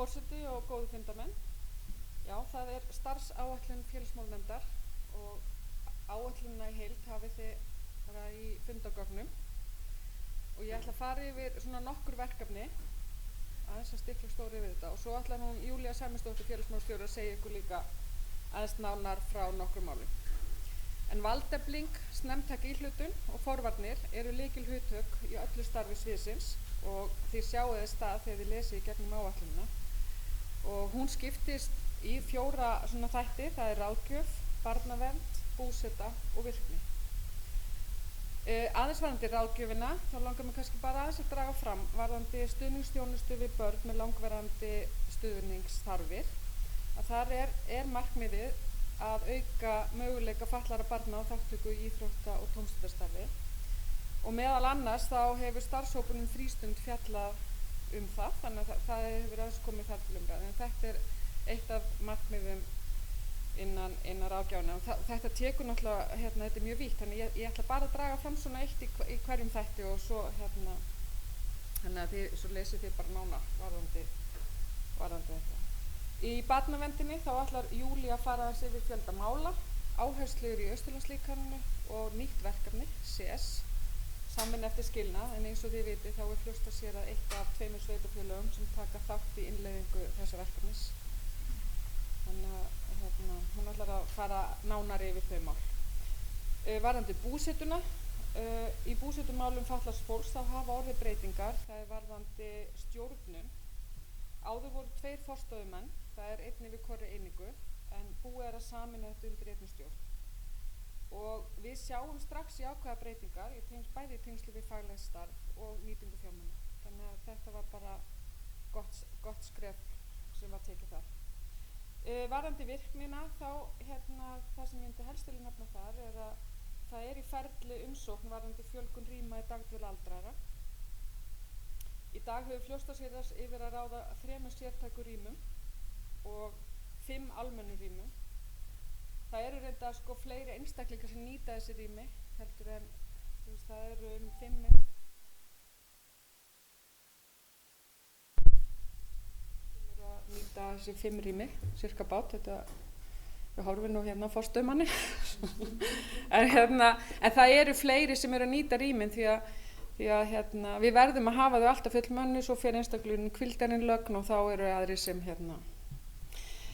Forseti og góðu fundarmenn. Já, það starfsáætlun félagsmálanefndar og áætlunina í heild hafið þið bara í fundargögnum og ég ætla að fara yfir svona nokkur verkefni aðeins að stikla stóri yfir þetta og svo ætlar hún Júlía Sæmundsdóttir félagsmálastjóri að segja ykkur líka aðeins nánar frá nokkrum málum. En valdefling, snemmtæk íhlutun og forvarnir eru lykilhugtök í öllu starfi sviðsins og þið sjáið þess stað þegar þið lesið í gegnum áætlunina. Og hún skiptist í 4 svona þætti, það er ráðgjöf, barnavernd, búseta og virkni. Aðeins varðandi ráðgjöfina, þá langar mér kannski bara aðeins að draga fram varðandi stuðningsþjónustu við börn með langvarandi stuðningsþarfir. Að þar er markmiðið að auka möguleika fatlaðra barna á þátttöku í íþrótta- og tómstundastarfi. Og meðal annars þá hefur starfshópurinn frístund fjallað það, þannig að það hefur aðeins komið þar til umræðu. En þetta er eitt af markmiðum innan ráðgjafanna. Þetta tekur náttúrulega, þetta er mjög vítt, þannig ég ætla bara að draga fram svona eitt í hverjum þætti og svo þannig að svo lesið þið bara nánar varðandi þetta. Í barnaverndinni þá ætlar Júlía að fara aðeins yfir fjölda mála, áherslur í Austurlandslíkaninu og nýtt verkefni, CS, samvinna eftir skilnað, en eins og þið vitið þá er Fljótsdalshérað að eitt af 2 sveitarfélögum sem taka þátt í innleiðingu þessa verkefnis. Þannig að hún ætlar að fara nánar yfir þau mál. Varðandi búsetuna, í búsetumálum fatlaðs fólks þá hafa orðið breytingar, það er varðandi stjórnun. Áður voru 2 forstöðumenn, það er einn yfir hvorri einingu, en búið er að sameina þetta undir einni stjórn. Og við sjáum strax jákvæðar breytingar bæði í tengslu við faglegt starf og nýtingu fjármuna. Þannig að þetta var bara gott skref sem var tekið þar. Varðandi virknina þá það sem ég myndi helst til að nefna þar er að það er í ferli umsókn varðandi fjölgun rýma í dagdvöl aldraðra. Í dag hefur Fljótsdalshérað yfir að ráða 3 sértæku rýmum og 5 almennum rýmum. Það eru reyndar fleiri einstaklingar sem nýta þessi rými heldur en það eru 5 sem eru að nýta þessi 5 rými, cirka bát, við horfum nú á forstöðumanni. en það eru fleiri sem eru að nýta rýmin því að við verðum að hafa þau alltaf full mönnu, svo fer einstaklingurinn hvíldarinn lögn og þá eru aðrir sem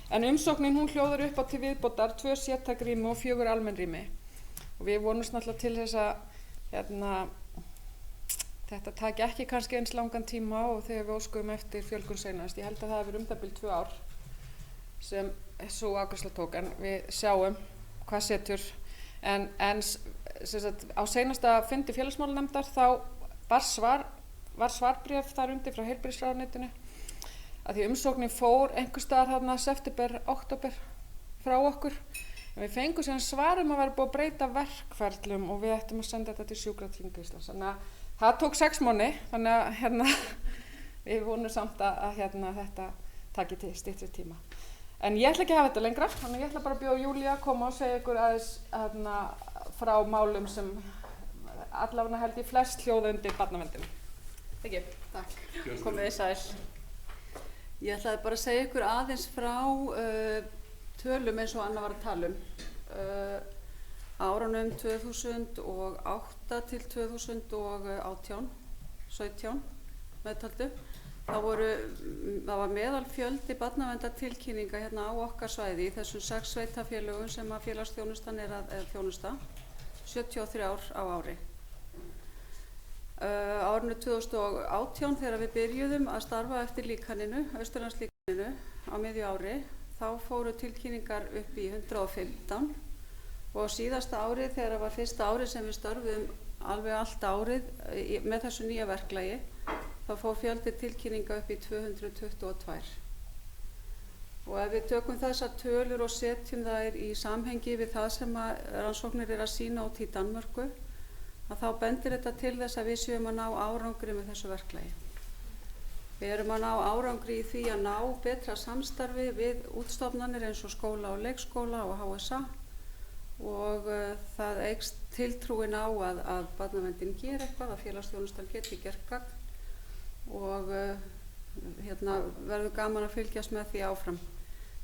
En umsóknin hún hljóðar upp á til viðbótar 2 sértæk rými og 4 almenn rými. Og við vonumst náttúrulega til þess að þetta taki ekki kannski eins langan tíma og þegar við óskuðum eftir fjölgun seinast. Ég held að það hefur það 2 ár sem sú afgreiðsla tók, en við sjáum hvað setur. En á seinasta fundi félagsmálanefndar þá var svarbréf þar undir frá heilbrigðisráðuneytinu að því umsóknin fór einhvers staðar september, október frá okkur. En við fengum síðan svar að vera búið að breyta verkferlum og við ættum að senda þetta til Sjúkratrygginga Íslands. Þannig að það tók 6 mánuði, þannig að við vonum samt að þetta taki til styttri tíma. En ég ætla ekki að hafa þetta lengra, þannig ég ætla bara að bjóða Júlíu að koma og segja ykkur aðeins frá málum sem allavega held ég flest hljóða undir barnaverndina. Takk. Komið þið sæl. Ég ætlaði bara að segja ykkur aðeins frá tölum eins og Anna var að tala árunum 2008 til 2017 meðtaldu. Það var meðalfjöldi barnaverndartilkynninga á okkar svæði í þessum 6 sveitarfélögum sem að félagsþjónustan er að þjónusta, 73 á ári. Árinu 2018 þegar við byrjuðum að starfa eftir líkaninu, Austurlandslíkaninu á miðju ári, þá fóru tilkynningar upp í 115 og á síðasta árið þegar var fyrsta árið sem við störfuðum alveg allt árið með þessu nýja verklagi, þá fór fjöldi tilkynninga upp í 222. Og ef við tökum þessar tölur og setjum þær í samhengi við það sem rannsóknir að sýna út í Danmörku, að þá bendir þetta til þess að við séum að ná árangri með þessu verklagi. Við erum að ná árangri í því að ná betra samstarfi við útstofnanir eins og skóla og leikskóla og HSA og það eykst tiltrúin á að barnaverndin geri eitthvað, að félagsþjónustan geti gert gagn og verður gaman að fylgjast með því áfram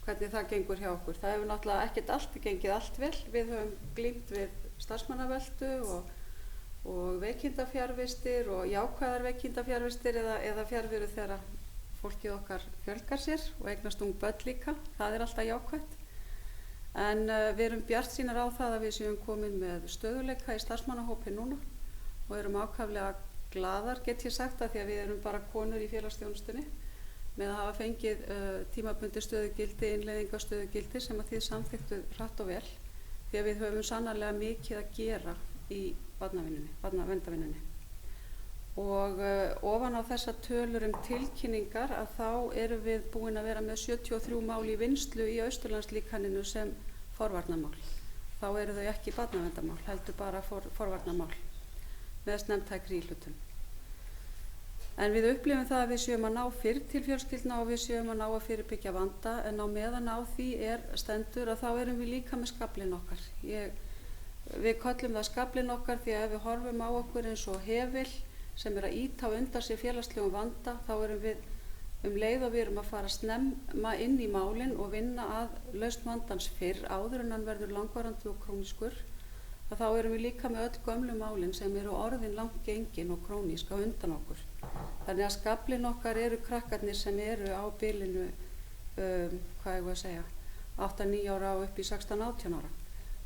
hvernig það gengur hjá okkur. Það hefur náttúrulega ekkert gengið allt vel. Við höfum glímt við starfsmannaveltu og veikindafjarvistir og jákvæðar veikindafjarvistir eða fjarveru þegar fólkið okkar fjölgar sér og eignast ung börn líka. Það er alltaf jákvætt. En við erum bjartsýnar á það að við séum komin með stöðuleika í starfsmannahópi núna og erum ákaflega glaðar, get ég sagt, að því að við erum bara konur í félagsþjónustunni með að hafa fengið tímabundið stöðugildi, innleiðingarstöðugildi sem að þið samþykktuð hratt og vel, því að við höfum sannarlega mikið að gera í barnaverndarvinnunni. Og ofan á þessa tölur tilkynningar að þá erum við búin að vera með 73 mál í vinnslu í Austurlandslíkaninu sem forvarnarmál. Þá eru þau ekki barnaverndarmál, heldur bara forvarnarmál með snemmtækri íhlutun. En við upplifum það að við séum að ná fyrr til fjölskyldna og við séum að ná að fyrirbyggja vanda, en á meðan á því stendur að þá erum við líka með skaflinn okkar. Við köllum það skaflinn okkar því að ef við horfum á okkur eins og hefil sem er að ýta á undan sér félagslegum vanda, þá erum við leið og við erum að fara snemma inn í málin og vinna að lausn vandans fyrr áður en hann verður langvarandi og krónískur. Þá erum við líka með öll gömlu málin sem eru orðin langt gengin og krónísk á undan okkur. Þannig að skaflinn okkar eru krakkarnir sem eru á bilinu, 8-9 ára og upp í 16-18 ára.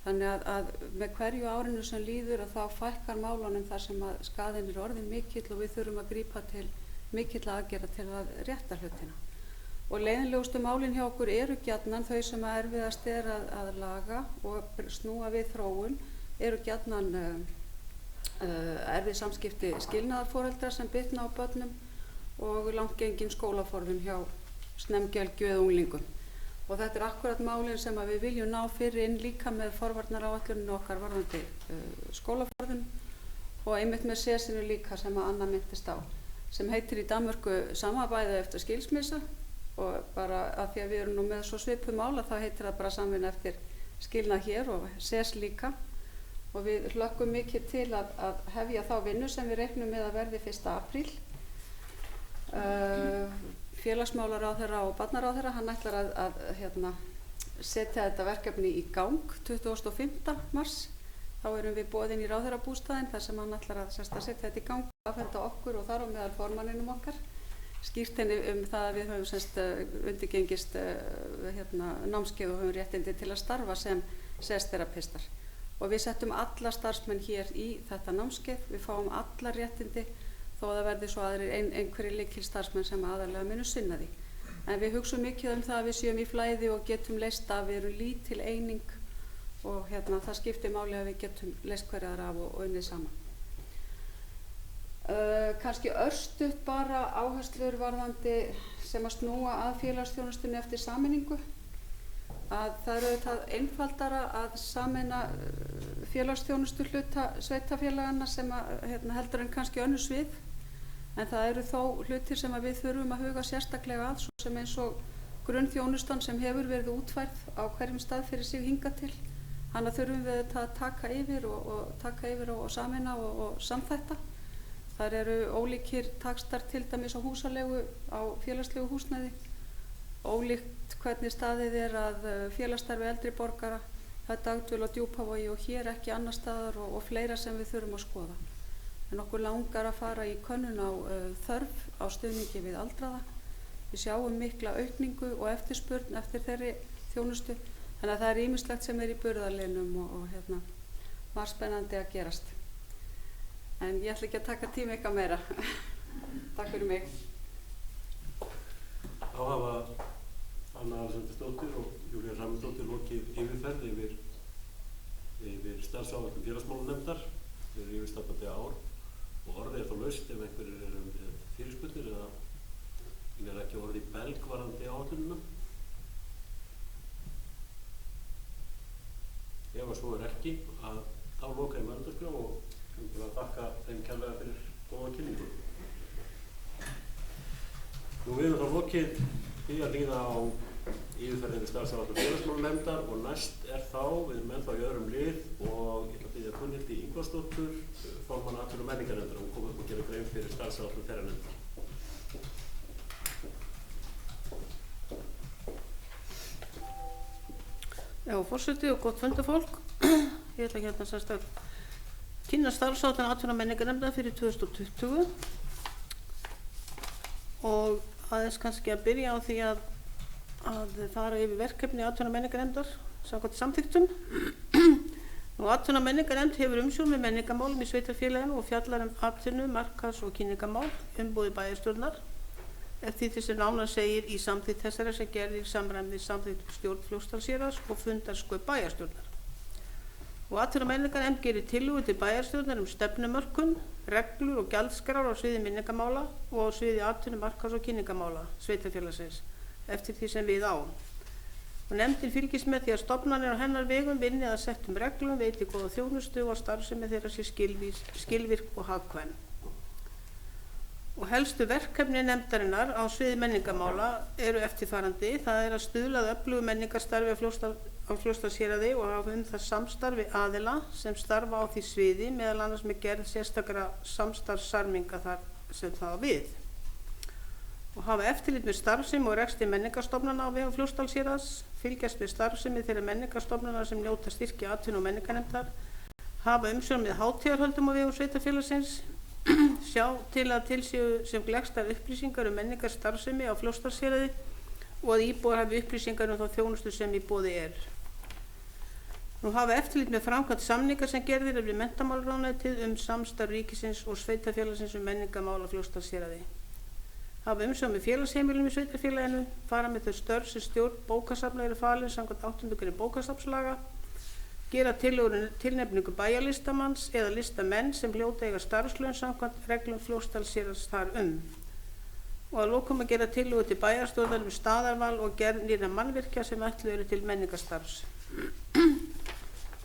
Þannig að með hverju árinu sem líður að þá fækkar málunum þar sem að skaðinn er orðin mikill og við þurfum að grípa til mikill aðgerða til að rétta hlutina. Og leiðinlegustu málin hjá okkur eru gjarnan þau sem að erfiðast er að laga og snúa við þróun, eru gjarnan erfið samskipti skilnaðarforeldra sem bitna á börnum og langt gengin skólaforðun hjá snemgelgju eða unglingum. Og þetta er akkurat málin sem að við viljum ná fyrir inn líka með forvarnaráætluninu okkar varðandi skólaforðun og einmitt með sesinu líka sem að Anna minntist á, sem heitir í Danmörku samarbæði eftir skilsmissa, og bara að því að við erum nú með svo svipuð mál að þá heitir það bara samvinna eftir skilnað hér og ses líka. Og við hlökkum mikið til að hefja þá vinnu sem við reiknum með að verði 1. apríl. Félagsmálaráðherra og barnaráðherra, hann ætlar að setja þetta verkefni í gang 25. mars. Þá erum við boðin í ráðherrabústaðinn þar sem hann ætlar að setja þetta í gang og afhenda okkur og þar á meðal formanninum okkar skírteini það að við höfum undirgengist námskeið og höfum réttindi til að starfa sem sesterapistar. Og við settum alla starfsmenn hér í þetta námskeið, við fáum alla réttindi þó að það verði svo aðrir einhverjir lykilstarfsmenn sem aðallega munu sinna því. En við hugsum mikið það að við séum í flæði og getum leyst af, við erum lítil eining og það skiptir máli að við getum leyst hverjar af og unnið saman. Kannski örstutt bara áherslur varðandi sem að snúa að félagsþjónustunni eftir sameiningu. Að það eru auðvitað einfaldara að sameina félagsþjónustu hluta sveitafélaganna sem heldur en kannski önnur svið, en það eru þó hlutir sem við þurfum að huga sérstaklega að, svo sem eins og grunnþjónustan sem hefur verið útfærð á hverjum stað fyrir sig hingað til. Hana þurfum við að taka yfir og sameina og samþætta. Þar eru ólíkir takstar til dæmis á húsalegu á félagslegu húsnæði, ólíkt hvernig staðið er að félagsstarfi eldri borgara, það er dagdvöl á Djúpavogi og hér ekki annar staðar og fleira sem við þurfum að skoða. En okkur langar að fara í könnun á þörf á stuðningi við aldraða. Við sjáum mikla aukningu og eftirspurn eftir þeirri þjónustu, þannig að það er ýmislegt sem er í burðarliðnum og var spennandi að gerast. En ég ætla ekki að taka tíma eitthvað meira. Takk fyrir mig. Þá hafa Anna Alexandersdóttir og Júlía Ramundóttir lokið yfirferð yfir starfsáætlun félagsmálanefndar fyrir yfirstandandi ár og orðið er þá laust ef einhverjir eru með fyrirspurnir eða er ekki orðið í belg varðandi áætlunina. Ef að svo er ekki, að þá loka ég mælendaskrá og til að þakka þeim kærlega fyrir góða kynningu. Við erum þá lokið því að líða á yfirferð yfir starfsáætlun félagsmálanefndar og næst er þá, við erum ennþá í öðrum lið og ég ætla að biðja Gunnhildi Ingvarsdóttur, formann atvinnu- og menningarnefndar, hún kom upp og gera grein fyrir starfsáætlun þeirra nefndar. Já, forseti og gott fundafólk. Ég ætla hérna semst að kynna starfsáætlun atvinnu- og menningarnefndar fyrir 2020 og aðeins kannski að byrja á því að fara yfir verkefni atvinnu- og menningarnefndar samkvæmt samþykktum. Atvinnu- og menningarnefnd hefur umsjón með menningarmálum í sveitarfélaginu og fjallar atvinnu-, markaðs- og kynningarmál, umboði bæjarstjórnar eftir því sem nánar segir í samþykkt þessara sem gerðir í samræmi við samþykkt stjórn Fljótsdalshéraðs og fundarsköp bæjarstjórnar. Og atvinnu- og menningarnefnd gerir tillögur til bæjarstjórnar stefnumörkun, reglur og gjaldskrár á sviði menningarmála og á sviði atvinnu-, markaðs- og kynningarmála sveitarfélagsins eftir því sem við á. Og nefndin fylgist með því að stofnanir á hennar vegum vinni að settum reglum, veiti góða þjónustu og starfsemi þeirra sé skilvirk og hagkvæm. Og helstu verkefni nefndarinnar á sviði menningarmála eru eftirfarandi. Það er að stuðla að öflugu menningarstarfi á Fljótsdalshéraði og hafa það samstarfi aðila sem starfa á því sviði, meðal annars með gerð sérstakra samstarfssamninga þar sem það á við. Og hafa eftirlit með starfsemi og rekstri menningarstofnana á vegum Fljótsdalshéraðs, fylgjast með starfsemi þeirra menningarstofnana sem njóta styrki atvinnu- og menningarnefndar, hafa umsjón með hátíðarhöldum á vegum sveitarfélagsins, sjá til að til séu sem gleggstar upplýsingar menningarstarfsemi á Fljótsdalshéraði og að íbúar hafi upplýsingar þá þjónustu sem í boði er. Nú hafa eftirlit með framkvæmd samninga sem gerðir við menntamálaráðuneytið samstarf ríkisins og sveitarfélagsins menningarmál á Fljótsdalshéraði. Hafa umsjón með félagsheimilum í sveitarfélaginu, fara með þau störf sem stjórn bókasafna eru falin samkvæmt 8. grein bókasafnslaga, gera tillögur tilnefningu bæjarlistamanns eða listamenn sem hljóta eiga starfslaun samkvæmt reglum Fljótsdalshéraðs þar og að lokum að gera tillögur til bæjarstjórnar staðarval og gerð nýrra mannvirkja sem ætluð eru til menningarstarfs.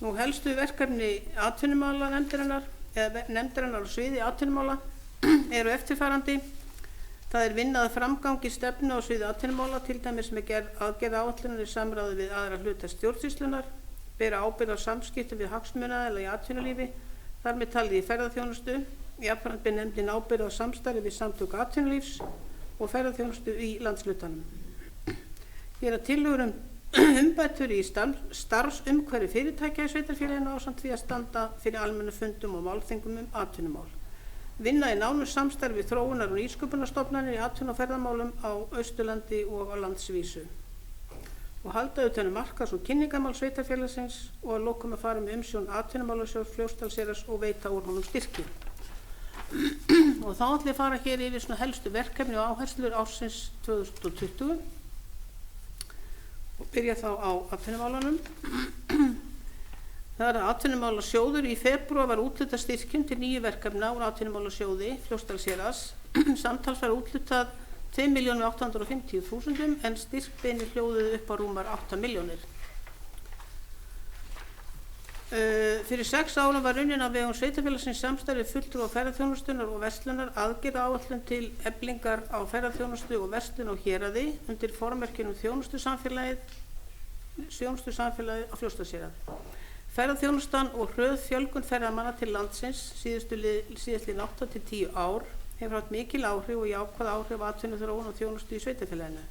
Nú helstu verkefni atvinnumálanefndarinnar eða nefndarinnar á sviði atvinnumála eru eftirfarandi. Það er vinna að framgangi stefnu á sviði atvinnumála, til dæmis með gerð aðgerðaáætlunar í samráði við aðra hluta stjórnsýslunnar, bera ábyrgð á samskiptum við hagsmunaaðila í atvinnulífi, þar með talið í ferðaþjónustu, jafnframt ber nefndin ábyrgð á samstarfi við samtök atvinnulífs og ferðaþjónustu í landshlutanum. Gera tillögur umbætur í starfsumhverfi fyrirtækja í sveitarfélaginu ásamt því að standa fyrir almennu fundum og málþingum atvinnumál. Vinna í nánu samstarfi við þróunar- og nýsköpunarstofnanir í atvinnu- og ferðamálum á Austurlandi og á landsvísu. Og halda utan markaðs- og kynningarmál sveitarfélagsins og að lokum að fara með umsjón atvinnumálasjóðs Fljótsdalshéraðs og veita úr honum styrki. Og þá ætla ég að fara hér yfir svona helstu verkefni og áherslur ársins 2020 og byrja þá á atvinnumálunum. Það er að atvinnumálasjóður í febrúar var úthlutað styrkjum til 9 verkefna úr atvinnumálasjóði Fljótsdalshéraðs. Samtals var úthlutað 2.850.000 en styrkbeiðnir hljóðuðu upp á rúmar 8 milljónir. Fyrir 6 árum var unnin á vegum sveitarfélagsins samstarfi fulltrúa ferðaþjónustunnar og verslunar aðgerðaáætlun til eflingar á ferðaþjónustu og verslun á héraði undir formerkjum þjónustusamfélagið á Fljótsdalshéraði. Ferðaþjónustan og hröð fjölgun ferðamanna til landsins síðastliðin 8 til 10 ár hefur haft mikil áhrif og jákvæð áhrif á atvinnuþróun og þjónustu í sveitarfélaginu.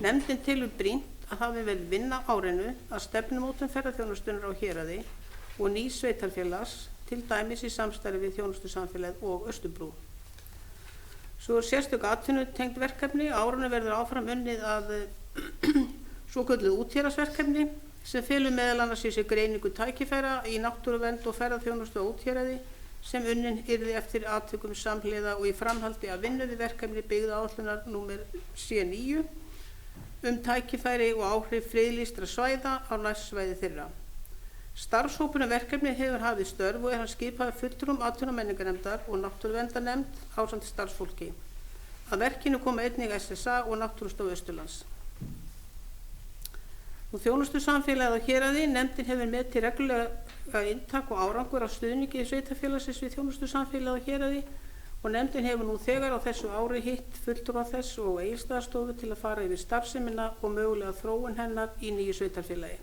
Nefndin telur brýnt að það hafi verið vinna á árinu að stefnumótun ferðaþjónustunnar á héraði og nýs sveitarfélags, til dæmis í samstarfi við þjónustusamfélagið og Austurbrú. Svo er sérstök atvinnutengd verkefni. Á árinu verður áfram unnið að svokölluðu úthéraðsverkefni sem felur meðal annars í sig greiningu tækifæra í náttúruvernd og ferðaþjónustu á úthéraði sem unnin yrði eftir atvikum samhliða og í framhaldi af vinnu við verkefni byggðaáætlunar númer C9 tækifæri og áhrif friðlýstra svæða á nærsvæði þeirra. Starfshópurinn verkefni hefur hafið störf og hann skipaði fulltrúum atvinnu- og menningarnefndar og náttúruverndarnefnd ásamt starfsfólki. Að verkinu koma einnig SSA og Náttúrustofa Austurlands. Þjónustusamfélagið á héraði. Nefndin hefur metið reglulega inntak og árangur af stuðningi sveitarfélagsins við þjónustusamfélagið á héraði og nefndin hefur nú þegar á þessu ári hitt fulltrúa þess og Egilsstaðastofu til að fara yfir starfsemina og mögulega þróun hennar í nýju sveitarfélagi.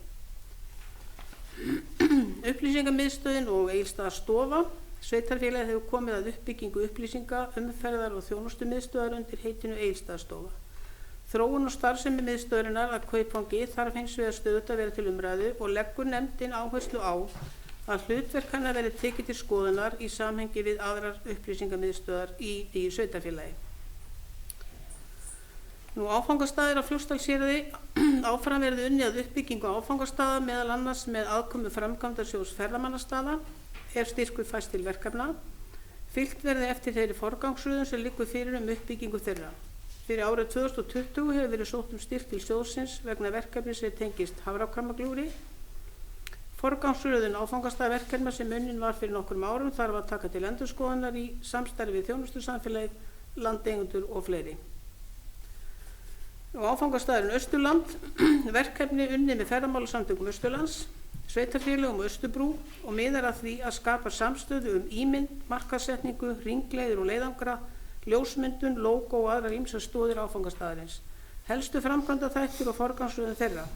Upplýsingamiðstöðin og Egilsstaðastofa. Sveitarfélagið hefur komið að uppbyggingu upplýsinga, umferðar og þjónustumiðstöðar undir heitinu Egilsstaðastofa. Þróun og starfsemi miðstöðvarinnar að Kaupvangi þarf hins vegar stöðugt að vera til umræðu og leggur nefndin áherslu á að hlutverk hennar verði tekið til skoðunar í samhengi við aðrar upplýsingamiðstöðvar í sveitarfélagi. Áfangastaðir á Fljótsdalshéraði. Áfram verði unnið að uppbyggingu áfangastaða meðal annars með aðkomu framkvæmdasjóðs ferðamannastaða ef styrkur fæst til verkefna. Fylgt verði eftir þeirri forgangsröðun sem liggur fyrir uppbyggingu þeirra. Fyrir árið 2020 hefur verið sótt styrk til sjóðsins vegna verkefni sem tengist hafrakrabbaglúri. Forgangsröðun áfangastaðaverkefna sem unnin var fyrir nokkrum árum þarf að taka til endurskoðunar í samstarfi við þjónustusamfélagið, landeigendur og fleiri. Áfangastaðurinn Austurland. Verkefni unnið með ferðamálasamtökum Austurlands, sveitarfélögum og Austurbrú og miðar að því að skapa samstöðu ímynd, markaðssetningu, hringleiðir og leiðangra, ljósmyndun, logo og aðrar ýmsar stoðir áfangastaðarins. Helstu framkvæmdaþættir og forgangsröðun þeirra.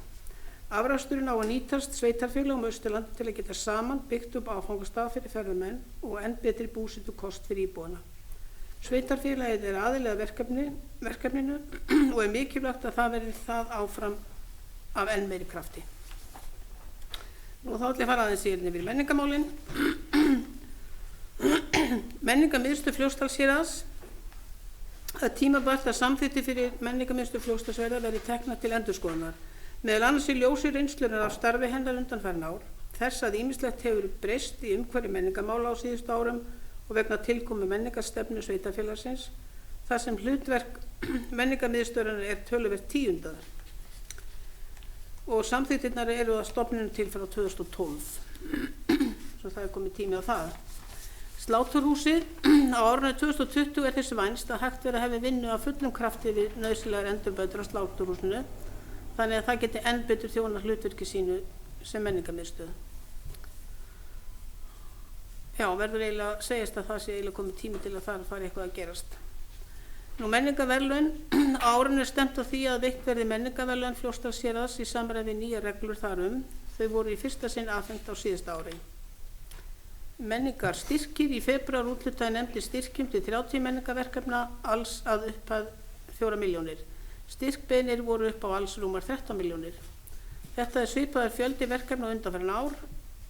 Afraksturinn á að nýtast sveitarfélögum Austurlandi til að geta saman byggt upp áfangastaða fyrir ferðamenn og enn betri búsetukost fyrir íbúana. Sveitarfélagið er aðili að verkefninu og er mikilvægt að það verði það áfram af enn meiri krafti. Þá ætla ég að fara aðeins yfir menningarmálin. Menningarmiðstöð Fljótsdalshéraðs. Það er tímabært að samþykktir fyrir menningarmiðstöð Fljótsdalshéraðs verði teknar til endurskoðunar. Meðal annars í ljósi reynslunar af starfi hennar undanfarin ár, þess að ýmislegt hefur breyst í umhverfi menningarmála á síðustu árum og vegna tilkomu menningarstefnu sveitarfélagsins, þar sem hlutverk menningarmiðstöðvarinnar er töluvert tíundað. Og samþykktirnar eru að stofnunum til frá 2012, svo það er komið tími á það. Sláturhúsið. Á árinu 2020 er þess vænst að hægt verið að hafa vinnu af fullum krafti við nauðsynlegar endurbætur á sláturhúsinu, þannig að það geti enn betur þjónað hlutverki sínu sem menningarmiðstöð. Verður eiginlega að segjast að það sé eiginlega komið tími til að það fari eitthvað að gerast. Menningarverðlaun. Á árinu er stefnt á því að veitt verði menningarverðlaun Fljótsdalshéraðs í samræmi við nýjar reglur þar Þau voru í fyrsta sinn afhent á síðasta ári. Menningarstyrkir. Í febrúar úthlutaði nefndin styrkjum til 30 menningarverkefna alls að upphæð 4 milljónir. Styrkbeiðnir voru upp á alls rúmar 13 milljónir. Þetta er svipaður fjöldi verkefna á undanfarin ár.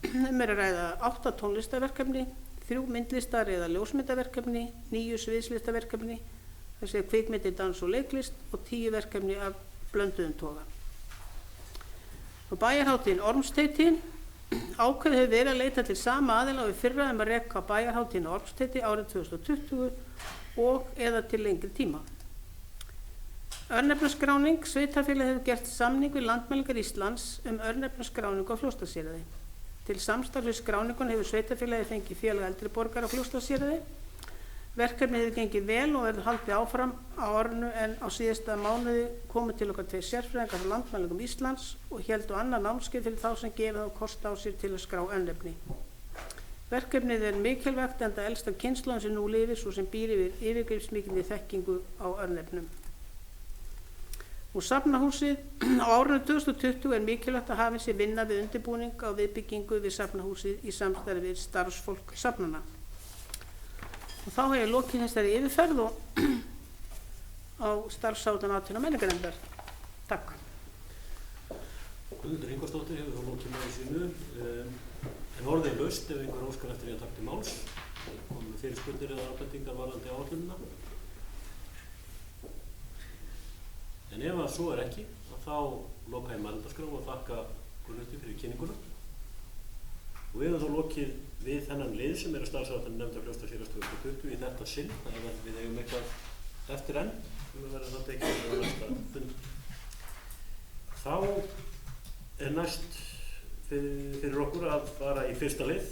Er að ræða 8 tónlistarverkefni, 3 myndlistar eða ljósmyndaverkefni, 9 sviðslistaverkefni, þessi kvikmyndir, dans og leiklist og 10 verkefni af blönduðum toga. Bæjarhátíðin Ormsteiti. Ákveðið hefur verið að leita til sama aðila og í fyrra að reka bæjarhátíðin Ormsteiti árið 2020 og eða til lengri tíma. Örnefnaskráning. Sveitarfélagið hefur gert samning við Landmælingar Íslands örnefnaskráningu á Fljótsdalshéraði. Til samstarfs við skráningun hefur sveitarfélagið fengið félag eldri borgara á Fljótsdalshéraði. Verkefnið hefur gengið vel og verður haldið áfram á árinu en á síðasta mánuði komu til okkar 2 sérfræðingar frá Landmælingum Íslands og héldu annað námskeið fyrir þá sem gefið þá kost á sér til að skrá örnefni. Verkefnið er mikilvægt enda elsta kynslóðin sem nú lifir svo sem býr yfir yfirgripsmikilli þekkingu á örnefnum. Safnahúsið. Á árinu 2020 er mikilvægt að hafa sér vinna við undirbúning á viðbyggingu við Safnahúsið í samstarfi við starfsfólk safnana. Þá hef ég lokið þessari yfirferð á starfsáætlun atvinnu- og menningarnefndar. Takk. Guðmundur Ingvarsdóttir hefur þá lokið með sínu. En orðið er laust ef einhver óskar eftir því að taka til máls. Komið fyrirspurnir eða ábendingar varðandi áætlunina. En ef að svo er ekki, þá loka ég mælendaskrá og þakka Guðmundi fyrir kynninguna. Og við höfum þá lokið við þennan lið sem er að starfsáætlun nefndar Fljótsdalshéraðs 2020 í þetta sinn. Þannig að við eigum eitthvað eftir enn. Við verðum það tekið á næsta fund. Þá er næst fyrir okkur að fara í fyrsta lið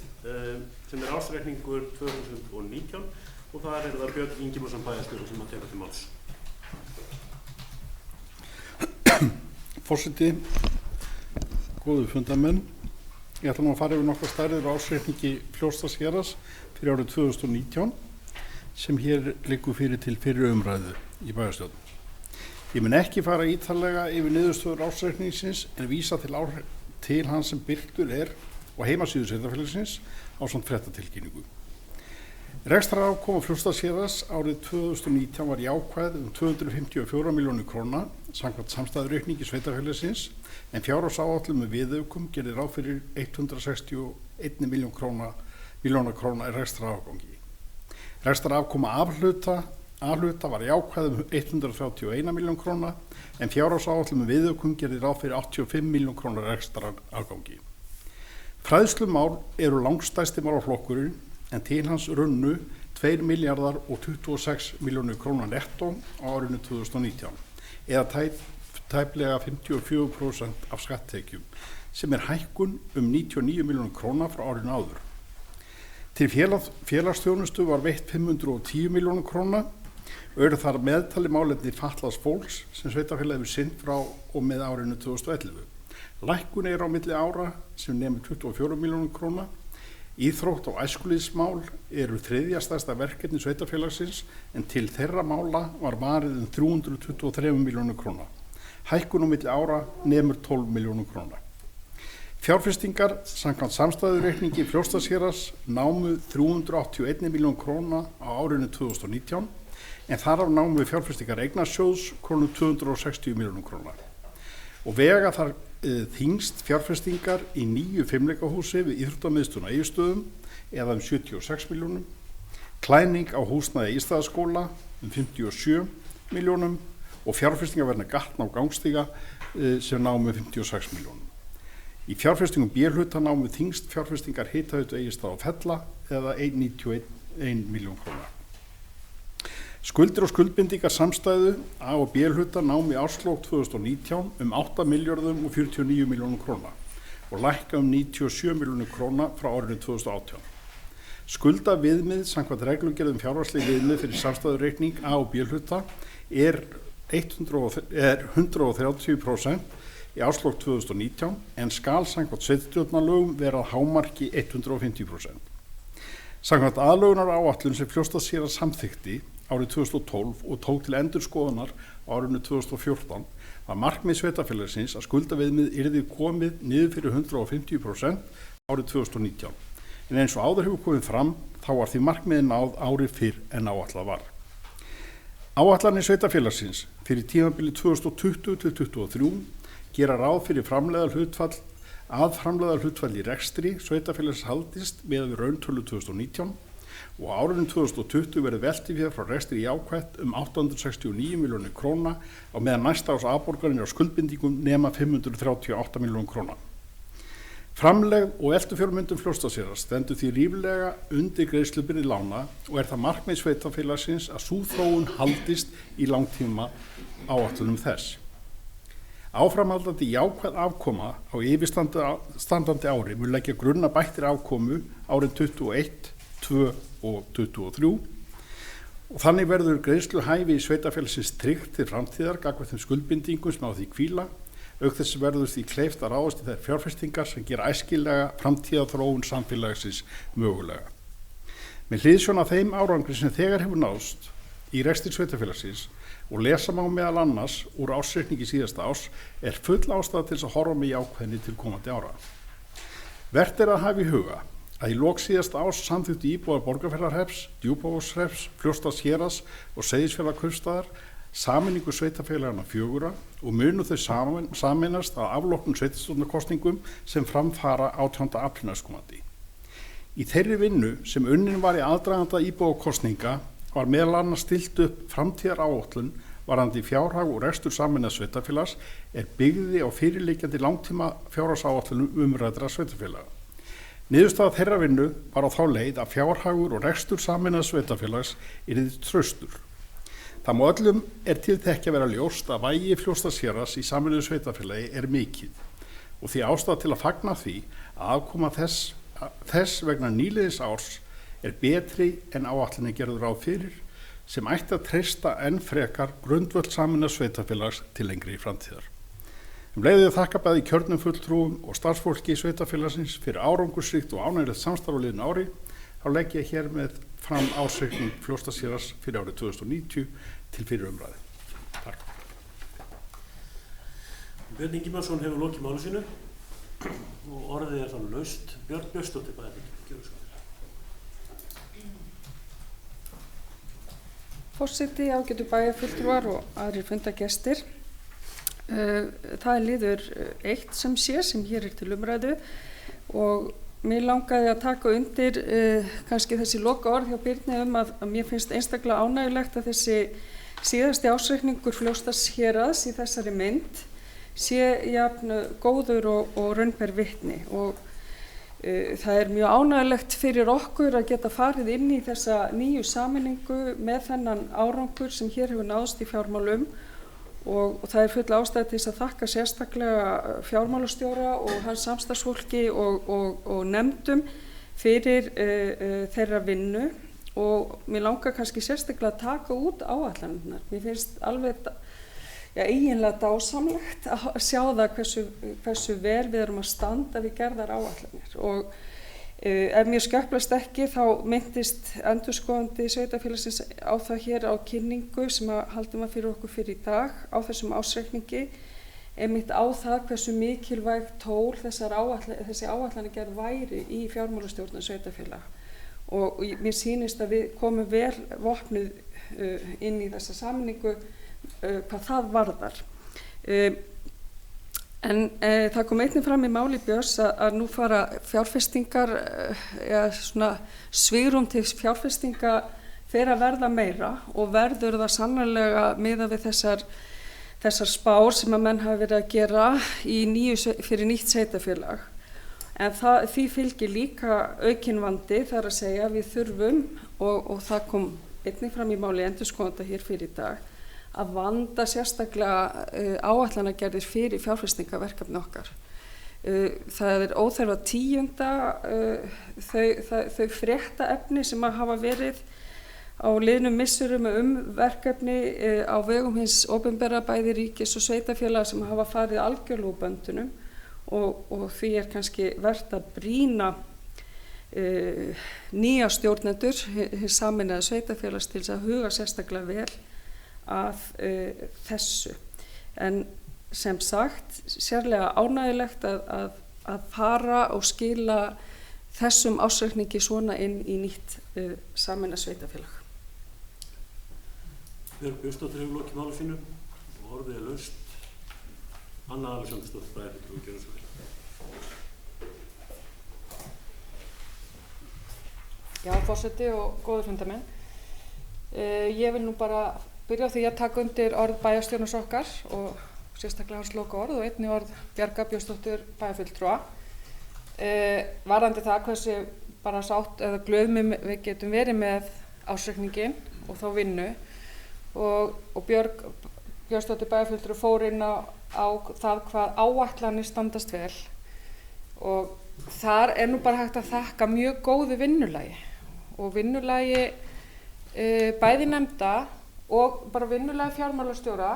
sem er ársreikningur 2019 og þar er það Björn Ingimarsson bæjarstjóri sem að teka til máls. Forseti, góðu fundamenn. Ég ætla nú að fara yfir nokkrar stærðir á ársreikningi Fljótsdalshéraðs fyrir árið 2019 sem hér liggur fyrir til fyrri umræðu í bæjarstjórn. Ég mun ekki fara ítarlega yfir niðurstöður ársreikningsins en vísa til hans sem birtur er á heimasíðu sveitarfélagsins ásamt fréttatilkynningu. Rekstrarafkoma Fljótsdalshéraðs árið 2019 var jákvæð 254 milljónir króna samkvæmt samstæðureikningi sveitarfélagsins en fjárhagsáætlun með viðaukum gerði ráð fyrir 161 milljón króna í rekstrarafgangi. Rekstrarafkoma A-hluta var jákvæð 131 milljón króna en fjárhagsáætlun með viðaukum gerði ráð fyrir 85 milljón króna rekstrarafgangi. Fræðslumál eru langstærsti málaflokkurinn en til hans runnu 2 miljardar og 26 milljónir króna nettó á árinu 2019 eða tæplega 54% af skatttekjum sem hækkun 99 milljónir króna frá árinu áður. Til félagsþjónustu var veitt 510 milljónir króna og eru þar meðtali málefni fatlaðs fólks sem sveitarfélagið hefur sinnt frá og með árinu 2011. Lækkun á milli ára sem nemur 24 milljónir króna. Íþrótt og æskulýðsmál eru þriðja stærsta verkefni sveitarfélagsins en til þeirra mála var varið 323 milljónir króna. Hækkun á milli ára nemur 12 milljónir króna. Fjárfestingar samkvæmt samstæðureikningi Fljótsdalshéraðs námu 381 milljón króna á árinu 2019 en þar af námu fjárfestingar Eignasjóðs krónu 260 milljónum króna. Og vega þar þyngst fjárfestingar í nýju fimleikahúsi við íþróttamiðstöðina á Egilsstöðum eða 76 milljónum, klæðning á húsnæði Íslandsskóla 57 milljónum og fjárfestingar vegna gatna og gangstíga sem námu 56 milljónum. Í fjárfestingum B-hluta námu þyngst fjárfestingar Hitaveitu Egilsstaða og Fella eða 191 milljón króna. Skuldir og skuldbindingar samstæðu A- og B-hluta námu í árslok 2019 8 miljörðum og 49 milljónum króna og lækka 97 milljónum króna frá árinu 2018. Skulda viðmið samkvæmt reglugerðum fjárhagsleg viðmið fyrir samstæðureikning A- og B-hluta er 130% í árslok 2019 en skal samkvæmt sveitarstjórnarlögum vera að hámarki 150%. Samkvæmt aðlögunaráætlun sem Fljótsdalshéraðs samþykkti árið 2012 og tók til endurskoðunar á árinu 2014 var markmið sveitarfélagsins að skuldaviðmið yrði komið niður fyrir 150% árið 2019. En eins og áður hefur komið fram þá var því markmiðið náð árið fyrr en áætlað var. Áætlanir sveitarfélagsins fyrir tímabili 2020 til 2023 gera ráð fyrir framleiðar hlutfall í rekstri sveitarfélagsins haldist miðað við rauntölu 2019 og á árinu 2020 verði veltifé frá rekstri jákvætt 869 milljónir króna á meðan næsta árs afborganir á skuldbindingum nema 538 milljónir króna. Framlegð og eftirfjármyndun Fljótsdalshéraðs stendur því ríflega undir greiðslubyrði lána og það markmið sveitarfélagsins að sú þróun haldist í langtíma áætlunum þess. Áframhaldandi jákvæð afkoma á yfirstandandi ári mun leggja grunn að bættri afkomu árin 21, 2 og 23 og þannig verður greiðsluhæfi í sveitarfélagsins tryggt til framtíðar gagnvart þeim skuldbindingum sem á því hvíla, auk þess verður því kleift að ráðast í þær fjárfestingar sem gera æskilega framtíðarþróun samfélagsins mögulega. Með hliðsjón af þeim árangri sem þegar hefur náðst í rekstri sveitarfélagsins og lesa má meðal annars úr ársreikningi síðasta árs full ástæða til þess að horfa með jákvæðni til komandi ára. Vert að hafa í huga að í lok síðasta árs samþykktu íbúar Borgarfjarðarhrepps, Djúpavogshrepps, Fljótsdalshéraðs og Seyðisfjarðarkaupstaðar sameiningu sveitarfélaganna 4 og munu þau sameinast að afloknum sveitarstjórnarkosningum sem framfara 18. apríl næstkomandi. Í þeirri vinnu sem unnin var í aðdraganda íbúakosninga var meðal annars stillt upp framtíðaráætlun varðandi fjárhag og rekstur sameinaðs sveitarfélags byggði á fyrirliggjandi langtíma fjárhagsáætlunum umræddra sveitarfélaga. Niðurstaða þeirra vinnu var á þá leið að fjárhagur og rekstur sameinaðs sveitarfélags yrði traustur. Það má öllum tiltekja vera ljóst að vægi Fljótsdalshéraðs í sameinuðu sveitarfélagi mikið og því ástæða til að fagna því að afkoma þess vegna nýliðins árs betri en áætlunin gerður ráð fyrir sem ætti að treysta enn frekar grundvöll sameinaðs sveitarfélags til lengri framtíðar. Leið ég þakka bæði kjörnum fulltrúum og starfsfólki sveitarfélagsins fyrir árangursríkt og ánægjulegt samstarf á liðnu ári, þá legg ég hér með fram ársreikning Fljótsdalshéraðs fyrir árið 2090 til fyrir umræðu. Takk. Björn Ingimarsson hefur lokið máli sínu og orðið þá laust. Björn Björnsdóttir bæði. forseti, ágætu bæjarfulltrúar og aðrir fundargestir. Það er liður 1 sem hér er til umræðu og mér langaði að taka undir kannski þessi loka orð hjá Birni að mér finnst einstaklega ánægjulegt að þessi síðasti ársreikningur Fljótsdalshéraðs í þessari mynd sé jafn góður og raun ber vitni og það er mjög ánægjulegt fyrir okkur að geta farið inn í þessa nýju sameiningu með þennan árangur sem hér hefur náðst í fjármálum og það er full ástæða til þess að þakka sérstaklega fjármálastjóra og hans samstarfsfólki og nefndum fyrir þeirra vinnu og mér langar kannski sérstaklega að taka út áætlanirnar. Mér finnst alveg eiginlega dásamlegt að sjá það hversu vel við erum að standa við gerðar áætlanir og ef mér skjöplast ekki þá myndist endurskoðandi sveitarfélagsins á það hér á kynningu sem haldum við fyrir okkur fyrir í dag á þessum ársreikningi einmitt á það hversu mikilvæg tól þessi áætlanagerð væri í fjármálastjórnun sveitarfélaga og mér sýnist að við komum vel vopnuð inn í þessa sameiningu hvað það varðar. En það kom einnig fram í máli Björns að nú fara fjárfestingar, svigrúm til fjárfestinga fer að verða meira og verður það sannarlega miðað við þessar spár sem að menn hafa verið að gera fyrir nýtt sveitarfélag. En því fylgir líka aukinn vandi þar að segja við þurfum og það kom einnig fram í máli endurskoðanda hér fyrir í dag að vanda sérstaklega áætlanagerðir fyrir fjárfestingaverkefni okkar. Það er óþarfi að tíunda þau fréttaefni sem að hafa verið á liðnum misserum verkefni á vegum hins opinbera bæði ríkis og sveitarfélaga sem hafa farið algjörlega úr böndunum og því er kannski vert að brýna nýja stjórnendur hins sameinaða sveitarfélags til þess að huga sérstaklega vel að þessu. En sem sagt, sérlega ánægjulegt að fara og skila þessum ársreikningi svona inn í nýtt sameinað sveitarfélag. Björg Björnsdóttir hefur lokið máli sínu og orðið er laust. Anna Alexandersdóttir bæjarfulltrúi gjörðu svo vel. Já, forseti og góðir fundarmenn. Ég vil nú bara byrja á því að taka undir orð bæjarstjórans okkar og sérstaklega hans loka orð og einnig orð Bjargar Björnsdóttur bæjarfulltrúa. Varðandi það hversu bara sátt eða glöð við getum verið með ársreikninginn og þá vinnu og Björg Björnsdóttir bæjarfulltrúi fór inn á það hvað áætlanir standast vel og þar er nú bara hægt að þakka mjög góðu vinnulagi og vinnulagi bæði nefnda og bara vinnulagi fjármálastjóra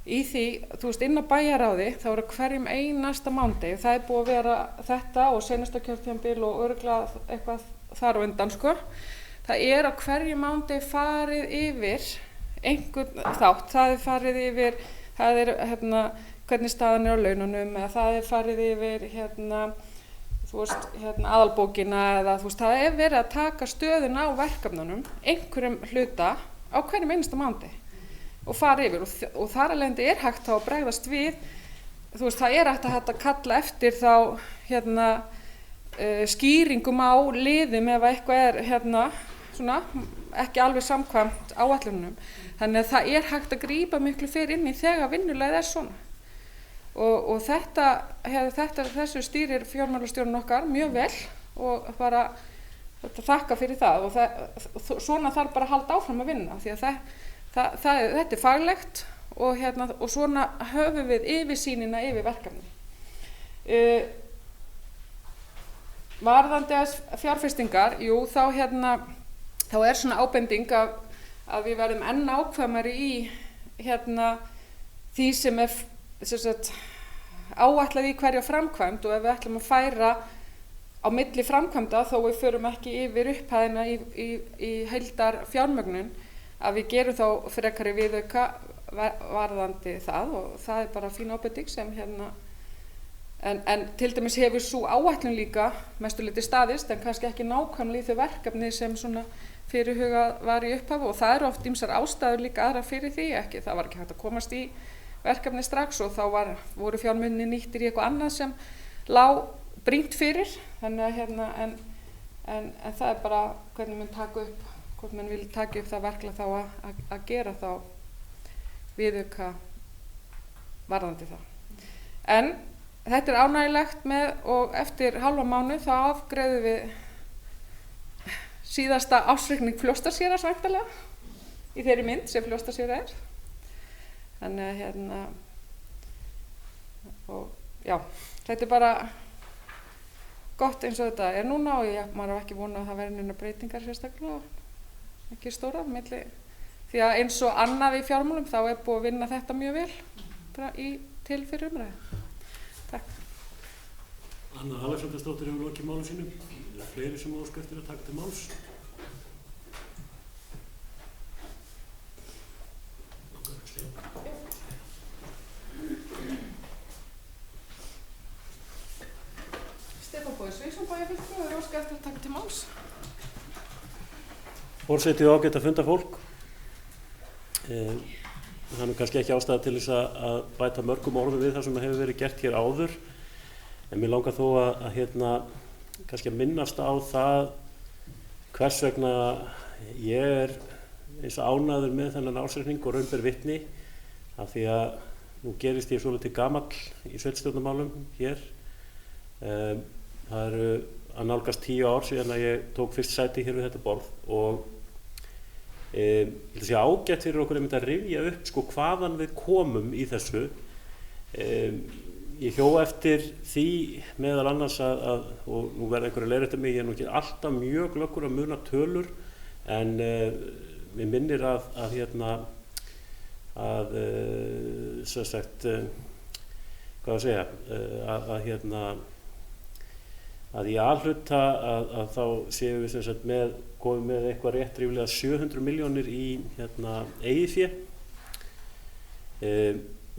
í því, þú veist, inn á bæjarráði þá eru hverjum einasta mánuði, það er búið að vera þetta og seinasta kjörtímabil og örugglega eitthvað þar á undan sko. Það er á hverjum mánuði farið yfir einhvern þátt, það er farið yfir, það er hvernig staðan er á laununum eða það er farið yfir þú veist, aðalbókina eða þú veist, það er verið að taka stöðun á verkefnunum, einhverjum hluta á hverjum einasta mánuði og fara yfir og þar alveg er hægt þá að bregðast við, þú veist, það er hægt að kalla eftir þá skýringum á liðum ef eitthvað er svona ekki alveg samkvæmt áætlunum, þannig að það er hægt að grípa miklu fyrir inn í þegar vinnulagið er svona og þessu stýrir fjármálastjórinn okkar mjög vel og bara þakka fyrir það og svona þarf bara að halda áfram að vinna því að þetta er faglegt og svona höfum við yfirsýnina yfir verkefni. Varðandi að fjárfestingar, jú þá er svona ábending að við verðum enn ákveðnari í því sem er áætlað í hverja framkvæmd og ef við ætlum að færa á milli framkvæmda þó við förum ekki yfir upphæðina í heildar fjármögnun að við gerum þá frekari viðauka varðandi það og það er bara fín ábending sem en til dæmis hefur sú áætlun líka mestuleyti staðist en kannski ekki nákvæmlega í þau verkefni sem svona fyrirhugað var í upphafi og það eru oft ýmsar ástæður líka aðra fyrir því ekki. Það var ekki hægt að komast í verkefni strax og þá voru fjármunir nýttir í eitthvað annað sem lá brýnt fyrir. Þannig að en það er bara hvernig mann taka upp, hvort mann vil taka upp það verklag þá að gera þá viðauka varðandi það. En þetta er ánægilegt með og eftir hálfa mánuð þá afgreiðum við síðasta ársreikning Fljótsdalshéraðs væntanlega í þeirri mynd sem Fljótsdalshérað er. Þannig að og já, þetta er bara gott eins og þetta er núna og maður hef ekki vonað að það verði neina breytingar sérstaklega, ekki stórar milli, því að eins og annað í fjármálum þá er búið að vinna þetta mjög vel til fyrir umræðu. Takk. Anna Alexandersdóttir hefur lokið málum sínum. Er fleiri sem óska eftir að taka til máls? Stefán Bogi Svíksson, bæjarfulltrúi, hefur óskað eftir að taka til máls. Forseti og ágætt að funda fólk. Það er kannski ekki ástæða til þess að bæta mörgum orðum við það sem hefur verið gert hér áður. En mér langar þó að kannski að minnast á það hvers vegna ég er eins og ánægður með þennan ársreikning og raun ber vitni af því að nú gerist ég svolítið gamall í sveitarstjórnarmálum hér. Það eru að nálgast 10 ár síðan að ég tók fyrst sæti hér við þetta borð og ég held að sé ágætt fyrir okkur að rifja upp sko hvaðan við komum í þessu. Ég hjó eftir því meðal annars og nú verða einhverju leiðrétta mig, ég er nú ekki alltaf mjög glöggur að muna tölur en mér minnir sem sagt, hvað að segja, að í A-hluta að þá séum við sem sagt komum með eitthvað rétt ríflega 700 milljónir í eigið fé.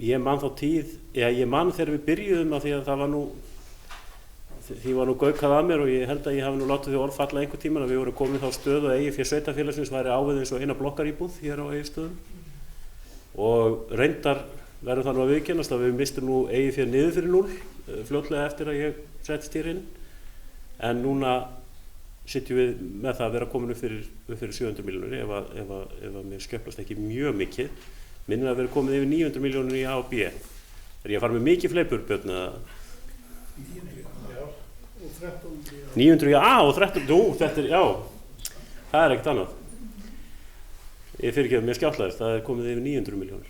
Ég man þá tíð, ég man þegar við byrjuðum af því að það var því var nú gaukað að mér og ég held að ég hafi nú látið því orð falla einhvern tímann að við vorum komin þá stöðu að eigið fé sveitarfélagsins væri ávið eins og eina blokkaríbúð hér á Egilsstöðum og reyndar verður það nú að viðkennast að við mistum nú eigið fé niður fyrir 0 fljótlega eftir að ég settist hér inn en núna sitjum við með það að vera komin upp fyrir 700 milljónir ef að mér skjöplast ekki mjög mikið. Minnir að vera komið yfir 900 milljónir í A og B. Er ég að fara með mikið fleipur, Björn? 900 í A og 13, þetta er, já, það er ekkert annað. Ég fyrirgefði mér skjáttlaðist, það er komið yfir 900 milljónir.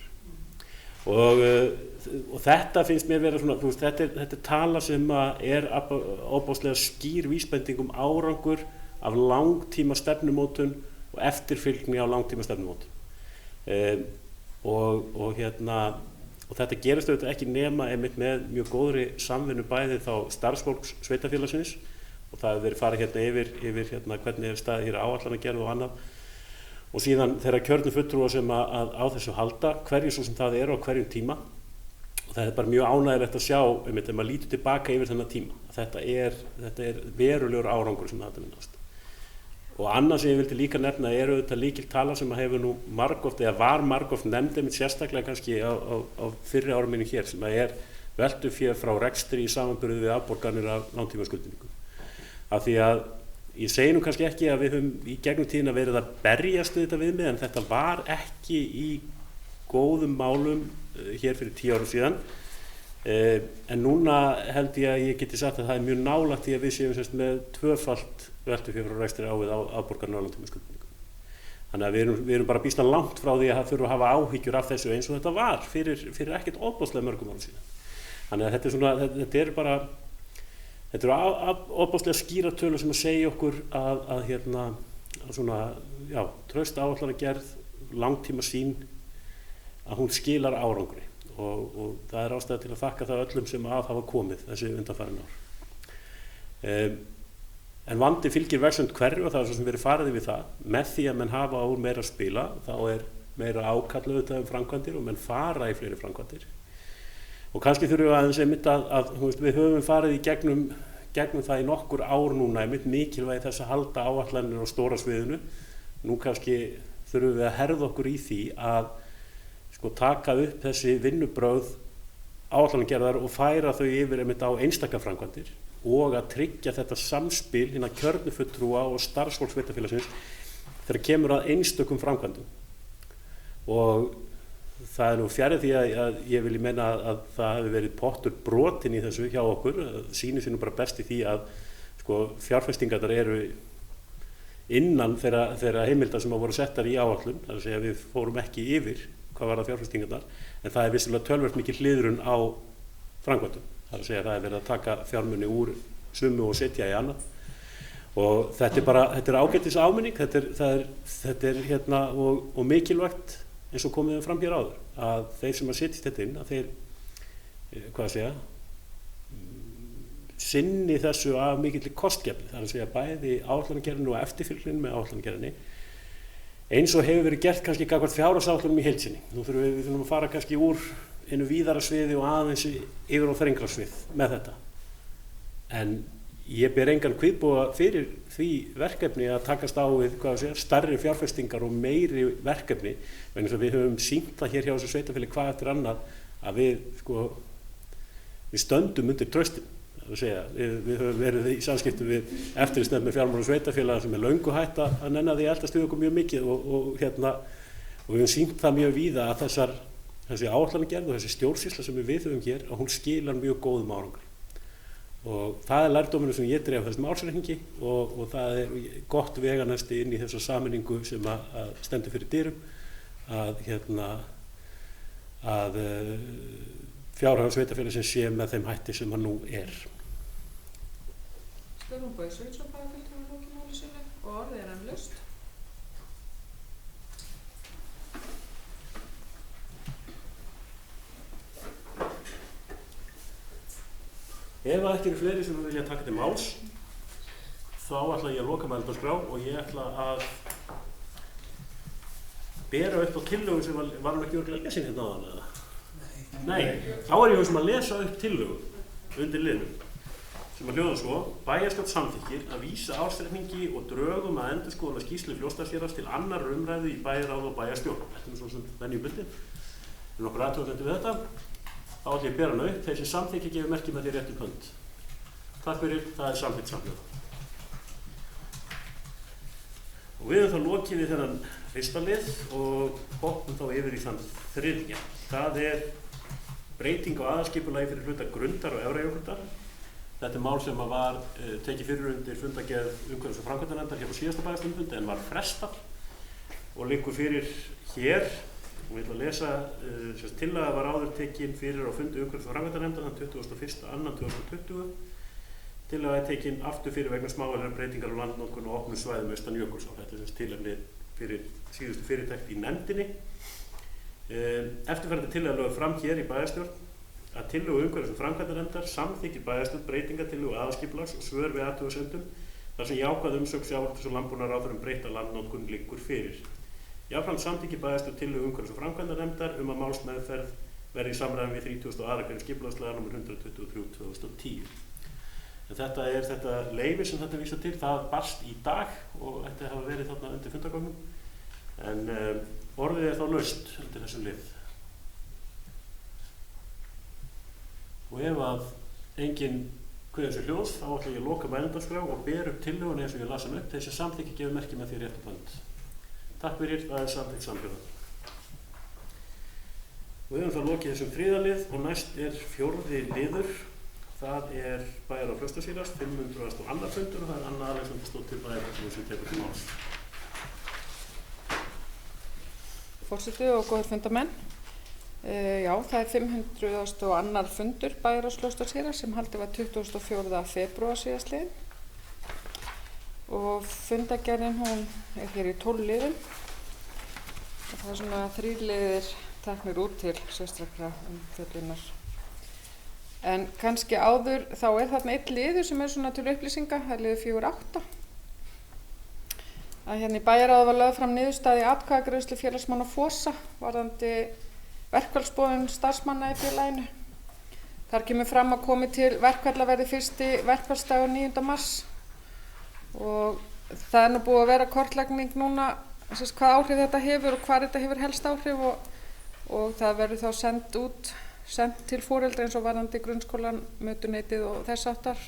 Og þetta finnst mér vera svona, þetta er tala sem er ofboðslega skýr vísbending árangur af langtíma stefnumótun og eftirfylgni á langtíma stefnumótun. Og þetta gerist auðvitað ekki nema einmitt með mjög góðri samvinnu bæði þá starfsfólks sveitarfélagsins og það hefur verið farið yfir hvernig staðið hér áætlanagerð og annað og síðan þeirra kjörnu fulltrúa sem á þessu halda, hverju svo sem það er á hverjum tíma og það er bara mjög ánægilegt að sjá einmitt ef maður lítur tilbaka yfir þennan tíma þetta er verulegur árangur sem þetta minnast. Og annað sem ég vildi líka nefna er auðvitað lykiltala sem hefur nú margoft eða var margoft nefnd einmitt sérstaklega kannski á fyrri árum minni hér sem er veltufé frá rekstri í samanburði við afborganir af langtímaskuldbindingum. Af því að ég segi nú kannski ekki að við höfum í gegnum tíðina verið að berjast við þetta viðmið en þetta var ekki í góðum málum hér fyrir 10 árum síðan. En núna held ég að ég geti sagt að það er mjög nálægt í að við séum með tvöfalt veltufé frá rekstri á við afborganir af langtímaskuldbindingum. Þannig að við erum bara býsna langt frá því að það þurfa að hafa áhyggjur af þessu eins og þetta var fyrir ekkert ofboðslega mörgum árum síðan. Þannig að þetta eru ofboðslega skýra tölur sem að segja okkur að traust áætlanagerð, langtíma sýn, að hún skilar árangri og það er ástæða til að þakka það öllum sem að hafa komið þessi undanfarin ár. En vandi fylgir vegsund hverju og það er svo sem verið farið við það. Með því að menn hafa úr meira að spila, þá er meira ákall auðvitað framkvæmdir og menn fara í fleiri framkvæmdir. Og kannski þurfum við aðeins einmitt að við höfum farið í gegnum það í nokkur ár núna, einmitt mikilvægi þess að halda áætlanir á stóra sviðinu nú kannski þurfum við að herða okkur í því að sko taka upp þessi vinnubrögð áætlanagerðar og færa þau yfir einmitt á einstaka framkvæmdir og að tryggja þetta samspil hinna kjörnu fulltrúa og starfsfólks sveitarfélagsins þegar kemur að einstökum framkvæmdum. Og það nú fjarri því að ég vil meina að það hefur verið pottur brotinn í þessu hjá okkur. Það sýnir sér nú bara best í því að sko, fjárfestingarnar eru innan þeirra heimilda sem voru settar í áætlun. Það er að segja að við fórum ekki yfir hvað var það fjárfestingarnar, en það er vissulega töluvert mikil hliðrun á framkvæmdum. Það er að segja að það er verið að taka fjármuni úr sumu og setja í annað. Og þetta er ágætis áminning, þetta er hérna og mikilvægt eins og komið fram hér áður, að þeir sem að setjast þetta inn, að þeir, sinni þessu af mikilli kostgefni, það er að segja bæði áætlanagerðinni og eftirfylgninni með áætlanagerðinni, eins og hefur verið gert kannski gagnvart fjárhagsáætlunum í heild sinni. Nú við þurfum að fara kannski úr einu víðara sviði og aðeins yfir á þrengra svið með þetta. En ég ber engan kvíðboga fyrir því verkefni að takast á við stærri fjárfestingar og meiri verkefni, vegna þess að við höfum sýnt það hér hjá þessu sveitarfélagi hvað eftir annað að við stöndum undir traustin. Það er að segja, við höfum verið í samskiptum við eftirlitsnefnd með fjármála sveitarfélaga sem er löngu hætt að nenna því að eltast við okkur mjög mikið og við höfum sýnt það mjög víða að þessi áætlanagerð og þessi stjórnsýsla sem við höfum hér, að hún skilar mjög góðum árangri. Og það er lærdómurinn sem ég dref þessum ársreikningi og það er gott veganesti inn í þessa sameiningu sem að stendur fyrir dyrum að fjárhagur sveitarfélagsins sé með þeim hætti sem hann nú er. Guðrún Bogi Sveinsson bæjarfulltrúi lokið máli sínu og orðið er enn laust. Ef það ekki eru fleiri sem vilja taka til máls, þá ætla ég að loka mælendaskrá og ég ætla að bera upp á tillögu sem var ekki örugglega lesin hérna áðan eða? Nei, þá er ég að lesa upp tillögu undir liðnum sem að hljóða svo: bæjarstjórn samþykkir að vísa ársreikningi og drögum að endurskoðunar skýrslu Fljótsdalshéraðs til annar umræðu í bæjarráð og bæjarstjórn. Þetta svo sem venjubundið. Nokkur athugasemdir við þetta. Þá ætla ég að bera hana upp. Þeir sem samþykja gefur merki með því rétt hönd. Takk fyrir, það er samþykkt samhljóða. Og við höfum þá lokið við þennan fyrsta lið og hoppum þá yfir í þann þriðja. Það er breyting á aðalskipulagi fyrir hluta Grundar og Efra-Jökuldar. Þetta er mál sem var tekið fyrir undir fundargerð umhverfis- og framkvæmdanefndar hér á síðasta bæjarstjórnarfundi en var frestað og liggur fyrir hér. Og ég ætla að lesa, tillaga var áður tekin fyrir á fundi umhverfis- og framkvæmdanefndar þann 21.2.2020. Tillaga er tekin aftur fyrir vegna smávægilegar breytingar á landnotkun og opnum svæðum austan Jökulsá. Þetta er tilefni fyrir síðustu fyrirtækt í nefndinni. Eftirfarandi tillaga lögð fram hér í bæjarstjórn að tillögu umhverfis- og framkvæmdanefndar samþykkir bæjarstjórn breytingatillögu aðalskipulags og svör við athugasemdum þar sem jákvæð umsögn sjávarútvegs- og landbúnaðarráðherra breytta landnotkun liggur fyrir. Jafnframt samþykkir bæjarstjórn tillögu umhverfis- og framkvæmdanefndar að málsmeðferð verði í samræmi við 32. grein skipulagslaga nr. 123/2010. En þetta er þetta leyfi sem þetta vísar til, það barst í dag og þetta hafa verið þarna undir fundargögnum. En orðið er þá laust undir þessum lið. Og ef að enginn kveður sér hljóðs, þá ætla ég að loka mælendaskrá og ber upp tillögunni eins og ég las hann upp. Þessi samþykki gefur merki með því réttu hönd. Takk fyrir, það er samþykkt samhljóða. Og við höfum þá lokið þessum þriðja lið og næst er fjórði liður. Það er bæjar á Fljótsdalshéraðs, 502. fundur og það er Anna Alexandersdóttir bæjarfulltrúi sem tekur til máls. Forseti og góðir fundarmenn. Já, það er 502. fundur bæjar á Fljótsdalshéraðs sem haldið var 24. febrúar síðastliðinn. Og fundargerðin hún er hér í 12 liðum. Og það er svona 3 liðir teknir út til sérstaklega umfjöllunar. En kannski áður þá er þarna einn liður sem er svona til upplýsinga, það er liður 4.8. Að hérna í bæjarráði var lögð fram niðurstaða í atkvæðagreiðslu félagsmanna Fossa varðandi verkfallsboðun starfsmanna í félaginu. Þar kemur fram að komi til verkfalla verði fyrsti verkfallsdagur 9. mars og það er nú búið að vera kortlagning núna hvað áhrif þetta hefur og hvar þetta hefur helst áhrif og það verður þá sent til foreldra eins og varðandi grunnskólan, mötuneytið og þess áttar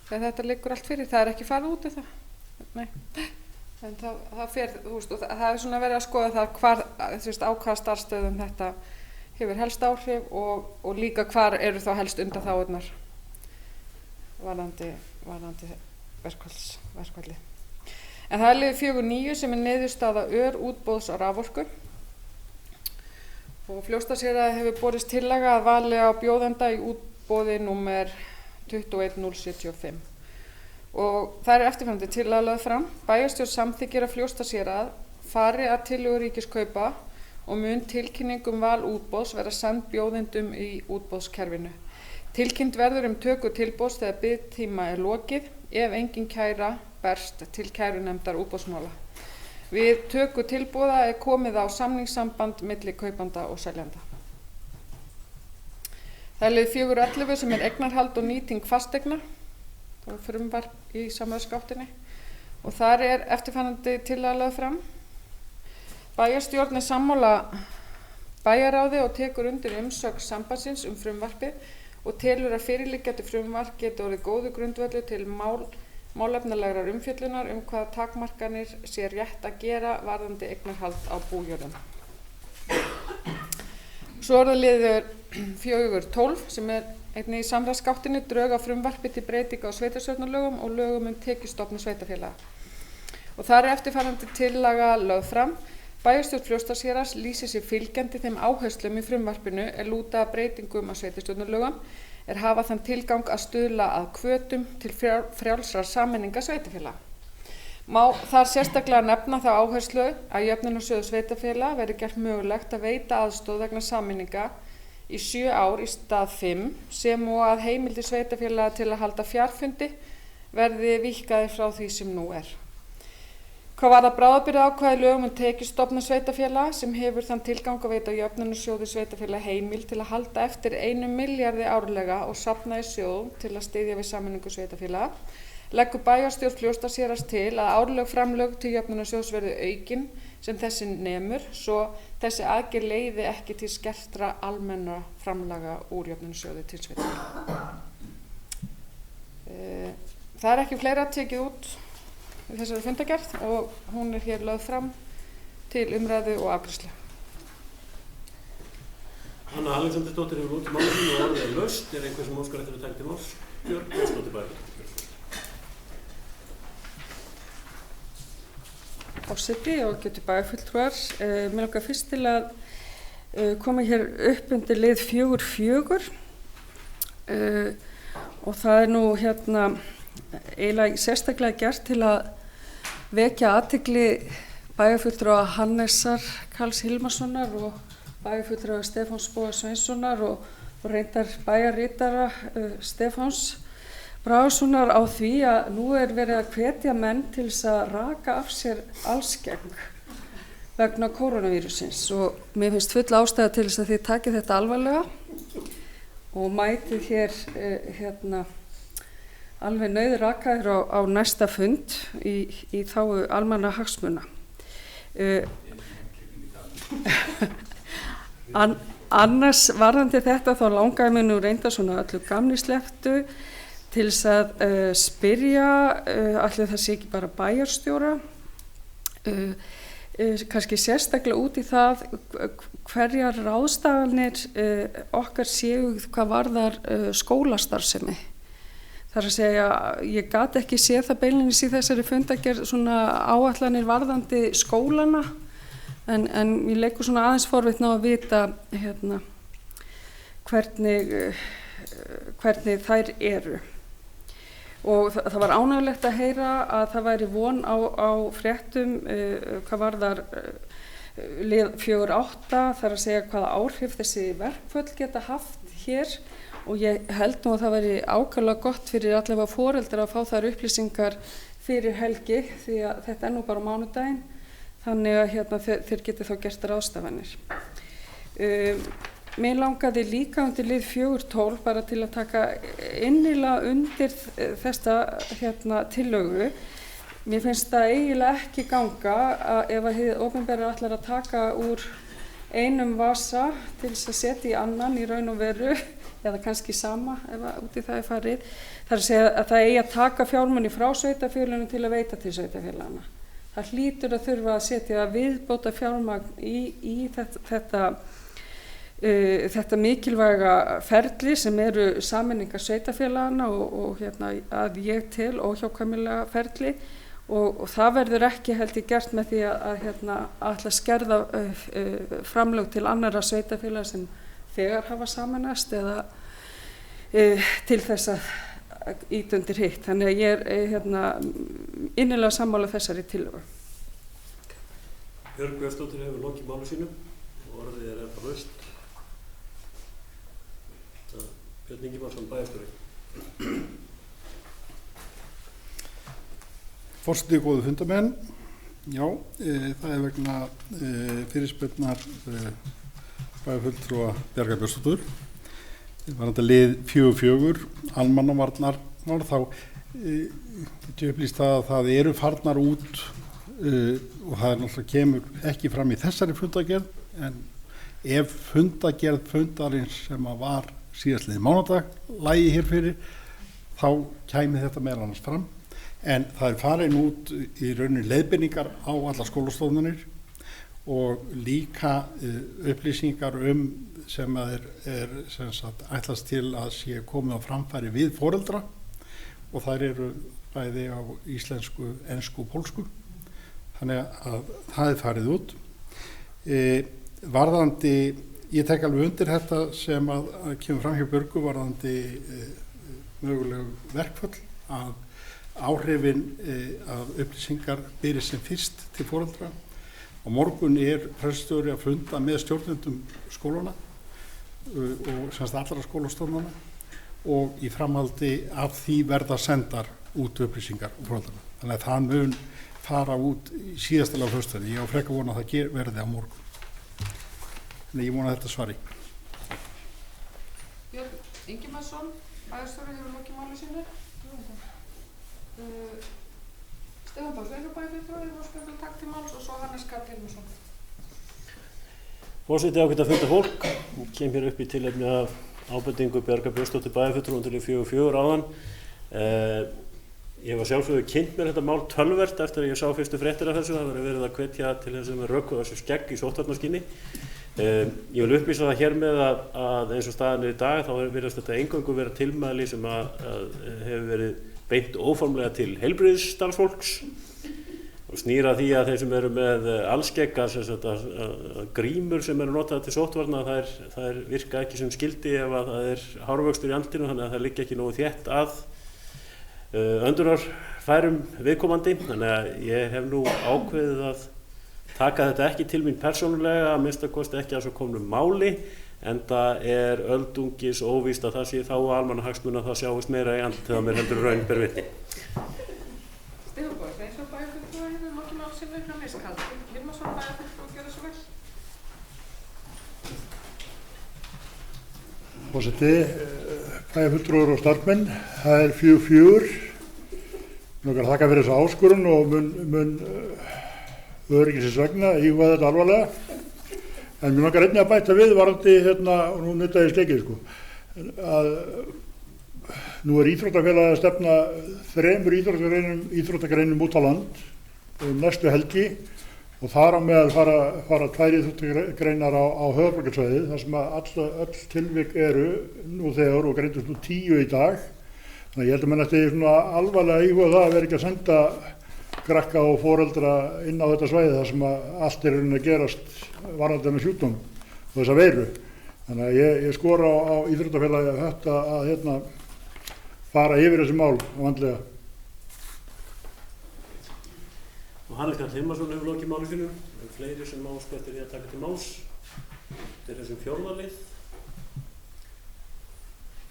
þegar þetta liggur allt fyrir. Það er ekki farið út í það. Nei. En það fer, og það er svona verið að skoða það hvar, á hvaða starfsstöðum þetta hefur helst áhrif og líka hvar eru þá helst undanþágurnar varðandi verkfalli. En það er liður 4.9 sem er niðurstaða útboðs á raforku og Fljótsdalshéraði hefur borist tillaga að vali á bjóðanda í útboði númer 21075 og það er eftirfarandi tillaga lögð fram. Bæjarstjórn samþykkir að Fljótsdalshérað fari að tillögu Ríkiskaupa og mun tilkynning val útboðs vera send bjóðendum í útboðskerfinu. Tilkynnt verður töku tilboðs þegar biðtíma er lokið ef engin kæra berst til kærunefndar útboðsmála. Við töku tilboða er komið á samningssamband milli kaupanda og seljanda. Það er liður 4.11 sem er eignarhald og nýting fasteigna. Það er frumvarp í samráðsgáttinni og þar er eftirfarandi tillaga lögð fram. Bæjarstjórn er sammála bæjarráði og tekur undir umsögn sambandsins frumvarpið og telur að fyrirliggjandi frumvarp geti orðið góður grundvöllur til málefnalegrar umfjöllunar hvaða takmarkanir sé rétt að gera varðandi eignarhald á bújörðum. Svo er það liður 4.12 sem er einnig í samráðsgáttinni drög á frumvarpi til breytinga á sveitarstjórnarlögum og lögum tekjustofna sveitarfélaga. Og þar er eftirfarandi tillaga lögð fram. Bæjarstjórn Fljótsdalshéraðs lýsir sig fylgjandi þeim áherslum í frumvarpinu er lúta að breytingum á sveitarstjórnarlögum er hafa þann tilgang að stuðla að hvötum til frjálsrar sameininga sveitarfélaga. Má þar sérstaklega nefna þá áherslu að jöfnunarsjóður sveitarfélaga verði gert mögulegt að veita aðstoð vegna sameininga í 7 ár í stað 5 sem og að heimildir sveitarfélaga til að halda fjarfundi verði víkkaðir frá því sem nú er. Hvað varðar bráðabirgðaákvæði í lögum tekjustofna sveitarfélaga sem hefur þann tilgang að veita jöfnunarsjóði sveitarfélaga heimild til að halda eftir 1 milljarði árlega og safna í sjóð til að styðja við sameiningu sveitarfélaga, leggur bæjarstjórn Fljótsdalshéraðs til að árleg framlög til jöfnunarsjóðs verði aukin sem þessi nemur svo þessi aðgerð leiði ekki til skertra almennra framlaga úr jöfnunarsjóði til sveitarfélaga. Það er ekki fleira tekið út í þessari fundargerð og hún er hér lögð fram til umræðu og afgreiðslu. Anna Alexandersdóttir hefur lokið máli sínu og orðið er laust. Er einhver sem óskar eftir að taka til máls? Björn Björnsdóttir Bæjarstjórn. Forseti og getur bæjarfulltrúar. Mig langar fyrst til að koma hér upp undir lið 4.4 og það er nú eiginlega sérstaklega gert til að vekja athygli bæjarfulltrúa Hannesar Karls Hilmarssonar og bæjarfulltrúa Stefáns Boga Sveinssonar og reyndar bæjarritara Stefáns Bragasonar á því að nú er verið að hvetja menn til þess að raka af sér allsgeng vegna kórónuvírusins og mér finnst full ástæða til þess að þið takið þetta alvarlega og mætið hér alveg nauðrakaðir á næsta fund í þágu almannahagsmuna. Annars varðandi þetta þá langaði mig nú reynda svona öllu gamni slepptu til þess að spyrja allir það sé ekki bara bæjarstjóra kannski sérstaklega út í það hverjar ráðstafanir okkar séu hvað varðar skólastarfsemi. Það er að segja, ég gat ekki séð það beinlínis í þessari fundargerð svona áætlanir varðandi skólana en ég leikur svona aðeins forvitna á að vita hvernig þær eru. Og það var ánægjulegt að heyra að það væri von á fréttum hvað varðar lið 4.8, það er að segja hvaða áhrif þessi verkföll geta haft hér og ég held nú að það væri ákaflega gott fyrir allavega foreldrar að fá þær upplýsingar fyrir helgi því að þetta er nú bara mánudaginn þannig að þeir geti þá gert ráðstafanir. Mér langaði líka undir lið 4.12 bara til að taka innilega undir þessa tillögu mér finnst það eiginlega ekki ganga ef að hið opinbera ætlar að taka úr einum vasa til þess að setja í annan í raun og veru, eða kannski sama ef út í það er farið. Það er að segja að það eigi að taka fjármuni frá sveitarfélaginu til að veita til sveitarfélagana. Það hlýtur að þurfa að setja viðbóta fjármagn í þetta mikilvæga ferli sem eru sameiningar sveitarfélagana og að ég til óhjákvæmilega ferli og það verður ekki held ég gert með því að ætla að skerða framlög til annarra sveitarfélaga sem þegar hafa sameinast eða til þess að ýta undir hitt. Þannig að ég er innilega sammála þessari tillögu. Björg Björnsdóttir hefur lokið máli sínu og orðið er ennþá laust. Björn Ingimarsson, bæjarstjóri. Forseti, góðu fundamenn. Já, það er vegna fyrirspurnar bæjarfulltrúa Bjargar Björnsdóttur. Varðandi lið 4.4, almannavarnar, þá getur upplýst að það eru farnar út og það náttúrulega kemur ekki fram í þessari fundagerð, en ef fundagerð fundarins sem að var síðastliðið mánudag lægi hér fyrir, þá kæmi þetta meðal annars fram. En það er farin út í rauninni leiðbeiningar á allar skólastofnanir og líka upplýsingar sem að er sem sagt, ætlast til að sé komið á framfæri við foreldra og þær eru bæði á íslensku, ensku og pólsku. Þannig að það er farið út. Varðandi, ég tek alveg undir þetta sem að kemur fram hjá Björgu varðandi mögulegu verkföll, að áhrifin af upplýsingar berist sem fyrst til foreldra. Á morgun er prestsstjóri að funda með stjórnendum skólana og semst allra skólastofnana og í framhaldi af því verða sendar út upplýsingar um foreldrana. Þannig að það mun fara út í síðastalega föstudag. Ég á frekar vona að það verði á morgun. Þannig ég vona að þetta svari. Björn Ingimarsson, bæjarstjóri, hefur lokið máli sínu. Stefán Bárs bæjarfulltrúi hefur óskað til takk til máls og svo Hannes Karl Hilmarsson. Forseti, ágætt funda fólk, kem hér upp í tilefni af ábendingu Bjargar Björnsdóttir bæjarfulltrúa til 4.4 áðan. Ég var sjálfsögðu kynnt mér þetta mál töluvert eftir að ég sá fyrstu fréttir af þessu. Það var verið að hvetja til þess að með rökku þessu skegg í sóttvarnaskyni. Ég vil upplýsa það hér með að eins og staðan er í dag, þá virðast þetta eingöngu vera tilmæli sem að hefur verið beint óformlega til heilbrigðisstarfsfólks og snýra því að þeir sem eru með allskegga, að grímur sem eru notaðar til sóttvarna, þær virka ekki sem skyldi ef að það er hárvöxtur í andlitinu, þannig að það liggja ekki nógu þétt að öndunarfærum viðkomandi. Þannig að ég hef nú ákveðið að taka þetta ekki til mín persónulega, að minnsta kosti ekki að svo komnu máli, enda er öldungis óvíst að það sé þá almannahagsmuna að það sjáist meira í andlitið að mér heldur raun ber vitni. Stefán Bárs, eins og bæjarfulltrúi hefur lokið máli sínu, Hannes Karl Hilmarsson, bæjarfulltrúi, gjörðu svo vel. Forseti, bæjarfulltrúar og starfsmenn, það er 4.4. Nokkar þakka fyrir þessa áskorun og mun öryggisins vegna íhuga þetta alvarlega. En mér nokkar einnig að bæta við varandi og nú nutta ég skeggið að nú er íþróttafélagið að stefna 3 íþróttagreinum út á land næstu helgi og þar á meðal fara 2 íþróttagreinar á höfuðborgarsvæðið þar sem að öll tilvik eru nú þegar og greindust nú 10 í dag. Þannig að ég held að menn eftir svona alvarlega íhuga það að vera ekki að senda krakka og foreldra inn á þetta svæði þar sem að allt er að gerast varðandi með sjúkdóm og þessa veiru. Þannig að ég skora á íþróttafélagið að fara yfir þessi mál vandlega. Og Hannes Karl Hilmarsson hefur lokið máli sínu. Það eru fleiri sem áskvættir í að taka til máls. Þetta er þessum 4. lið.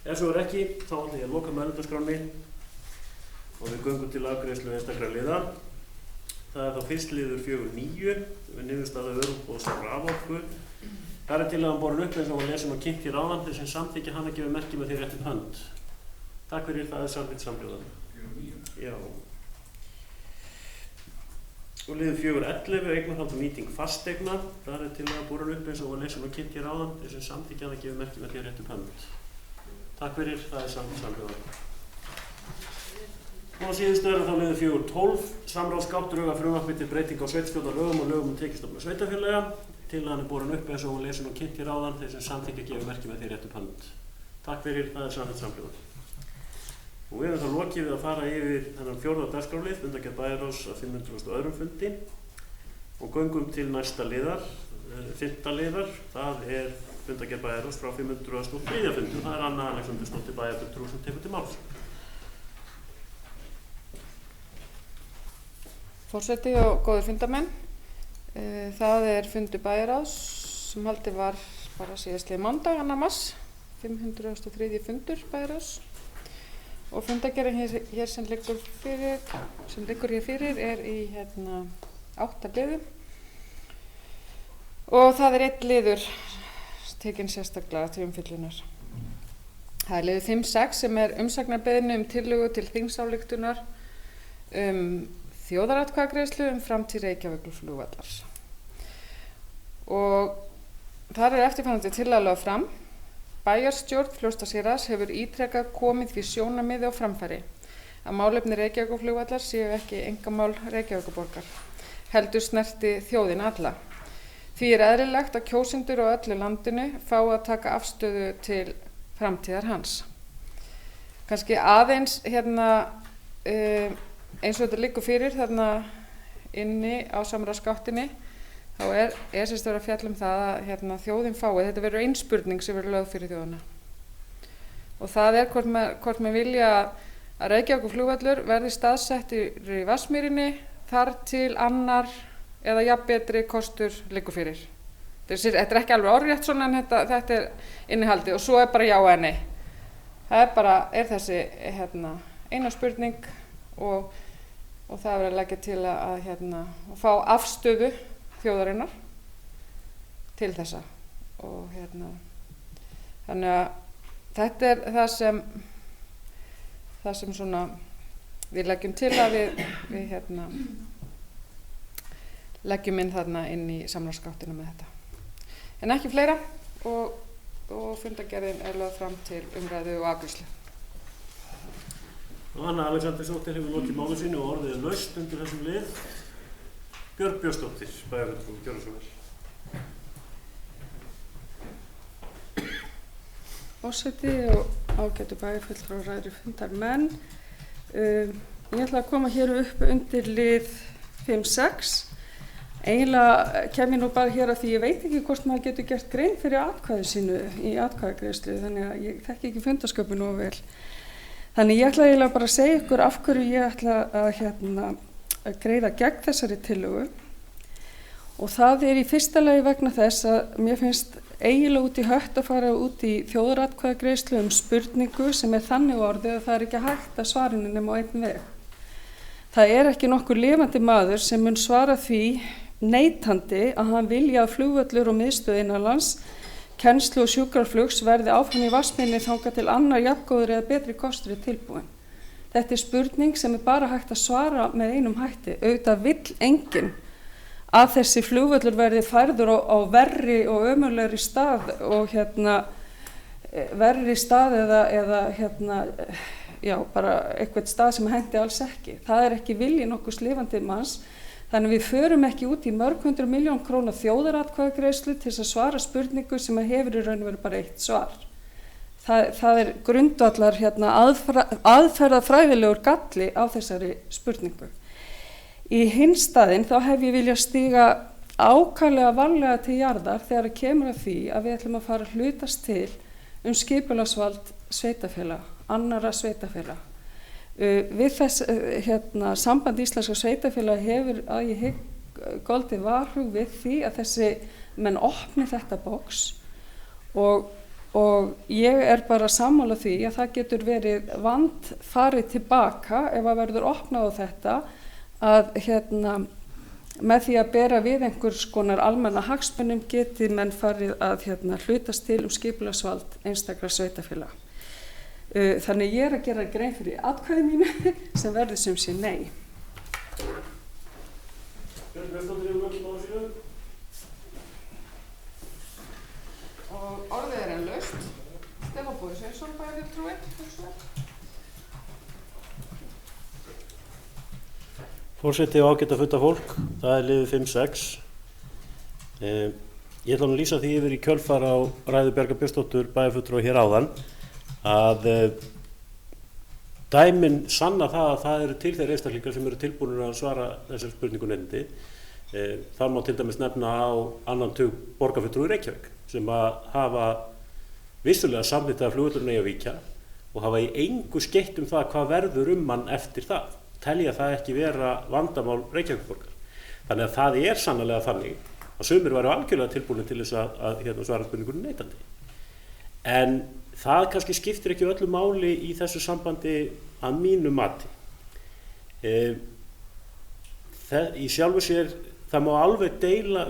Ef svo er ekki, þá ætla ég að loka mælendaskránni og við göngum til afgreiðslu einstakra liða. Það er þá fyrst liður 4.9 við niðurstaða örugboðs og raforku. Þar er tillagan borin upp eins og að lesum að kynnt hér áðan sem samþykkja hann að gefa merki með því réttum hönd. Takk fyrir, það er samþykkt samhljóðan. 4.9? Já. Og liður 4.11 eignarhald og nýting fasteigna. Þar tillaga borin upp eins og var lesin og kynnt hér áðan. Þeir sem samþykkja hana gefur merki með því að rétt upp hönd. Takk fyrir, það samhljóða. Og síðustu þá liður 4.12 samráðsgáttur frumvarpi til breyting á sveitarstjórnarlögum og lögum tekjustofna sveitarfélaga. Tillagan borin upp eins og var lesin og kynnt hér áðan. Þeir sem samþykkja gefur merki með því að rétt upp hönd. Takk fyrir, það samhljóða. Og við erum þá lokið við að fara yfir þennan 4. dagskrárlið, fundargerð bæjarráðs að 502. fundi og göngum til næsta liðar, 5. liðar, það fundargerð bæjarráðs frá 503. fundi og það Anna Alexandersdóttir bæjarfulltrúi sem tekur til máls. Forseti og góðir fundarmenn, það fundur bæjarráðs sem haldið var bara síðastliðinn mánudag, 2. mars, 503. fundur bæjarráðs. Og fundargerðin hér sem liggur hér fyrir í 8 liðum og það 1 liður tekinn sérstaklega til umfjöllunar. Það liður 5.6 sem umsagnarbeiðni tillögu til þingsályktunar þjóðaratkvæðagreiðslu framtíð Reykjavíkurflugvallar. Og þar eftirfarandi tillaga lögð fram. Bæjarstjórn Fljótsdalshéraðs hefur ítrekað komið því sjónarmiði á framfæri að málefni Reykjavíkurflugvallar séu ekki einkamál Reykjavíkurborgar, heldur snerti þjóðina alla. Því eðlilegt að kjósendur á öllu landinu fái að taka afstöðu til framtíðar hans. Kannski aðeins eins og þetta liggur fyrir þarna inni á samráðsgáttinni, þá sérst verið að fjalla það að þjóðin fái, þetta verður ein spurning sem verður lögð fyrir þjóðina. Og það hvort með vilja að Reykjavíkurflugvöllur verði staðsettur í Vatnsmýrinni þar til annar eða jafn betri kostur liggur fyrir. Þetta ekki alveg orðrétt svona en þetta innihaldið og svo bara já eða nei. Það bara þessi eina spurning og það verður að leggja til að fá afstöðu þjóðarinnar til þessa og þannig að þetta það sem svona við leggjum til að við leggjum inn þarna inn í samráðsgáttina með þetta. En ekki fleira og fundargerðin lögð fram til umræðu og afgreiðslu. Anna Alexandersdóttir hefur lokið máli sínu og orðið laust undir þessum lið. Björg Björnsdóttir, bæjarfulltrúi, gjörðu svo vel. Forseti og ágætu bæjarfulltrúar og ræðri fundarmenn. Ég ætla að koma hér upp undir lið 5.6. Eiginlega kem ég nú bara hér að því ég veit ekki hvort maður getur gert grein fyrir atkvæði sínu í atkvæðagreiðslu, þannig að ég þekki ekki fundarsköpun nógu vel. Þannig ég ætla eiginlega bara að segja ykkur af hverju ég ætla að greiða gegn þessari tillögu og það í fyrsta lagi vegna þess að mér finnst eiginlega út í hött að fara út í þjóðaratkvæðagreiðslu spurningu sem þannig orðið að það ekki hægt að svara henni nema á einn veg. Það ekki nokkur lifandi maður sem mun svara því neitandi að hann vilji að flugvöllur og miðstöð innanlands, kennslu og sjúkraflugs verði áfram í Vatnsmýrinni þangað til annar jafngóður eða betri kostur tilbúin. Þetta spurning sem bara hægt að svara með einum hætti. Auðvitað vill enginn að þessi flugvöllur verði færður á verri og ömurlegri stað og verri stað eða bara eitthvað stað sem hendi alls ekki. Það ekki vilji nokkurs lifandi manns. Þannig við förum ekki út í mörg 100 milljón króna þjóðaratkvæðagreiðslu til að svara spurningu sem hefur í raun og veru bara eitt svar. Það grundvallar aðferðafræðilegur galli á þessari spurningu. Í hinn staðinn þá hef ég viljað stíga ákaflega varlega til jarðar þegar kemur að því að við ætlum að fara að hlutast til skipulagsvald sveitarfélaga, annarra sveitarfélaga. Við þess samband íslenska sveitarfélaga hefur að ég hygg goldið varhug við því að þessi menn opni þetta box og ég bara sammála því að það getur verið vandfarið tilbaka ef að verður opnað á þetta að með því að bera við einhvers konar almenna hagsmunum geti menn farið að hlutast til skipulagsvald einstakra sveitarfélaga. Þannig ég að gera grein fyrir atkvæði mínu sem verður sem sé nei. Björn Björnsdóttir hefur lokið máli sínu. Og orðið er enn laust. Stefán Bogi Sveinsson, bæjarfulltrúi, Forseti og ágæta fundafólk, það er liðið 5-6. Ég ætla að lýsa því yfir í kjölfar á ræðu Bjargar Björnsdóttur bæjarfulltrúa hér áðan að dæmin sanna það að það eru til þeir einstaklingar sem eru tilbúinir að svara þessar spurningu nefndi. Það má til dæmis nefna á annan tug borgarfulltrúa í Reykjavík sem að hafa vissulega samþykkið að flugvöllurinn eigi að víkja og hafa í engu skeytt það hvað verður hann eftir það. Telja það ekki vera vandamál Reykjavíkurborgar. Þannig að það er sannarlega þannig að sumir væru algjörlega tilbúinir til þess að svara spurningunni neitandi. En það kannski skiptir ekki öllu máli í þessu sambandi að mínu mati. Í sjálfu sér það má alveg deila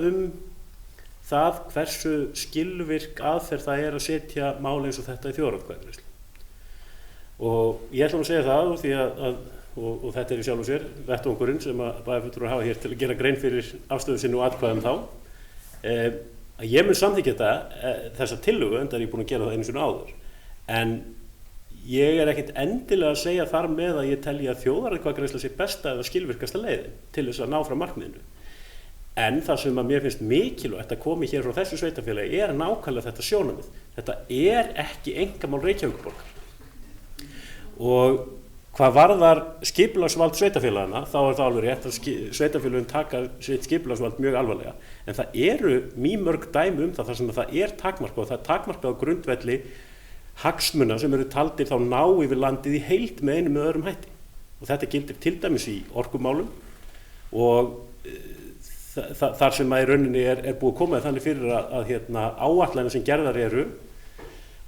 það hversu skilvirk aðferð það er að setja mál eins og þetta í þjóðaratkvæðagreiðslu. Og ég ætla að segja það því og þetta er í sjálfu sér vettvangurinn sem að bæjarfulltrúar hafa hér til að gera grein fyrir afstöðu sinni og atkvæðum þá. Að ég mun samþykkja þessa tillögu enda er ég búin að gera það einu sinni áður. En ég er ekkert endilega að segja þar með að ég telji að þjóðaratkvæðagreiðsla sé besta eða skilvirkasta leiðin til þess að ná fram markmiðinu. En það sem að mér finnst mikilvægt að komi hér frá þessu sveitarfélagi er nákvæmlega þetta sjónarmið. Þetta er ekki einkamál Reykjavíkurborgar. Og hvað varðar skipulagsvald sveitarfélagana þá er það alveg rétt að sveitarfélögin taka sitt skipulagsvald mjög alvarlega. En það eru mýmörg dæmi það þar sem það er takmarkað og það er takmarkað á grundvelli hagsmuna sem eru taldir þá ná yfir landið í heild með einum með öðrum hætti. Og þetta gildir til dæmis í orkumálum og þar sem að í rauninni er búið að koma þannig fyrir að áætlanir sem gerðar eru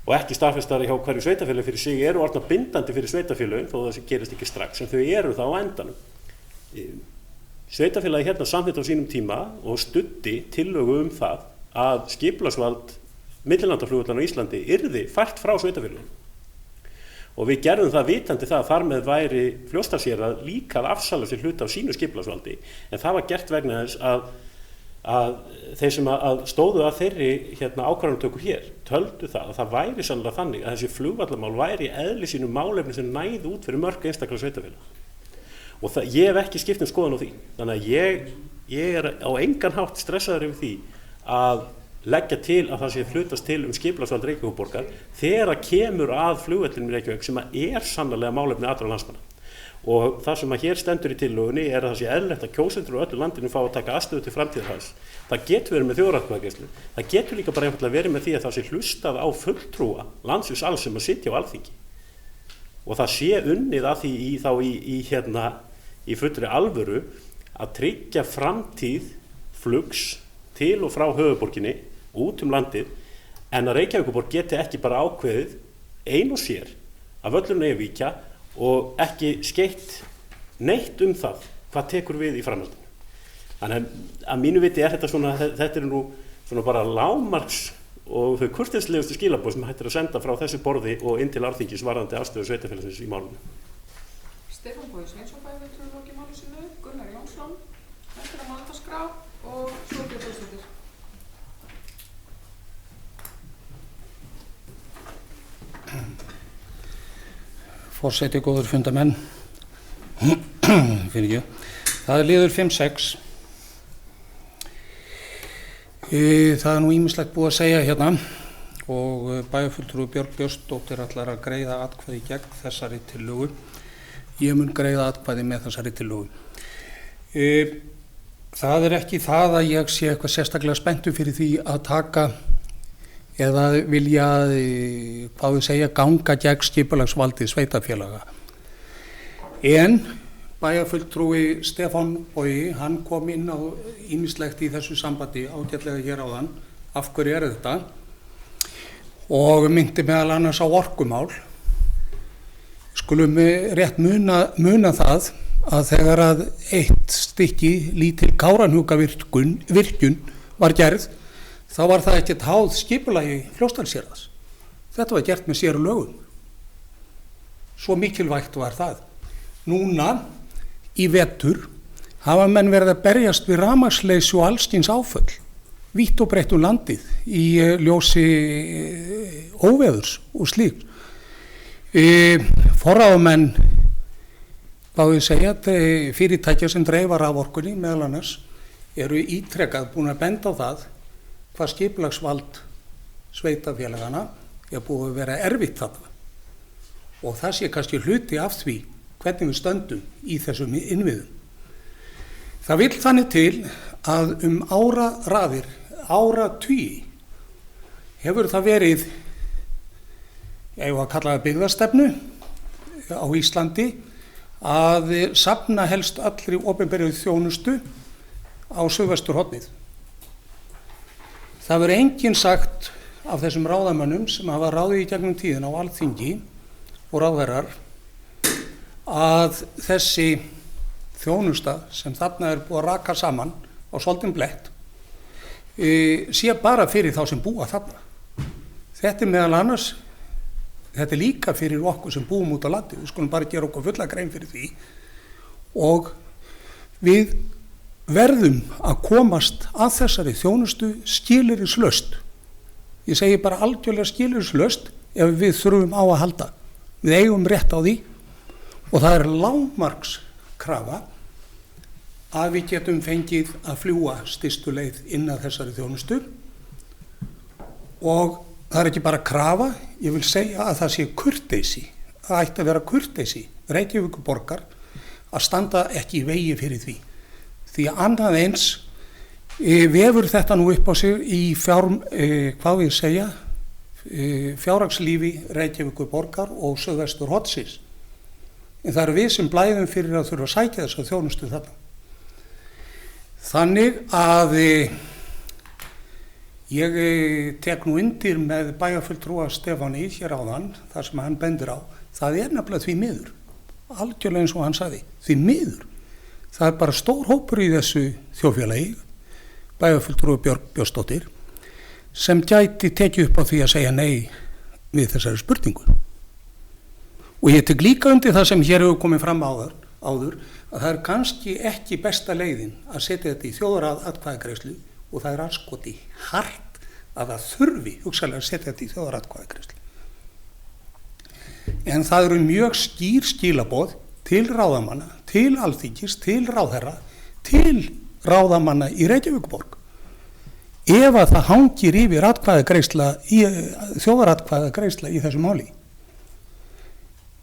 og ekki staðfestari hjá hverju sveitarfélagi fyrir sig eru orðnar bindandi fyrir sveitarfélögin þó það gerist ekki strax en þau eru þá á endanum. Sveitarfélagi samþykkti á sínum tíma og studdi tillögu það að skipulagsvald millilandaflugvallanna á Íslandi yrði fært frá sveitarfélögin. Og við gerðum það vitandi það að þar með væri Fljótsdalshérað líka að afsala sér hluta af sínu skipulagsvaldi en það var gert vegna þess að þeir sem að stóðu að þeirri ákvarðanatöku hér töldu það að það væri sannlega þannig að þessi flugvallamál væri eðli sínu málefni sem næði út fyrir mörg einstaklega sveitarfélag. Og ég hef ekki skipt skoðun á því. Þannig að ég er á engan hátt stressaður yfir því að leggja til að það sé hlutast til skipulagsvald Reykjavíkurborgar þegar að kemur að flugvellinum í Reykjavík sem að er sannlega málefni allra landsmanna. Og það sem að hér stendur í tillögunni er að það sé eðlilegt að kjósendur á öllu landinu fá að taka afstöðu til framtíðar þess. Það getur verið með þjóðaratkvæðagreiðslu. Það getur líka bara einfaldlega verið með því að það sé hlustað á fulltrúa landsins alls sem að sitja á Alþingi. Og það sé unnið að því í fullri alvöru að tryggja framtíð flugs til og frá höfuðborginni út landið en að Reykjavíkurborg geti ekki bara ákveðið ein og sér að völlurinn eigi að víkja og ekki skeytt neitt það hvað tekur við í framhaldinu. Þannig að mínu viti er þetta er nú svona bara lágmarks og þau kurteislegustu skilaboð sem hægt er að senda frá þessu borði og inn til Alþingis varðandi afstöðu sveitarfélagsins í málinu. Stefán Bogi Sveinsson bæjarfulltrúi lokið máli sínu, Gunnar Jónsson, næstur á máldagskrá og Þorbjörn Björnsdóttir. Forseti, góður fundamenn. Það er liður 5-6. Það er nú ýmislegt búið að segja hérna og bæjarfulltrúi Björg Björnsdóttir ætlar að greiða atkvæði gegn þessari tillögu. Ég mun greiða atkvæði með þessari tillögu. Það er ekki það að ég sé eitthvað sérstaklega spenntur fyrir því að taka eða vilja, hvað við segja, ganga gegn skipulagsvaldi sveitarfélaga. En bæjarfulltrúi Stefán Bogi, hann kom inn á ýmislegt í þessu sambandi ágætlega hér áðan, af hverju er þetta, og myndi meðal annars á orkumál. Skulum rétt muna það að þegar að eitt stykki lítil Kárahnjúkavirkjun var gerð, þá var það ekkert háð skipulagi Fljótsdalshéraðs. Þetta var gert með sér lögum. Svo mikilvægt var það. Núna í vetur hafa menn verið að berjast við rafmagnsleysi og allskyns áföll, vítt og breitt landið í ljósi óveðurs og slíkt. Forráðamenn, hvað ég segja, fyrirtækja sem dreifa raforkunni meðal annars, eru ítrekað búin að benda á það hvað skipulagsvald sveitarfélagana er búið að vera erfitt þarna. Og það sé kannski hluti af því hvernig við stöndum í þessum innviðum. Það vill þannig til að áratugi hefur það verið, ég var að kalla það byggðastefnu á Íslandi, að safna helst allri opinberri þjónustu á suðvesturhornið. Það verður enginn sagt af þessum ráðamönnum sem hafa ráðið í gegnum tíðin á Alþingi og ráðherrar að þessi þjónusta sem þarna er búið að raka saman á svolítinn blett sé bara fyrir þá sem búa þarna. Þetta er meðal annars, þetta er líka fyrir okkur sem búum út á landi, við skulum bara gera okkur fulla grein fyrir því og við verðum að komast að þessari þjónustu skilyrðislaust. Ég segi bara algjörlega skilyrðislaust ef við þurfum á að halda. Við eigum rétt á því og það er lágmarkskrafa að við getum fengið að fljúga stystu leið inn að þessari þjónustu og það er ekki bara krafa, ég vil segja að það sé kurteisi, það ætti að vera kurteisi Reykjavíkurborgar að standa ekki í vegi fyrir því. Því að annað eins vefur þetta nú upp á sig í fjárhagslífi Reykjavíkurborgar og suðvesturhornsins. En það eru við sem blæðum fyrir að þurfa að sækja þess að þjónustu þarna. Þannig að ég tek nú undir með bæjarfulltrúa Stefáni hér áðan, þar sem hann bendir á, það er nefnilega því miður, algjörlega eins og hann sagði, því miður. Það er bara stór hópur í þessu þjóðfélagi, bæjarfulltrúi Björg Björnsdóttir, sem gæti tekið upp á því að segja nei við þessari spurningu. Og ég tek líka undir það sem hér hefur komið fram áður, að það er kannski ekki besta leiðin að setja þetta í þjóðaratkvæðagreiðslu og það er anskoti hart að það þurfi hugsanlega að setja þetta í þjóðaratkvæðagreiðslu. En það eru mjög skýr skilaboð til ráðamanna, til Alþingis, til ráðherra, til ráðamanna í Reykjavíkurborg. Ef að það hangir yfir þjóðaratkvæðagreiðsla í þessu máli,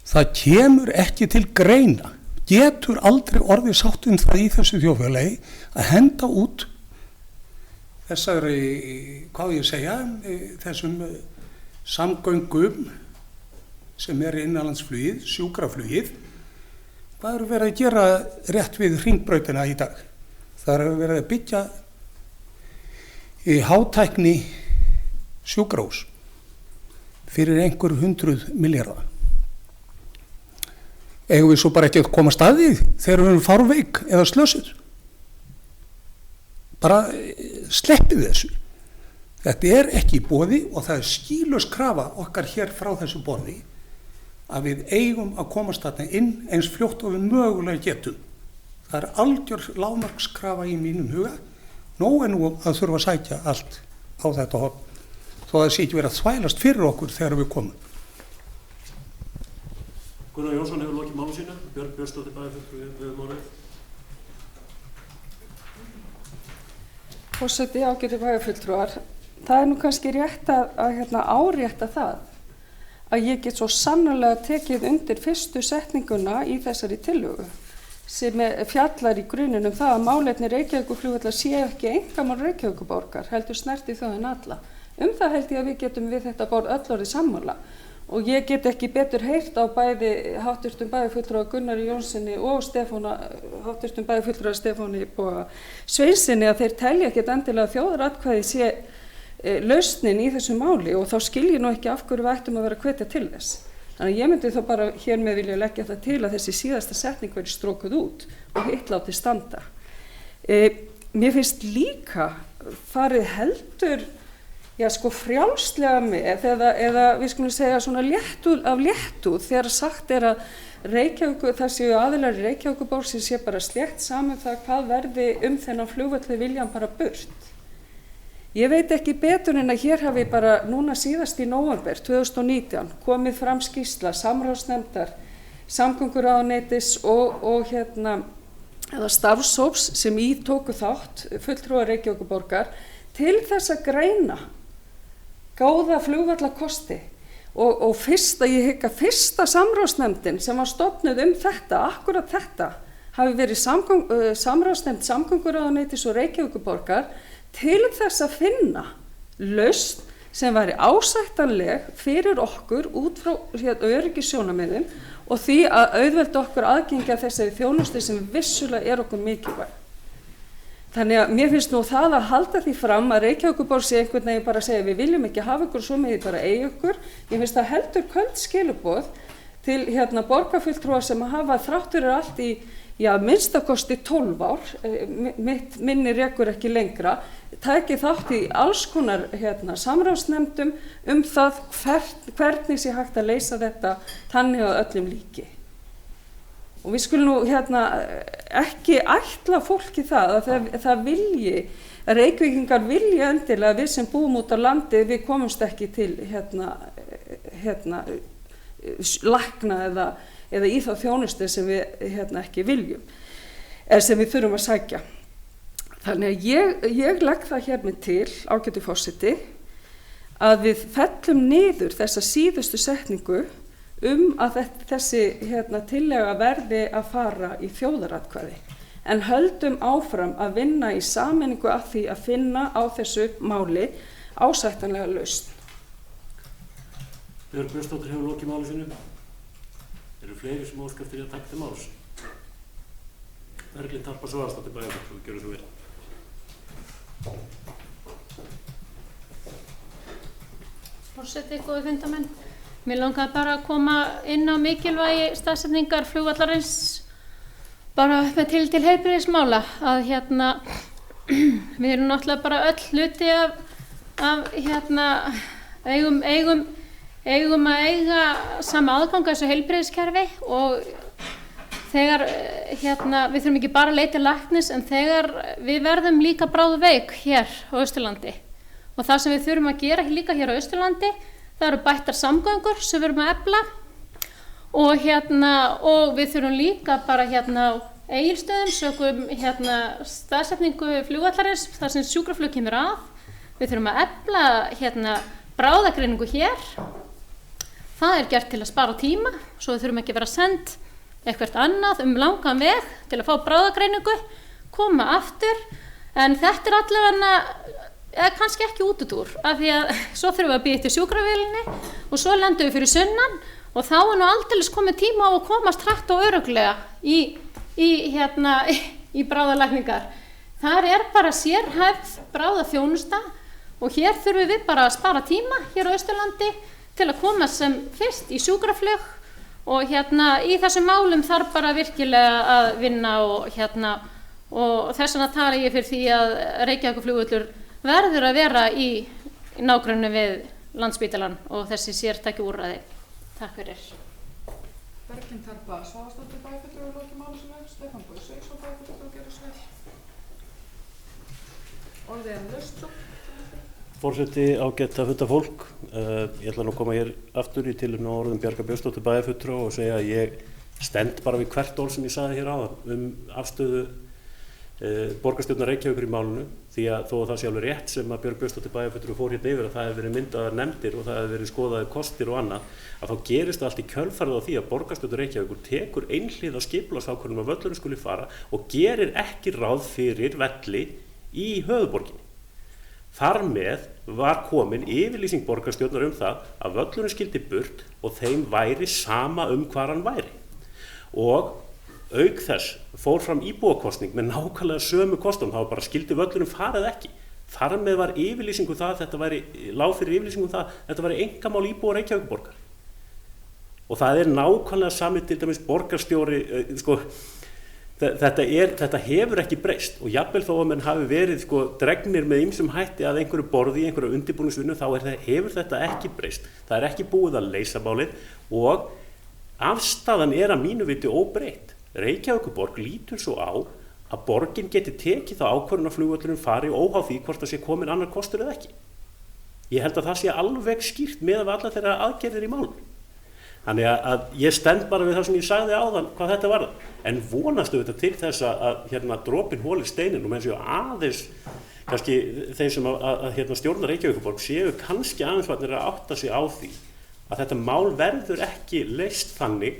það kemur ekki til greina, getur aldrei orðið sátt það í þessu þjóðfélagi að henda út þessari, hvað ég segja, þessum samgöngum sem er innanlandsflugið, sjúkraflugið. Hvað eru verið að gera rétt við hringbrautina í dag? Það eru verið að byggja í hátækni sjúkrahús fyrir einhver 100 milljarða. Eigum við svo bara ekki að koma staðið þegar við erum fárveik eða slösuð? Bara sleppið þessu. Þetta er ekki í boði og það er skýlaus krafa okkar hér frá þessu borði að við eigum að komast þarna inn eins fljótt og við mögulega getum. Það er algjör lágmarkskrafa í mínum huga. Nóg er nú að þurfa að sækja allt á þetta horn, þó að það sé ekki verið að þvælast fyrir okkur þegar við komum. Gunnar Jónsson hefur lokið málu sína, Björg Björnsdóttir bæjarfulltrúi við málið. Forseti, ágætu bæjarfulltrúar, það er nú kannski rétt að árétta það að ég get svo sannarlega tekið undir fyrstu setninguna í þessari tillögu sem fjallar í grunninn það að málefni Reykjavíkurflugvallar sé ekki einkamál Reykjavíkurborgar, heldur snerti þjóðina alla. Það held ég að við getum við þetta borð öll orðið sammála. Og ég get ekki betur heyrt á bæði háttvirtum bæjarfulltrúa Gunnari Jónssoni og háttvirtum bæjarfulltrúa Stefáni Boga Sveinssyni að þeir telja ekkert endilega að þjóðaratkvæði sé lausnin í þessu máli og þá skil ég nú ekki af hverju við ættum að vera að hvetja til þess. Þannig að ég myndi þá bara hér með vilja leggja það til að þessi síðasta setning verði strókuð út og hitt látið standa. Mér finnst líka farið heldur frjálslega með eða við skulum segja svona léttúð þegar sagt er að það séu aðilar í Reykjavíkurborg sem sé bara slétt saman það hvað verði þennan flugvöll við viljan bara burt. Ég veit ekki betur en að hér hafi bara núna síðast í nóvember 2019 komið fram skýrsla samráðsnefndar samgönguráðuneytis og eða starfshóps sem í tóku þátt fulltrúar Reykjavíkurborgar til þess að greina góða flugvallakosti og ég hygg að fyrsta samráðsnefndin sem var stofnuð þetta, akkurat þetta, hafi verið samráðsnefnd samgönguráðuneytis og Reykjavíkurborgar til þess að finna lausn sem væri ásættanleg fyrir okkur út frá öryggissjónarmiðum og því að auðvelda okkur aðgengi að þessari þjónustu sem vissulega okkur mikilvæg. Þannig að mér finnst nú það að halda því fram að Reykjavíkurborg sé einhvern veginn bara að segja við viljum ekki hafa ykkur svo með því bara eigi ykkur. Ég finnst það heldur köld skilaboð til borgarfulltrúa sem hafa þrátt fyrir allt í minnstakosti 12 ár, mitt minni rekur ekki lengra, taki þátt í alls konar samráðsnefndum það hvernig sé hægt að leysa þetta þannig að öllum líki. Og við skulum nú ekki ætla fólki það að það vilji, að Reykvíkingar vilji endilega við sem búum út á landi, við komumst ekki til lækna eða í þá þjónustu sem við ekki viljum, eða sem við þurfum að sækja. Þannig að ég legg það hér með til, ágætu forseti, að við fellum niður þessa síðustu setningu að þessi tillega verði að fara í þjóðaratkvæði, en höldum áfram að vinna í sameiningu að því að finna á þessu máli ásættanlega lausn. Björg Björnsdóttir hefur lokið máli sínu. Eru fleiri sem óska eftir að taka til máls? Berglind Harpa Svavarsdóttir bæjarfulltrúi, gjörðu svo vel. Forseti, góðir fundarmenn. Mér langaði bara að koma inn á mikilvægi staðsetningar flugvallarins bara með til heilbrigðismála að við erum náttúrulega bara öll hluti af eigum að eiga sama aðgang að þessu heilbrigðiskerfi og þegar við þurfum ekki bara að leita læknis en þegar við verðum líka bráðveik hér á Austurlandi og það sem við þurfum að gera líka hér á Austurlandi það eru bættar samgöngur sem við erum að efla og við þurfum líka bara á Egilsstöðum sökum staðsetningu flugvallarins þar sem sjúkraflug kemur að. Við þurfum að efla bráðagreiningu hér. Það er gert til að spara tíma svo við þurfum ekki að vera send eitthvað annað langan veg til að fá bráðagreiningu, koma aftur en þetta allavega kannski ekki útúr af því að svo þurfum við að bíða eftir sjúkravélinni og svo lendum við fyrir sunnan og þá nú aldeilis komið tíma á að komast hratt og örugglega í bráðalækningar. Þar er bara sérhæfð bráðaþjónusta og hér þurfum við bara að spara tíma hér á Austurlandi til að koma sem fyrst í sjúkraflug og í þessum málum þarf bara virkilega að vinna og þess vegna tala ég fyrir því að Reykjavíkurflugvöllur verður að vera í nágrenni við Landspítalann og þessi sértæki úrræði. Takk fyrir. Berglind Harpa Svavarsdóttir bæjarfulltrúi hefur lokið máli sínu. Stefán Bogi Sveinsson bæjarfulltrúi gjörðu svo vel. Orðið laust svo. Forseti, ágætt að funda fólk. Ég ætla nú að koma hér aftur í tilefni á orðum Bjargar Björnsdóttir bæjarfulltrúa og segja að ég stend bara við hvert orð sem ég sagði hér áðan afstöðu borgarstjórnar Reykjavíkur í málinu því að þó að það sé alveg rétt sem að Björg Björnsdóttir bæjarfulltrúi fór hérna yfir að það hefur verið myndaðar nefndir og það hefur verið skoðaðir kostir og annað að þá gerist það allt í kjölfarið á því að borgarstjórnar Reykjavíkur tekur einhliða skipulagsákvörðun að völlurinn skuli fara og gerir ekki ráð fyrir velli í höfuðborginni. Þar með var komin yfirlýsing borgarstjórnar það að völlurinn skyldi burt og þeim væri sama hvar hann væri og auk þess fór fram íbúakosning með nákvæmlega sömu kostum, þá bara skildi völlurinn farið ekki. Þar með var yfirlýsingu það, lág fyrir yfirlýsingu það, þetta væri einkamál íbúa Reykjavíkurborgar. Og það er nákvæmlega sami til dæmis borgarstjóri, þetta hefur ekki breyst og jafnvel þó að menn hafi verið dregnir með ýmsum hætti að einhverju borði í einhverju undirbúningsvinnu þá hefur þetta ekki breyst. Það er ekki búið að leysa málið og Afstaðan er að mínu viti óbreytt. Reykjavíkurborg lítur svo á að borgin geti tekið þá ákvörðun að flugvöllurinn fari óháð því hvort það sé komin annar kostur eða ekki. Ég held að það sé alveg skýrt með alla þeirra aðgerðir í málum. Þannig að ég stend bara við það sem ég sagði áðan hvað þetta varðar. En vonast auðvitað til þess að dropinn hóli steinin og menn séu aðeins, kannski þeir sem stjórna Reykjavíkurborg séu kannski aðeins farnir að átta sig á því að þetta mál verður ekki leyst þannig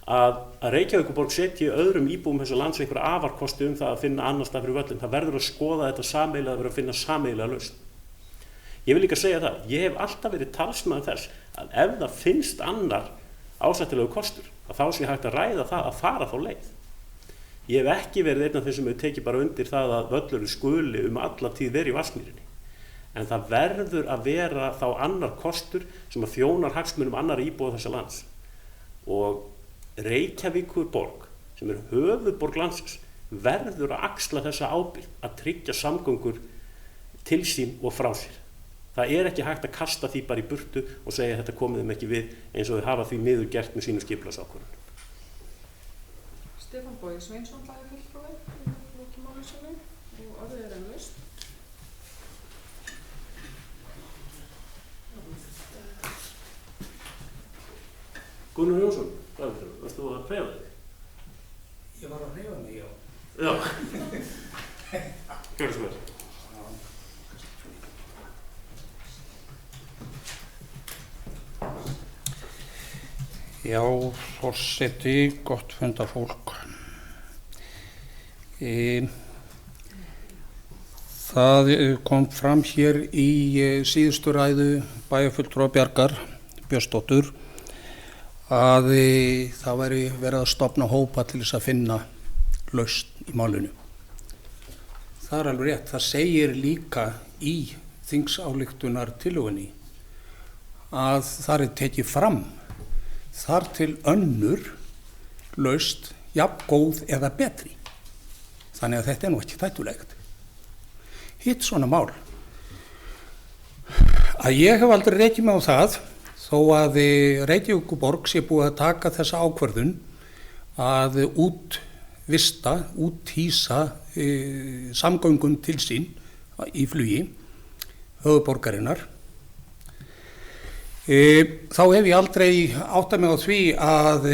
að Reykjavíkurborg setji öðrum íbúum þessa lands einhver afarkosti það að finna annar stað fyrir völlin. Það verður að skoða þetta sameiginlega, það verður að finna sameiginlega lausn. Ég vil líka segja það, ég hef alltaf verið talsmaður þess að ef það finnst annar ásættilegu kostur, að þá sé hægt að ræða það að fara þá leið. Ég hef ekki verið einn af þeim sem hefur tekið bara undir það að völlurinn skuli alla tíð verið í Vatnsmýrinni. En það verður að vera þá annar kostur sem að þjónar hagsmunum annar íbúa þessa lands. Og Reykjavíkurborg, sem höfuðborg landsins, verður að axla þessa ábyrgð að tryggja samgöngur til sín og frá sér. Það ekki hægt að kasta því bara í burtu og segja að þetta komið þeim ekki við eins og þau hafa því miður gert með sínum skipulagsákvörðunum. Stefán Bogi Sveinsson, bæjarfulltrúi í lokamáli sínu og orðið enn laust. Gunnar Jónsson, bæjarfulltrúi, varst þú að hreyfa þig? Ég var að hreyfa mig, já. Já. Gjörðu svo vel. Já, forseti, gott fundafólk. Það kom fram hér í síðustu ræðu bæjarfulltrúa Bjargar Björnsdóttur að það væri verið að stofna hópa til þess að finna lausn í málinu. Það alveg rétt, það segir líka í þingsályktunartillögunni að það tekið fram þar til önnur lausn jafn góð eða betri. Þannig að þetta nú ekki tættulegt. Hitt svona mál. Að ég hef aldrei rekið mig á það, þó að Reykjavíkurborg sé búið að taka þessa ákvörðun að úthýsa samgöngum til sín í flugi höfuðborgarinnar. Þá hef ég aldrei áttað mig á því að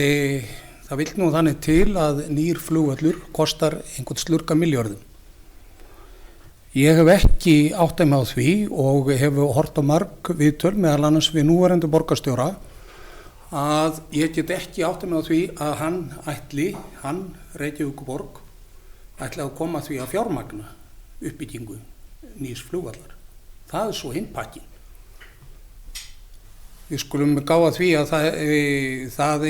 það vill nú þannig til að nýr flugvöllur kostar einhvern slurka milljörðum. Ég hef ekki áttað mig á því og hef hort á marg viðtöl meðal annars við núverandi borgarstjóra að ég get ekki áttað mig á því að hann Reykjavíkurborg ætli að koma því að fjármagna uppbyggingu nýs flugvallar. Það svo hinn pakkin. Við skulum gá að því að það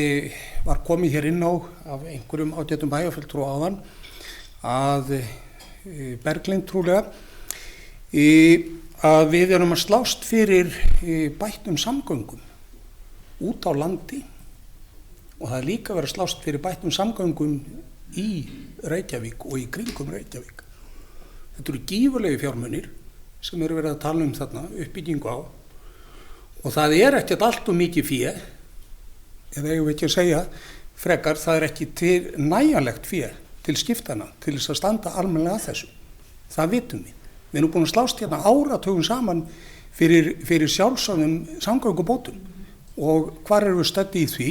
var komið hér inn á af einhverjum ágætum bæjarfulltrúa áðan að Berglind trúlega að við erum að slást fyrir bættum samgöngum út á landi og það líka verið að slást fyrir bættum samgöngum í Reykjavík og í kringum Reykjavík. Þetta eru gífurlegi fjármunir sem eru verið að tala um þarna uppbyggingu á. Og það ekkert allt og mikið fé, eða ég veit ekki að segja, frekar það ekki til nægjanlegt fé til skiptana, til þess að standa almennilega að þessu. Það vitum við. Við erum búin að slást hérna áratugum saman fyrir sjálfsögðum samgöngubótum. Og hvar erum við stödd í því?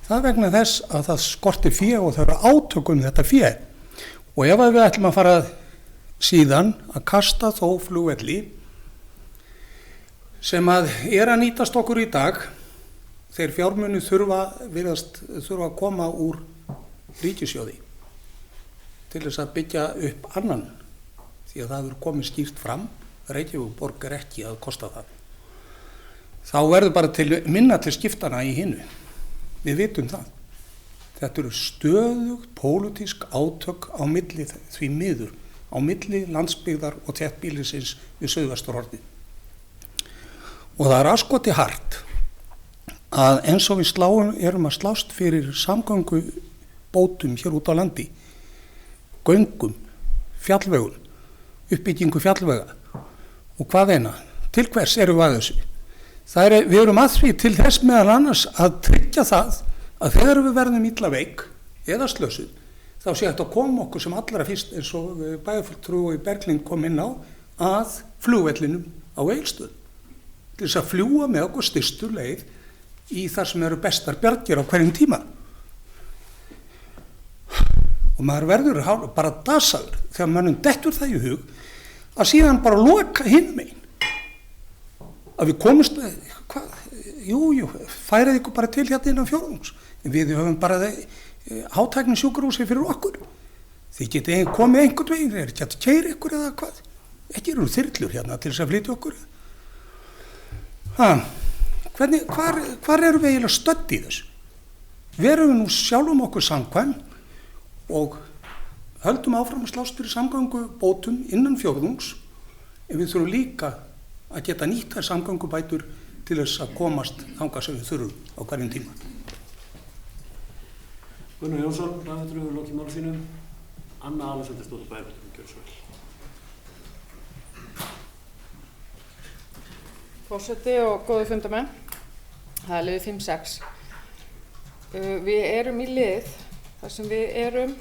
Það vegna þess að það skortir fé og það eru átök þetta fé. Og ef við ætlum að fara síðan að kasta þó flugvelli sem að nýtast okkur í dag þegar fjármuni þurfa að koma úr ríkissjóði til þess að byggja upp annan því að það hefur komið skýrt fram Reykjavíkurborg ekki að kosta það. Þá verður bara til minna til skiptana í hinu. Við vitum það. Þetta eru stöðugt pólitísk átök á milli því miður, á milli landsbyggðar og þéttbýlisins við Suðvesturhornið. Og það askoti hart að eins og við erum að slást fyrir samgöngubótum hér út á landi, göngum, fjallvegum, uppbyggingu fjallvega og hvað eina, til hvers erum við að þessu? Við erum að því til þess meðal annars að tryggja það að þegar við verðum illa veik eða slösuð, þá sé hægt að koma okkur sem allra fyrst, eins og bæjarfulltrúi Berglind kom inn á, að flugvellinum á Egilsstöðum til þess að fljúga með okkur stystu leið í þar sem eru bestar bjargir á hverjum tíma. Og maður verður bara dasaður þegar mönnum dettur það í hug að síðan bara loka hinn megin. Að við komumst, færið ykkur bara til hérna innan fjórðungs. Við höfum bara hátækni sjúkrahúsi fyrir okkur. Þið getið komið einhvern veginn, er ekki að keyra ykkur eða hvað. Ekki eru þyrlur hérna til þess að flytja okkur. Hvar erum við eiginlega stödd í þessu? Verum við nú sjálfum okkur samkvæm og höldum áfram að slást fyrir samgöngubótum innan fjórðungs, en við þurfum líka að geta nýtt þær samgöngubætur til þess að komast þangað sem við þurfum á hverjum tíma. Gunnar Jónsson, ræðufulltrúi, lokið máli sínu. Anna Alexandersdóttir, bæjarfulltrúi, gjörðu svo vel. Forseti og góðu fundamenn, það er liðið 5-6. Við erum í lið þar sem við erum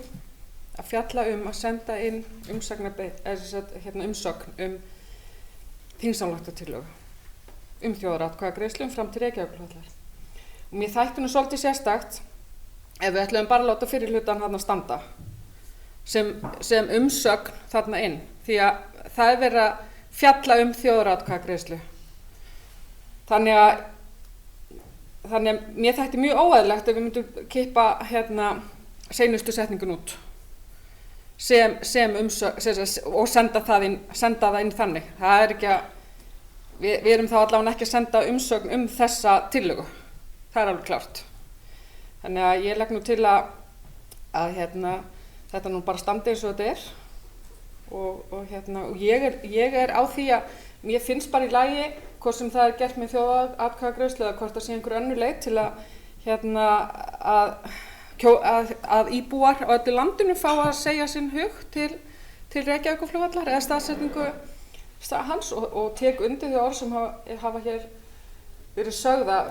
að fjalla að senda inn umsögn þingsályktunartillögu þjóðaratkvæðagreiðslu fram til Reykjavíkurflugvallar. Og mér þætti nú svolítið sérstakt ef við ætluðum bara að láta fyrir hlutan þarna standa sem umsögn þarna inn, því að það er verið að fjalla þjóðaratkvæðagreiðslu. Þannig að mér þætti mjög óeðlilegt ef við myndum kippa seinustu setningun út sem umsögn og senda það inn þannig. Það er ekki við erum þá allavega ekki að senda umsögn þessa tillögu. Það er alveg klárt. Þannig að ég legg nú til að þetta nú bara standi eins og þetta er og ég er á því að mér finnst bara í lagi hvort sem það er gert með þjóðaratkvæðagreiðslu eða hvort það sé einhver önnur leið til að íbúar á öllu landinu fá að segja sinn hug til Reykjavíkurflugvallar eða staðsetningu hans og tek undir þau orð sem hafa hér verið sögð að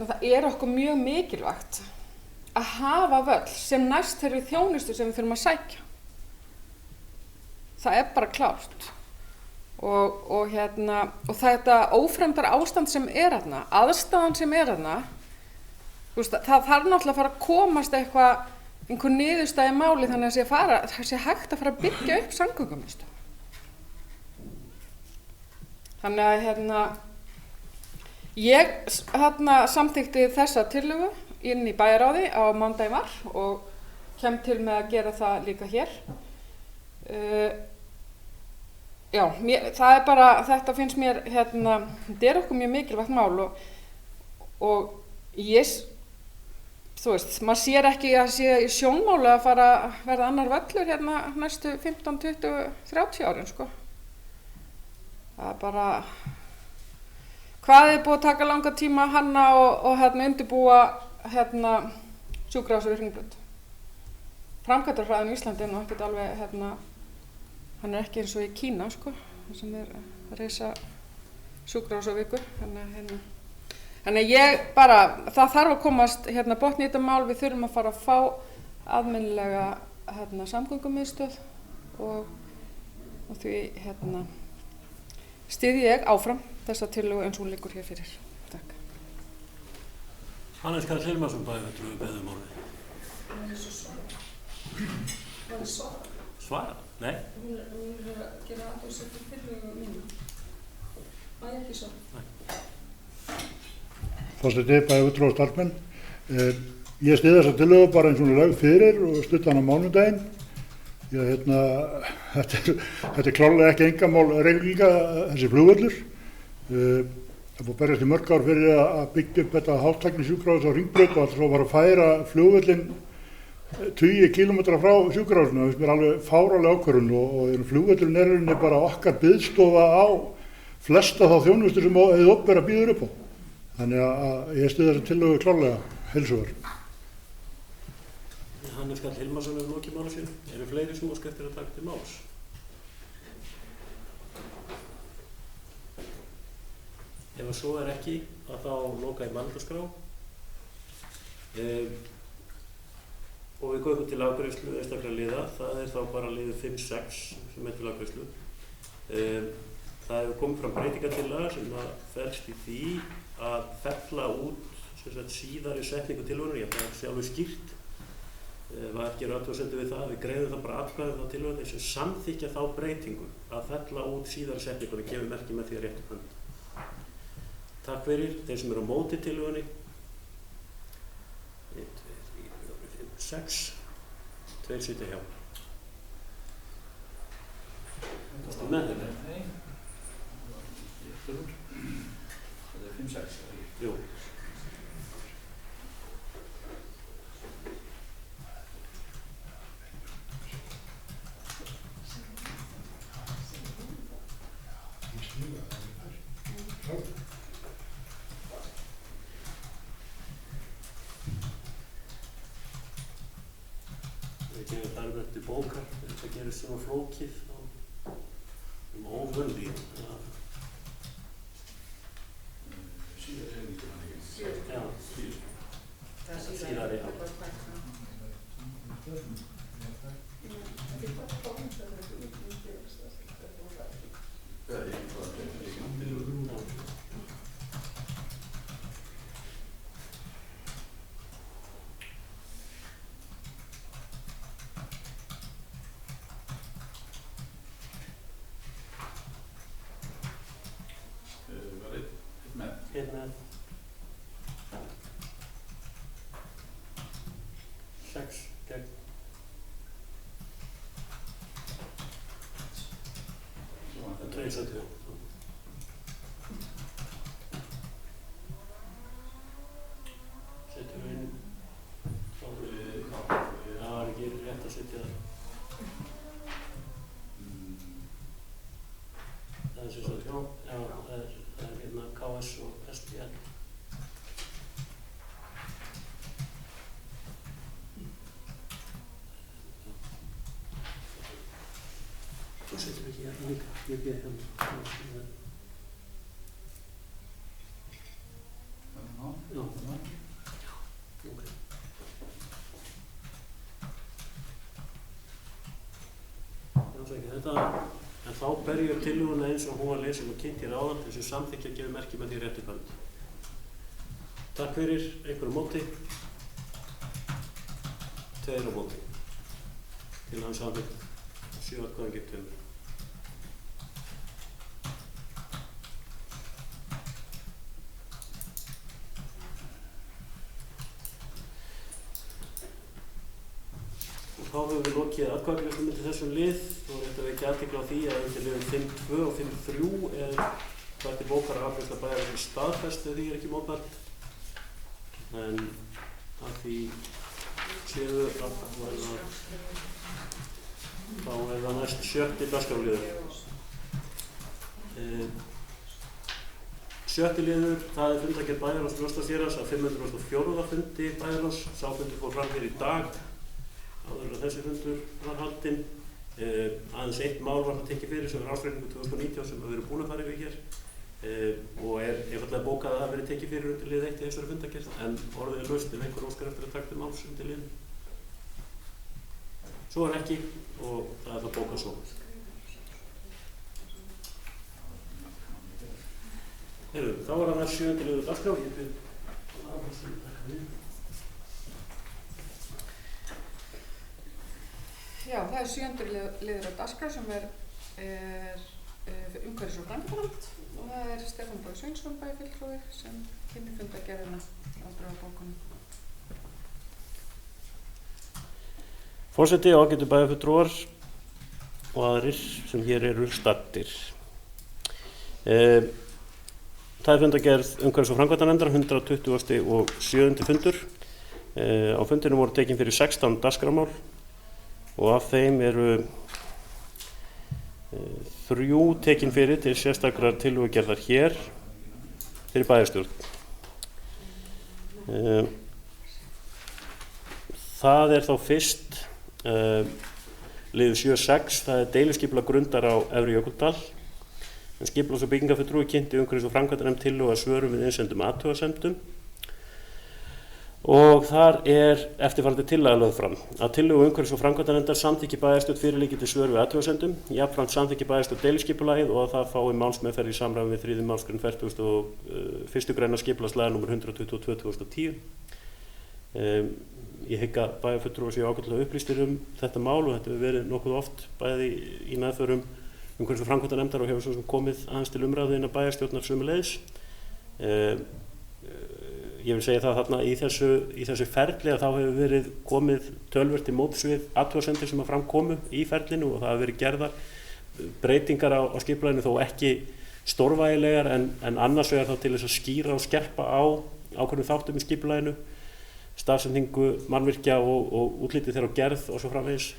það er okkur mjög mikilvægt að hafa völl sem næst þeirri þjónustu sem við þurfum að sækja. Það er bara klárt. Og þetta ófremdar ástand sem er þarna, aðstæðan sem er þarna, það þarf náttúrulega að fara að komast einhver niðurstaða í máli þannig að það sé hægt að fara að byggja upp samgöngumiðstöð. Þannig að ég samþykkti þessa tillögu inn í bæjarráði á mánudaginn var og kem til með að gera það líka hér. Já, það er bara, þetta finnst mér, þetta er okkur mjög mikilvægt mál og þú veist, maður sér ekki að sé í sjónmáli að fara að verða annar völlur næstu 15, 20, 30 árin, sko. Það er bara, hvað er búið að taka langa tíma að hanna og undirbúa sjúkrahúsið við Hringbraut. Framkvæmdahraðinn í Íslandi er nú ekkert alveg, hann er ekki eins og í Kína, sko, sem er að reisa sjúkrahús á viku. Þannig ég bara, það þarf að komast botn í þetta mál, við þurfum að fara að fá almennilega samgöngumiðstöð og því styð ég áfram þessa tillögu eins og hún liggur hér fyrir. Takk. Hannes Karl Hilmarsson, bæjarfulltrúi, beðið orðið. Það er svara. Svara? Nei. Hún er að gera athugasemd við tillögu mína. Það er ekki svara. Forseti, bæjarfulltrúi og starfsmenn. Ég styð þessa tillögu bara eins og hún er lögð fyrir og stutt hana á mánudaginn. Þetta er klárlega ekki einkamál Reykvíkinga, þessi flugvöllur. Það búið berjast í mörg ár fyrir að byggja upp þetta hátæknisjúkrahús á Hringbraut og alltaf var að færa flugvöllin 20 kilometra frá sjúkrahúsinu. Það er alveg fáráleg ákvörðun og flugvöllurinn er rauninni bara okkar biðstofa á flesta þá þjónustu sem þið opinbera býður upp á. Þannig að ég styð þessa tillögu klárlega heilshugar. Hannes Karl Hilmarsson hefur lokið máli sínu. Eru fleiri sem óska eftir að taka til máls? Ef svo er ekki, að þá loka í mælendaskrá. og við göngum til afgreiðslu einstaklega liða. Það þá bara liður 5-6 sem til afgreiðslu. Það hefur komið fram breytingatillaga sem felst í því að fella út síðari setningu tillögunnar. Ég held að það sé alveg skýrt. Var ekki athugasemdir við það, við greiðum það bara atkvæði þá tillögunni sem samþykkja þá breytingu að fella út síðari setningu og gefum merki með því að réttu hönd. Takk fyrir þeir sem eru á móti tillögunni. 1, 2, 3, 4, 5, 6. 2 sitja hjá. Það með þetta? Nei. Það 5-6. Jú. Það eftir bókar, þetta gerist svona flókið óvönni. Síðari, já. Einn með 6 gegn. Það 2-7. Setjum við inn. Það var ekki rétt að setja það. Það sem svo, já, það hérna KS og SPL. Svo setjum við ekki hérna líka, ég býði hérna. Já, ok. Þetta, en þá berjum tillöguna eins og hún var lesin og kynnt í ráðan þessu samþykkja að gefa merki með því réttu hönd. Takk fyrir, einhverju móti. 2 á móti. Til hans samþykkt. 7 atkvæði gegn 2. Þá höfum við lokið atkvæðagreiðslum undir þessum lið og þetta vekja athygli á því að undir liðum 5.2 og 5.3 það til bókar að afgreiðsla bæjarins staðfest ef því ekki mótmælt. En að því séu að þá það næst 7. dagskrárliður. 7. liður, það fundagerð Bæjarráðs Fljótsdalshéraðs að 504. fundi Bæjarráðs. Sá fundur fór fram hér í dag. Áður að þessi fundur var haldinn. Aðeins 1 mál var það tekið fyrir sem ársreikningur 2019 sem við erum búin að fara yfir hér og einfaldlega bókað að það verið tekið fyrir undir lið 1 í þessari fundagerð en orðið laust ef einhver óskar eftir að taka til máls undir liðinu. Svo ekki og það það bókað svo. Þá var það 7. liður dagskrá. Já, það 7. liður á dagskrá sem umhverfis- og framkvæmdanefnd og það Stefán Bogi Sveinsson bæjarfulltrúi sem kynnir fundargerðina á draugabankanum. Forseti, ágætu bæjarfulltrúar og aðrir sem hér eru staddir. Það fundargerð umhverfis- og framkvæmdanefndar 127. fundur. Á fundinum voru tekin fyrir 16 dagskrármál og af þeim eru 3 tekin fyrir til sérstakrar tillögugerðar hér fyrir bæjarstjórn. Það þá fyrst liður 7.6, það deiluskipulag grundar á Efri Jökuldal. Skipulags- og byggingarfulltrúi kynnti umhverfis- og framkvæmdanefnd tillögu að svörum við innsendum athugasemdum. og þar eftirfarandi tillaga lögð fram að tillögu umhverfis- og framkvæmdanefndar samþykki bæjarstjórn fyrirliggjandi svör við athugasemdum, jafnframt samþykki bæjarstjórn deiliskipulagið og að það fái málsmeðferð í samræmi við 3. málsgrein 41. grein skipulagslaga nr. 122/2010. Ég hygg að bæjarfulltrúar séu ágætlega upplýstir þetta mál og þetta hefur verið nokkuð oft bæði í meðförum umhverfis- og framkvæmdanefndar og hefur svo sem komið aðeins til umræðu innan bæjarstjórnar sömuleiðis. Ég vil segja það þarna í þessu ferli að þá hefur verið komið töluvert til móts við athugasemdir sem að framkomu í ferlinu og það hafa verið gerðar breytingar á skipulaginu þó ekki stórvægilegar en annars vegar þá til þess að skýra og skerpa á ákveðnum þáttum í skipulaginu, stafsetningu mannvirkja og útlitið þeirra á gerð og svo framvegis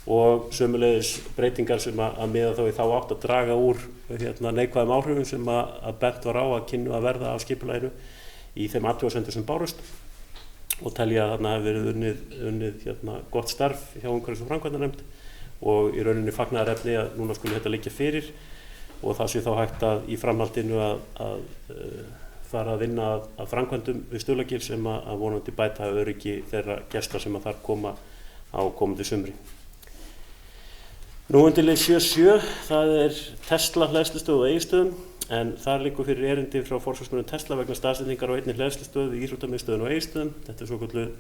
og sömuleiðis breytingar sem að miða þá í þá átt að draga úr neikvæðum áhrifum sem að bent var á að kynnu að verða á skipulaginu í þeim athugasemdum sem bárust og telja að þarna hefur verið unnið gott starf hjá umhverfis- og framkvæmdanefnd og í rauninni fagnaðarefni að núna skuli þetta liggja fyrir og það sé þá hægt að í framhaldinu að fara að vinna að framkvæmdum við Stuðlagil sem að vonandi bæta öryggi þeirra gesta sem að þar koma á komandi sumri. Nú undir lið 7.7, það Tesla hleðslustöð á Egilsstöðum en þar liggur fyrir erindi frá forsvarsmönnum Tesla vegna staðsetningar á einni hleðslustöð í íþróttamiðstöðin á Egilsstöðum. Þetta svokölluð,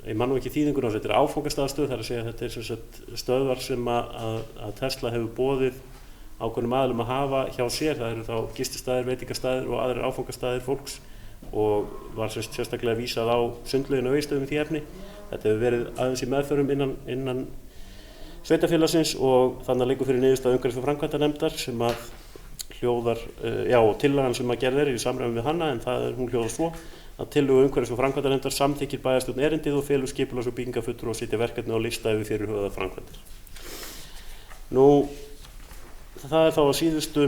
ég man nú ekki þýðingur á þessu, þetta áfangastaðastöð, það að segja að þetta sem stöðvar sem að Tesla hefur boðið ákveðnum aðilum að hafa hjá sér. Það eru þá gististaðir, veitingastaðir og aðrir áfangastaðir fólks og var sérstaklega vísað á sundlaugina á Egilsstöðum í því efni. Þetta hefur verið aðeins í meðförum innan sveitarfélagsins og þannig að liggur fyrir niðurstaða umhverfis- og framkvæmdanefndar sem að hljóðar, og tillagan sem að gerð í samræmi við hana en hún hljóðar svo að tillögu umhverfis- og framkvæmdanefndar samþykkir bæjarstjórn erindið og felur skipulags- og byggingarfulltrúa og setja verkefni á lista yfir fyrirhugaðar framkvæmdir. Nú, það þá að síðustu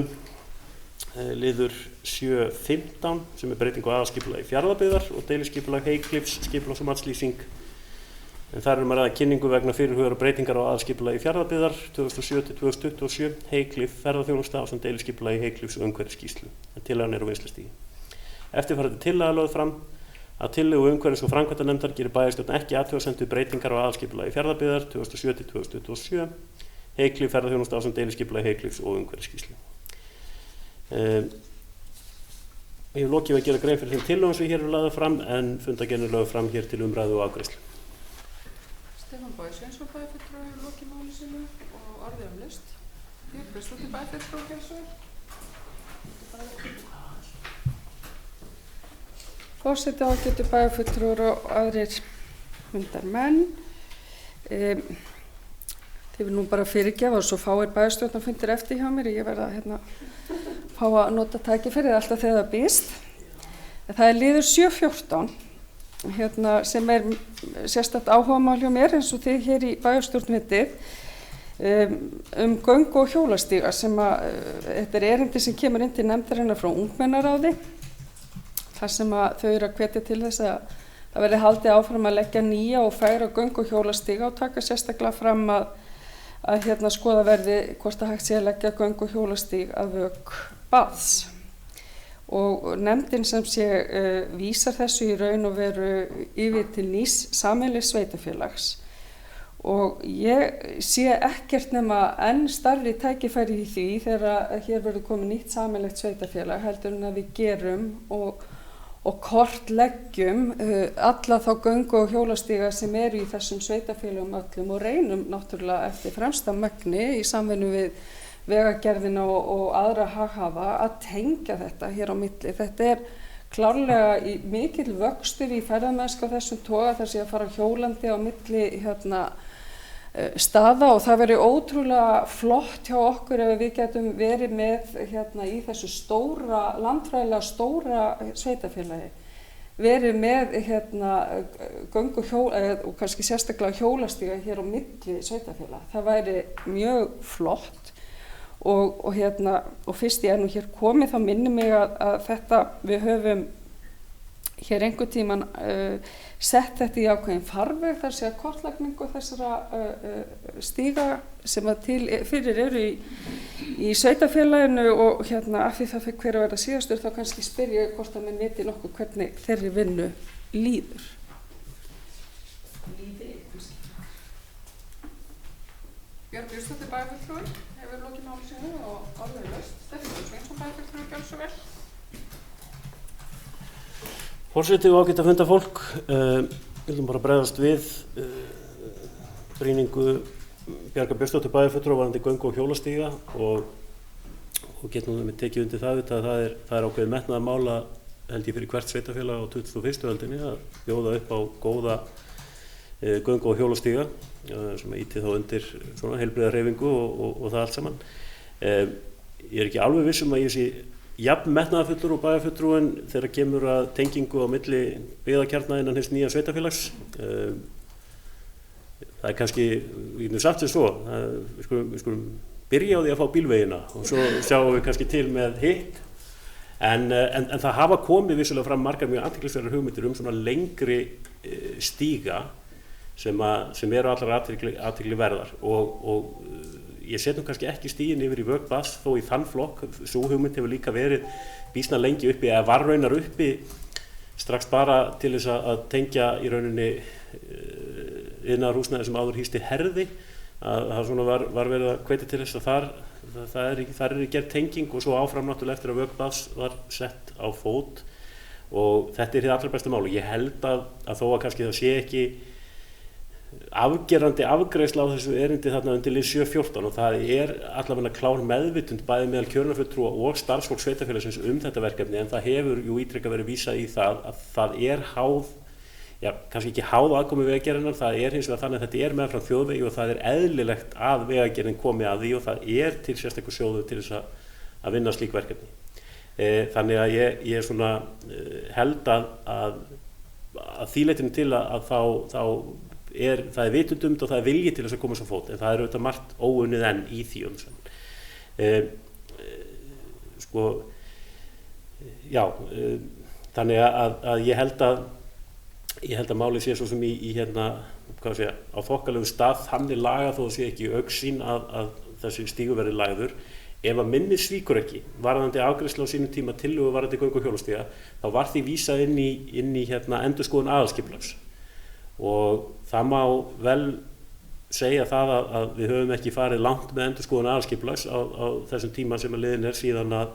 liður 7.15 sem breyting á aðalskipulagi Fjarðabyggðar og deiliskipulag Heyklifs skipulags- og matslýsing. En þar að ræða kynningu vegna fyrirhugaðra breytingar á aðalskipulagi Fjarðabyggðar 2007-2027, Heyklif ferðaþjónusta ásamt deiliskipulagi Heyklifs og umhverfisskýrslu. En tillagan á vinnslustigi. Eftirfarandi tillaga lögð fram að tillögu umhverfis- og framkvæmdanefndar gerir bæjarstjórn ekki athugasemd við breytingar á aðalskipulagi Fjarðabyggðar 2007-2027, Heyklif ferðaþjónusta ásamt deiliskipulagi Heyklifs og umhverfisskýrslu. Ég hef lokið að gera grein fyrir þeim tillögum sem hér eru lagðar fram en fundargerðin er lögð fram hér til umræðu og afgreiðslu. Stefán Bogi Sveinsson bæjarfulltrúi hefur lokið máli sínu og orðið laust. Björg Björnsdóttir bæjarfulltrúi gerði svo. Forseti, ágætu bæjarfulltrúar og aðrir fundarmenn. Þið vil nú bara fyrirgefa og svo fáir bæjarstjórnarfundir eftir hjá mér. Ég verða að fá að nota tækifærið alltaf þegar það býðst. Það liður 7.14 sem sérstakt áhugamál hjá mér eins og þið hér í bæjarstjórn vitið göngu- og hjólastíga sem þetta erindi sem kemur inn til nefndarinnar frá ungmennaráði þar sem þau eru að hvetja til þess að það verði haldið áfram að leggja nýja og færa göngu- og hjólastíga og taka sérstaklega fram að skoða verði hvort að hægt sé að leggja göngu- og hjólastíg að vök baðs. Og nefndin sem sé vísar þessu í raun og veru yfir til nýs sameiginlegs sveitafélags og ég sé ekkert nema enn stærri tækifæri í því þegar hér verður komið nýtt sameiginlegt sveitafélag heldur en að við gerum og kortleggjum alla þá göngu- og hjólastíga sem eru í þessum sveitafélagum öllum og reynum náttúrulega eftir fremsta megni í samvinnu við vegagerðina og aðra haghafa að tengja þetta hér á milli. Þetta klárlega mikill vöxtur í ferðamennsku á þessum toga þar sé að fara hjólandi á milli staða og það verður ótrúlega flott hjá okkur ef við getum verið með í þessu stóra, landfræðilega stóra sveitafélagi, verið með göngu- og kannski sérstaklega hjólastíga hér á milli sveitafélag. Það væri mjög flott. Og fyrst ég nú hér komið þá minnir mig að þetta við höfum hér einhvern tíman sett þetta í ákveðin farveg þar sé að kortlagningu þessara stíga sem að fyrir eru í sveitarfélaginu og af því það fyrir hver að vera síðastur þá kannski spyr ég hvort að menn viti nokkuð hvernig þeirri vinnu líður. Björg Björnsdóttir bæjarfulltrúi hefur lokið máli sínu og orðið laust. Stefán Sveinsson bæjarfulltrúi, gjörðu svo vel. Forseti og ágætt að funda fólk, viljum bara bregðast við brýningu Bjargar Björnsdóttir bæjarfulltrúa varðandi göng- og hjólastíga og getum við tekið undir það að það er ákveðið metnaðarmál held ég fyrir hvert sveitarfélag á 21. öldinni að bjóða upp á góða göng- og hjólastíga sem ýti þá undir svona heilbrigða hreyfingu og það allt saman. Ég er ekki alveg viss að ég sé jafn metnaðarfullur og bæjarfulltrúinn þegar kemur að tengingu á milli byggðakjarna innan hins nýja sveitarfélags. Það er kannski, ég getum sagt sem svo, við skulum byrja á því að fá bílvegina og svo sjáum við kannski til með hitt. En það hafa komið vissulega fram margar mjög athyglisverðar hugmyndir svona lengri stíga sem eru allar athygli verðar og ég set kannski ekki stígin yfir í vökbass þó í þann flokk. Sú hugmynd hefur líka verið býsna lengi uppi eða var raunar uppi strax bara til þess að tengja í rauninni iðnaðarhúsnæði sem áður hýsti Herði að það svona var verið að hvetja til þess að þar er gerð tenging og svo áfram náttúrulega eftir að vökbass var sett á fót og þetta er hið allra besta máli. Ég held að þó að kannski það sé ekki afgerandi afgreiðsla á þessu erindi þarna undir lið 714 og það er allavega klár meðvitund bæði meðal kjörnarfulltrúa og starfsfólk sveitarfélagsins þetta verkefni en það hefur ítrekað verið vísað í það að það er háð, kannski ekki háð aðkomu vegagerðarinnar, það er hins vegar þannig að þetta er meðfram þjóðvegi og það er eðlilegt að vegagerðin komi að því og það er til sérstakur sjóður til þess að vinna slík verkefni. Þannig að ég svona held að því leytinu til að það er vitundum og það er vilji til þess að koma svo fót en það er auðvitað margt óunnið enn í því þannig að ég held að málið sé svo sem á þokkalegu stað þannig lagað þó það sé ekki augsýn að þessi stígur verði lagður. Ef að minnið svíkur ekki varðandi afgreiðslu á sínum tíma tillögu varðandi göng- og hjólastíga þá var því vísað inn í endurskoðun aðalskipulags og það má vel segja það að við höfum ekki farið langt með endurskoðun aðalskipulags á þessum tíma sem að liðin síðan að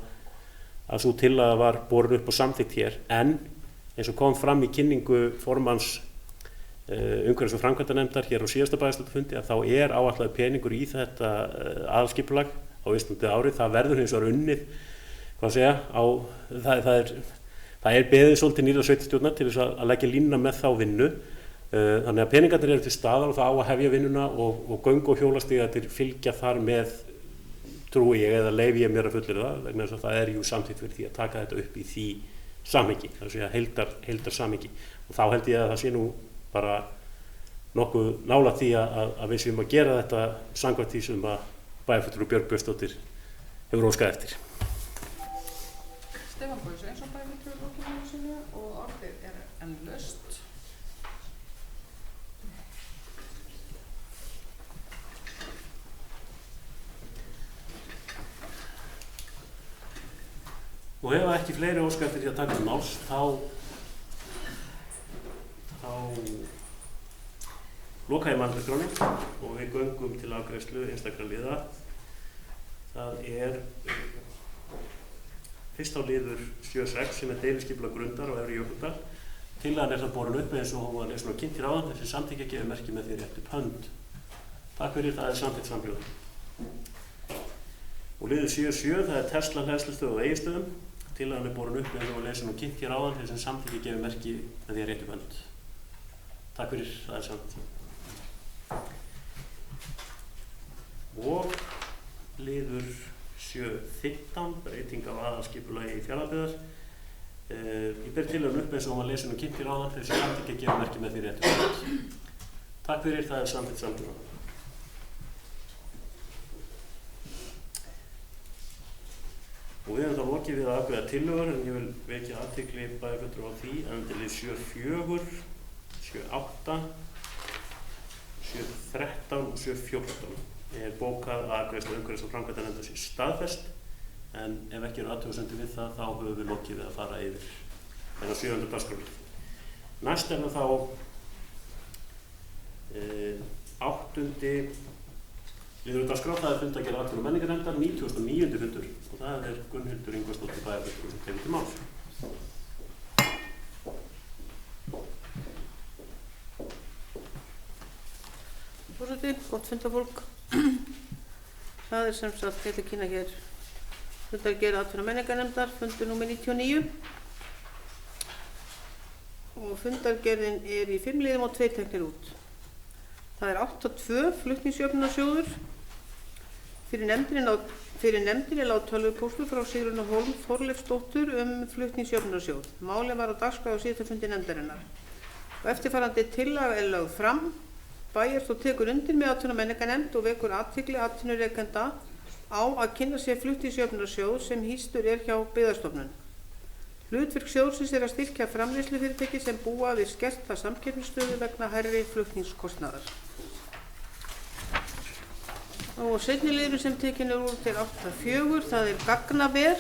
sú tillaga var borin upp og samþykkt hér en eins og kom fram í kynningu formanns umhverfis- og framkvæmdanefndar hér á síðasta bæjarstjórnarfundi að þá er áætlaður peningur í þetta aðalskipulag á Íslandi árið. Það verður hins vegar unnið það er beðið svolítið nýrra sveitarstjórnar til þess að leggja línuna með þá vinnu. Þannig að peningarnir eru til staðar og það á að hefja vinnuna og göng- og hjólastígarnir fylgja þar með trúi ég eða leyfi ég mér að fullyrða það vegna þess að það er samþykkt fyrir því að taka þetta upp í því samhengi, það sé að heildar samhengi og þá held ég að það sé nú bara nokkuð nálægt því að við séum að gera þetta samkvæmt því sem að bæjarfulltrúi Björg Björnsdóttir hefur óskað eftir. Stefán Sveinsson bæjarfulltrúi lokið máli sínu og orðið er enn laust. Og ef ekki fleiri óska eftir því að taka máls, þá loka ég mannskráni og við göngum til afgreiðslu einstakra liða. Það er fyrst á liður 7.6 sem er deiliskipulag Grundar og Efri Jökuldal. Tillagan er það borin upp eins og hún var svona kynnt hér áðan, þessi samþykkja gefur merki með því rétt upp hönd. Takk fyrir, það er samþykkt samhljóð. Og liður 7.7 það er Tesla hleðslustöð á Egilsstöðum. Tillagan er borin upp eins og hún var svona kynnt hér áðan, þessi samþykkja gefur merki með því rétt upp hönd. Takk fyrir, það er samþykkt. Og liður 7.15 breyting á aðalskipulagi Fjarðabyggðar. Ég ber tillagan upp eins og hún var lesin og kynnt hér áðan, þessi samþykkja gefur merki með því rétt upp hönd. Takk fyrir, það er samþykkt samhljóð. Og við höfum þá lokið við að afgreiða tillögur en ég vil vekja athygli bæjarfulltrúa á því að undir lið 7.4, 7.8, 7.13 og 7.14 er bókað að afgreiðslu umhverfis- og framkvæmdanefndar sé staðfest, en ef ekki eru athugasemdir við það, þá höfum við lokið við að fara yfir þennan 7. dagskrárlið. Næst er það þá 8. liður dagskrá, það er fundargerð atvinnu- og menningarnefndar, 99. fundur, og það er Gunnhildur Ingvarsdóttir bæjarfulltrúi sem tekur til máls. Forseti, gott fundafólk. Það er sem sagt að kynna hér fundargerð atvinnu- og menningarnefndar, fundur númer 99. Og fundargerðin er í 5 liðum og 2 teknir út. Það er 8.2 flutningsjöfnunarsjóður. Fyrir nefndinni lá tölvupóstur frá Sigrúnu Hólm Þorleifsdóttur flutningsjöfnunarsjóð. Málið var á dagskrá á síðasta fundi nefndarinnar. Og eftirfarandi tillaga er lögð fram. Bæjarstjórn tekur undir með atvinnu- og menningarnefnd og vekur athygli atvinnurekenda á að kynna sér flutningsjöfnunarsjóð sem hýstur er hjá Byggðastofnun. Hlutverk sjóðsins er að styrkja framleiðslufyrirtæki sem búa við skerta samkeppnisstöðu vegna hærri flutningskostnaðar. Og seinni liður sem tekin er úr til 8.4, það er gagnaver.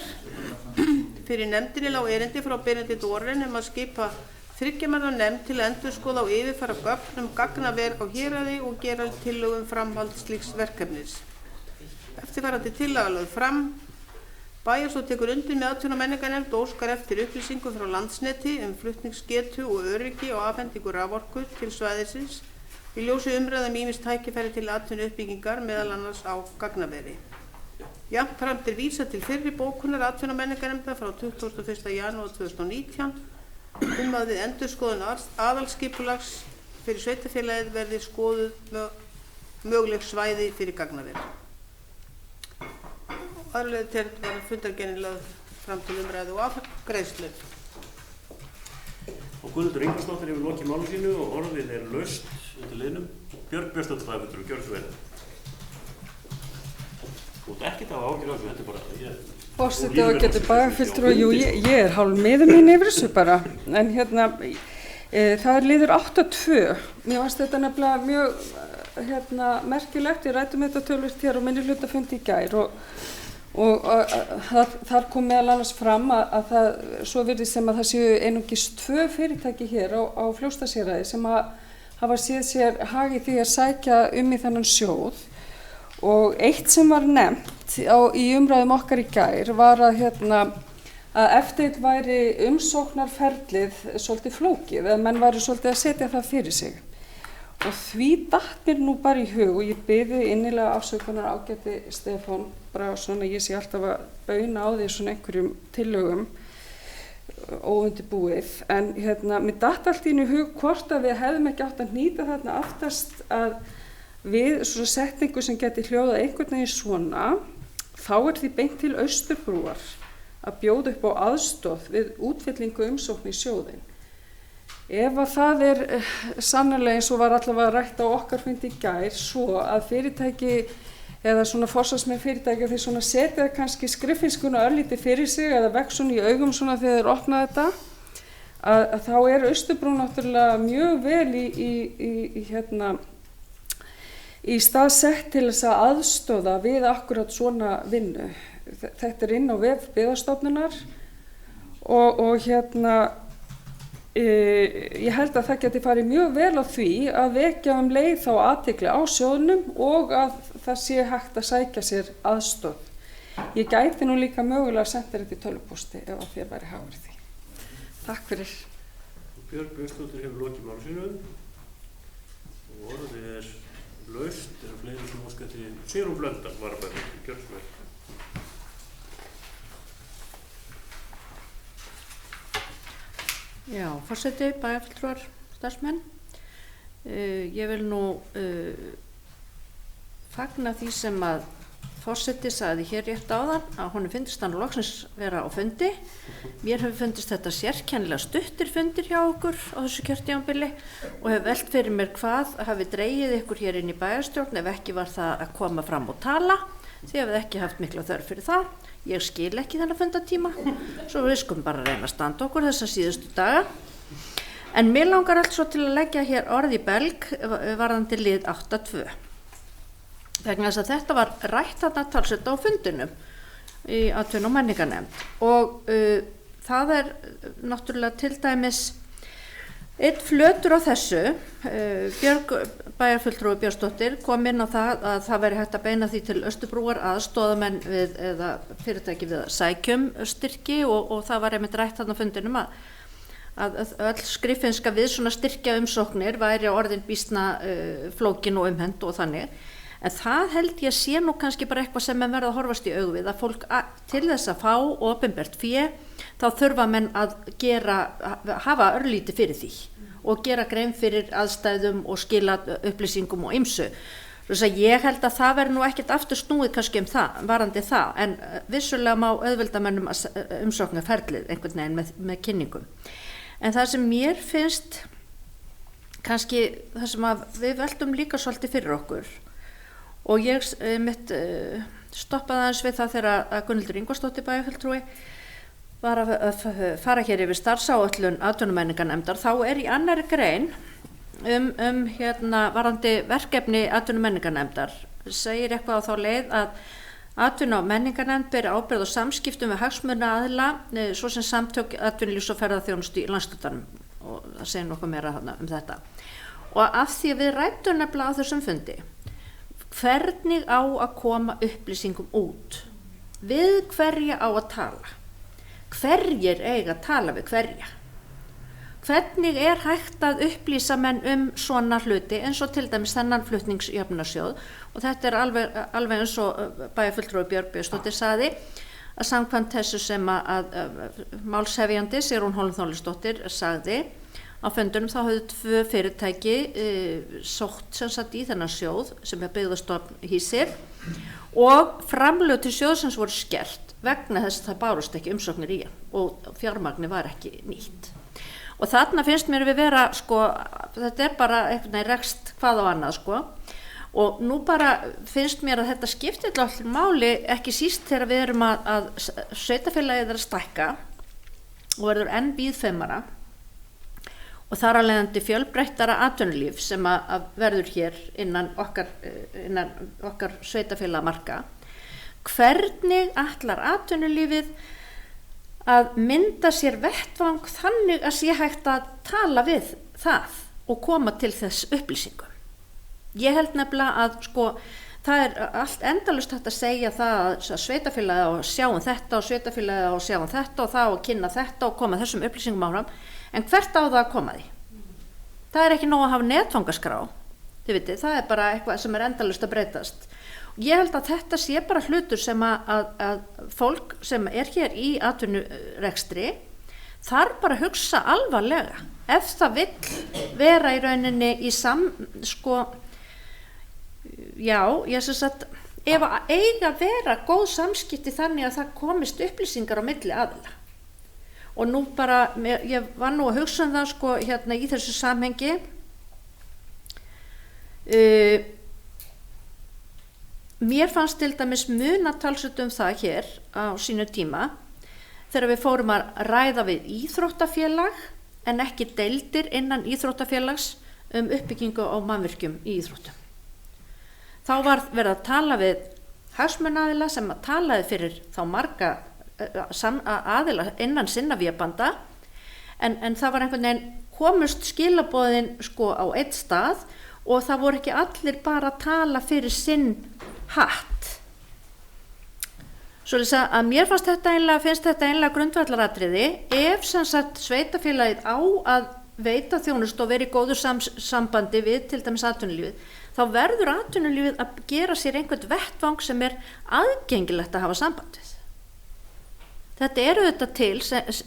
Fyrir nefndinni lá erindi frá Benedikt Warren að skipa 3 manna nefnd til að endurskoða og yfirfara gögn gagnaver á héraði og gera tillögu framhald slíks verkefnis. Eftirfarandi tillaga lögð fram. Bæjarstjórn tekur undir með atvinnu- og menningarnefnd og óskar eftir upplýsingum frá Landsneti flutningsgetu og öryggi og afhendingu raforku til svæðisins í ljósi umræðum ýmis tækifæri til atvinnuuppbyggingar meðal annars á gagnaveri. Jafnframt er vísað til fyrri bókunar atvinnu- og menningarnefndar frá 21. janúar 2019 að við endurskoðun aðalskipulags fyrir sveitarfélagið verði skoðuð möguleg svæði fyrir gagnaveri. Aðallega til var fundargerðin lögð fram til umræðu og afgreiðslu. Og Gunnhildur Ingvarsdóttir hefur lokið máli sínu og orðið er laust undir liðnum. Björg Björnsdóttir bæjarfulltrúi, gjörðu svo vel. Þú ert ekkert að hafa áhyggjur af þessu, þetta er bara Forseti og getur bæjarfulltrúi, jú, ég er hálf miður mín yfir þessu bara, en það er liður 8.2. Mér fannst þetta nefnilega mjög merkilegt, ég ræddi þetta tölvist hér á minnihlutafundi í gær og þar kom meðal annars fram að það, svo virðist sem að það séu einungis 2 fyrirtæki hér á Fljótsdalshéraði sem hafa séð sér hag í því að sækja í þennan sjóð. Og eitt sem var nefnt í umræðum okkar í gær var að eftir væri umsóknarferlið svolítið flókið, eða menn væri svolítið að setja það fyrir sig. Og því datt mér nú bara í hug og ég biði innilega afsökunar ágæti Stefán Bragason, ég sé alltaf að bauna á því svona einhverjum tillögum óundirbúið, en mér datt allt í hug hvort að við hefðum ekki átt að nýta þarna aftast að við svona setningu sem geti hljóðað einhvern veginn svona, þá er því beint til Austurbrúar að bjóða upp á aðstoð við útfyllingu umsókn í sjóðinn. Ef að það er sannarlega eins og var allavega rætt á okkar fundi í gær, svo að fyrirtæki eða svona forsvarsmenn fyrirtæki þeir svona setja kannski skriffinnskuna örlítið fyrir sig eða vex svona í augum svona þegar þeir opna þetta, að þá er Austurbrú náttúrulega mjög vel í stað sett til þess að aðstoða við akkurat svona vinnu. Þetta er inn á vef Byggðastofnunar og ég held að það geti farið mjög vel á því að vekja leið þá athygli á sjóðnum og að það sé hægt að sækja sér aðstoð. Ég gæti nú líka mögulega að senda þetta í tölvupósti ef þér væri hagur því. Takk fyrir. Björg Björnsdóttir hefur lokið máli sínu og orðið er laust, eru fleiri sem óska til Sigrún Blöndal, varabæðarfulltrúi, gjörðu svo vel. Já, forseti, bæjarfulltrúar, starfsmenn. Ég vil nú fagna því sem að forseti sagði hér rétt áðan að honum finnst hann loksins vera á fundi. Mér hefur fundist þetta sérkennilega stuttir fundir hjá okkur á þessu kjörtímabili og hef velt fyrir mér hvað hafi dregið ykkur hér inn í bæjarstjórn ef ekki var það að koma fram og tala, því hafið ekki haft mikla þörf fyrir það. Ég skil ekki þennan fundatíma, svo við skulum bara reyna að standa okkur þessa síðustu daga. En mér langar allt svo til að leggja hér orð í belg varðandi lið 8.2. vegna þess að þetta var rætt þarna talsvert á fundinum í atvinnu- og menningarnefnd og það náttúrulega til dæmis einn flötur á þessu. Björg bæjarfulltrúi Björnsdóttir kom inn á það að það væri hægt að beina því til Austurbrúar aðstoðamenn við eða fyrirtæki við að sækjum styrki og það var einmitt rætt þarna á fundinum að öll skriffinnska við svona styrkja umsóknir væri orðin býsna flókin og umhent og þannig. En það held ég sé nú kannski bara eitthvað sem menn verða að horfast í augu við, að fólk til þess að fá opinbert fé, þá þurfa menn að hafa örlítið fyrir því og gera grein fyrir aðstæðum og skila upplýsingum og ýmsu. Þess að ég held að það verður nú ekkert aftur snúið kannski varandi það, en vissulega má auðvelda mennum umsóknarferlið einhvern veginn með kynningum. En það sem mér finnst kannski, það sem að við veltum líka svolítið fyrir okkur, og ég stoppaði aðeins við það þegar Gunnhildur Ingvarsdóttir bæjarfulltrúi var að fara hér yfir starfsáætlun atvinnu- og menningarnefndar, þá í annarri grein varðandi verkefni atvinnu- og menningarnefndar segir eitthvað á þá leið að atvinnu- og menningarnefnd beri ábyrgð á samskiptum við hagsmunaaðila, svo sem samtök atvinnulífs og ferðaþjónustu í landshlutanum, og það segir nokkuð meira þetta. Og af því að við ræddum nefnilega á þessum fundi hvernig á að koma upplýsingum út, við hverja á að tala, hverjir eiga að tala við hverja, hvernig hægt að upplýsa menn svona hluti eins og til dæmis þennan flutningsjöfnunarsjóð, og þetta alveg eins og bæjarfulltrúi Björg Björnsdóttir sagði, að samkvæmt þessu sem að málshefjandi Sigrún Hólm Þorleifsdóttir sagði á fundunum, þá höfðu 2 fyrirtæki sótt sem sagt í þennan sjóð sem Byggðastofnun hýsir, og framlög til sjóðsins voru skert vegna þess að það bárust ekki umsóknir í hann og fjármagni var ekki nýtt. Og þarna finnst mér við vera, þetta bara einhvern veginn rekst hvað á annað, og nú bara finnst mér að þetta skiptir allir máli, ekki síst þegar við erum að sveitarfélagið að stækka og verður enn víðfeðmara, og þar að leiðandi fjölbreyttara atvinnulíf sem að verður hér innan okkar sveitarfélagamarka. Hvernig ætlar atvinnulífið að mynda sér vettvang þannig að sé hægt að tala við það og koma til þess upplýsingum? Ég held nefnilega að það allt endalaust hægt að segja það að sveitarfélagið á að sjá þetta og sveitarfélagið á að sjá þetta og það á að kynna þetta og koma þessum upplýsingum áfram. En hvert á það að koma því? Það ekki nóg að hafa netfangaskrá, þið vitið, það bara eitthvað sem endalaust að breytast. Ég held að þetta sé bara hlutur sem að fólk sem hér í atvinnurekstri þarf bara að hugsa alvarlega, ef það vill vera í rauninni í ef að eiga að vera góð samskipti þannig að það komist upplýsingar á milli aðila. Og nú bara, ég var nú að hugsa það í þessu samhengi, mér fannst til dæmis talsvert það hér á sínu tíma þegar við fórum að ræða við íþróttafélag en ekki deildir innan íþróttafélags uppbyggingu á mannvirkjum í íþróttum. Þá var verið að tala við hagsmunaaðila sem að talaði fyrir þá marga aðila innan sinna vébanda, en það var einhvern veginn komust skilaboðin á einn stað og það voru ekki allir bara að tala fyrir sinn hatt. Svoleiðis að mér finnst þetta einlega grundvallaratriði, ef sem sagt sveitarfélagið á að veita þjónustu og vera í góðu sambandi við til dæmis atvinnulífið, þá verður atvinnulífið að gera sér einhvern vettvang sem aðgengilegt að hafa samband við. Þetta auðvitað til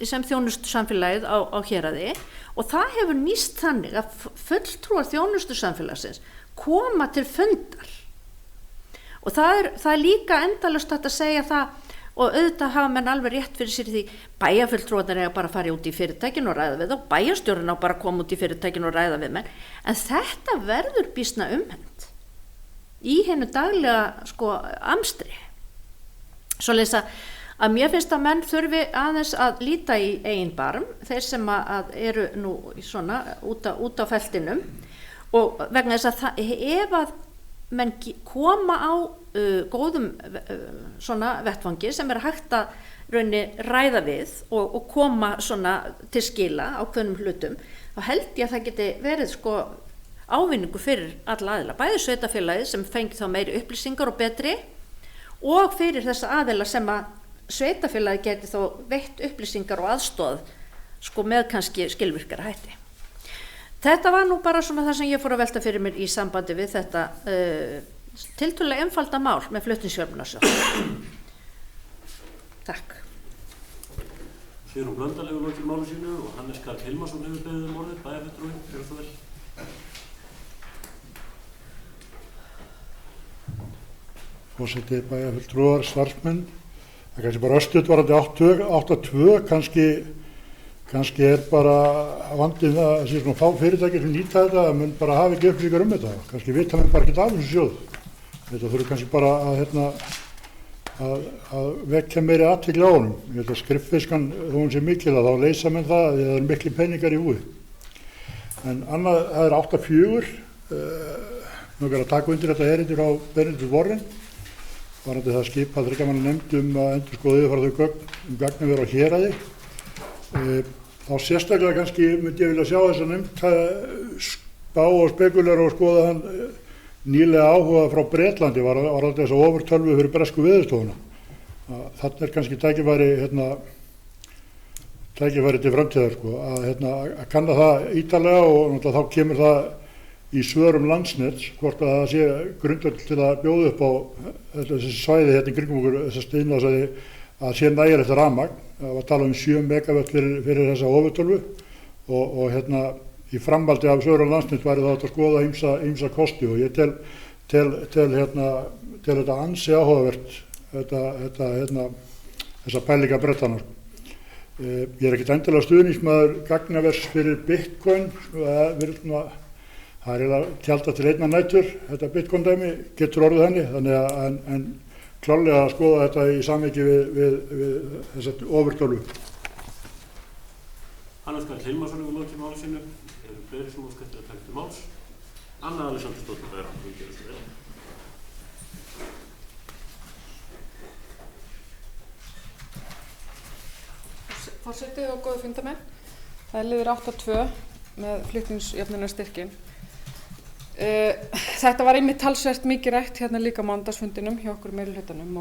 sem þjónustu samfélagið á héraði, og það hefur nýst þannig að fulltrúar þjónustu samfélagsins koma til fundar. Og það líka endalaust að segja það, og auðvitað hafa menn alveg rétt fyrir sér því bæjarfulltrúarnir eiga bara að fara út í fyrirtækin og ræða við þá, bæjarstjórinn á bara að koma út í fyrirtækin og ræða við menn, en þetta verður býsna umhent í hennu daglega amstri. Svoleiðis að mér finnst að menn þurfi aðeins að líta í eigin barm, þeir sem að eru nú svona út á feltinum, og vegna þess að ef að menn koma á góðum svona vettvangi sem hægt að raunni ræða við og koma svona til skila ákveðnum hlutum, þá held ég að það geti verið sko ávinningu fyrir alla aðila, bæði sveitarfélagið sem fengi þá meiri upplýsingar og betri og fyrir þessa aðila sem að sveitarfélagið geti þá veitt upplýsingar og aðstoð sko með kannski skilvirkara hætti. Þetta var nú bara svona það sem ég fór að velta fyrir mér í sambandi við þetta tiltölulega einfalda mál með flutningsjöfnunarsjóð. Takk. Sigrún Blöndal hefur lokið máli sínu og Hannes Karl Hilmarsson hefur beðið orðið, bæjarfulltrúi, gjörðu þú vel. Forseti, bæjarfulltrúar, starfsmenn, það er kannski bara östuð varandi 8.2, kannski bara vandinn að það sé svona fá fyrirtæki sem nýta þetta, að mun bara hafa ekki upplýsingar þetta, kannski vita menn bara ekki af þessu sjóð. Þetta þurfi kannski bara að vekja meiri athygli á honum. Ég held að skriffiskan, þó hún sé mikil, þá leysa menn það, því það eru miklu peningar í húi. En annað, það er 8.4, nokkuð að taka undir þetta erindi frá Benedikt Warren, varandi það skip að þriggja manna nefnd að endurskoða yfirfara þau gögn gagnaver á héraði. Þá sérstaklega kannski myndi ég vilja sjá þess að nefnd spá og spekulera og skoða hann nýlega áhuga frá Bretlandi var alltaf þess að ofurtölvu fyrir bresku veðurstofuna. Þarna kannski tækifæri til framtíðar sko, að kanna það ítarlega og náttúrulega þá kemur það í svörum Landsnets hvort að það sé grundvöll til að bjóða upp á þessi svæði í kringum okkur, þessa stiðnaðsvæði að sé nægilegt rafmagn. Það var talað 7 megavött fyrir þessa ofurtölvu og í framhaldi af svörum Landsnet væri það að skoða ýmsa kosti og ég tel þetta ansi áhugavert þessa pælinga Bretana. Ég er ekkert endilega stuðningsmaður gagnavers fyrir Bitcoin, það er eiginlega tjaldað til einnar nætur, þetta Bitcoin dæmi getur orðið henni, þannig að en klárlega að skoða þetta í samhengi við þessa ofurtölvu. Hannes Karl Hilmarsson hefur lokið máli sínu, eru fleiri sem óskar eftir að taka til máls. Anna Alexandersdóttir er að gera svo vel. Forseti og góðu fundarmenn, það er liður 8.2 með flutningsjöfnunarstyrkin. Þetta var einmitt talsvert mikið rætt hérna líka á mánudagsfundinum hjá okkur meirihlutanum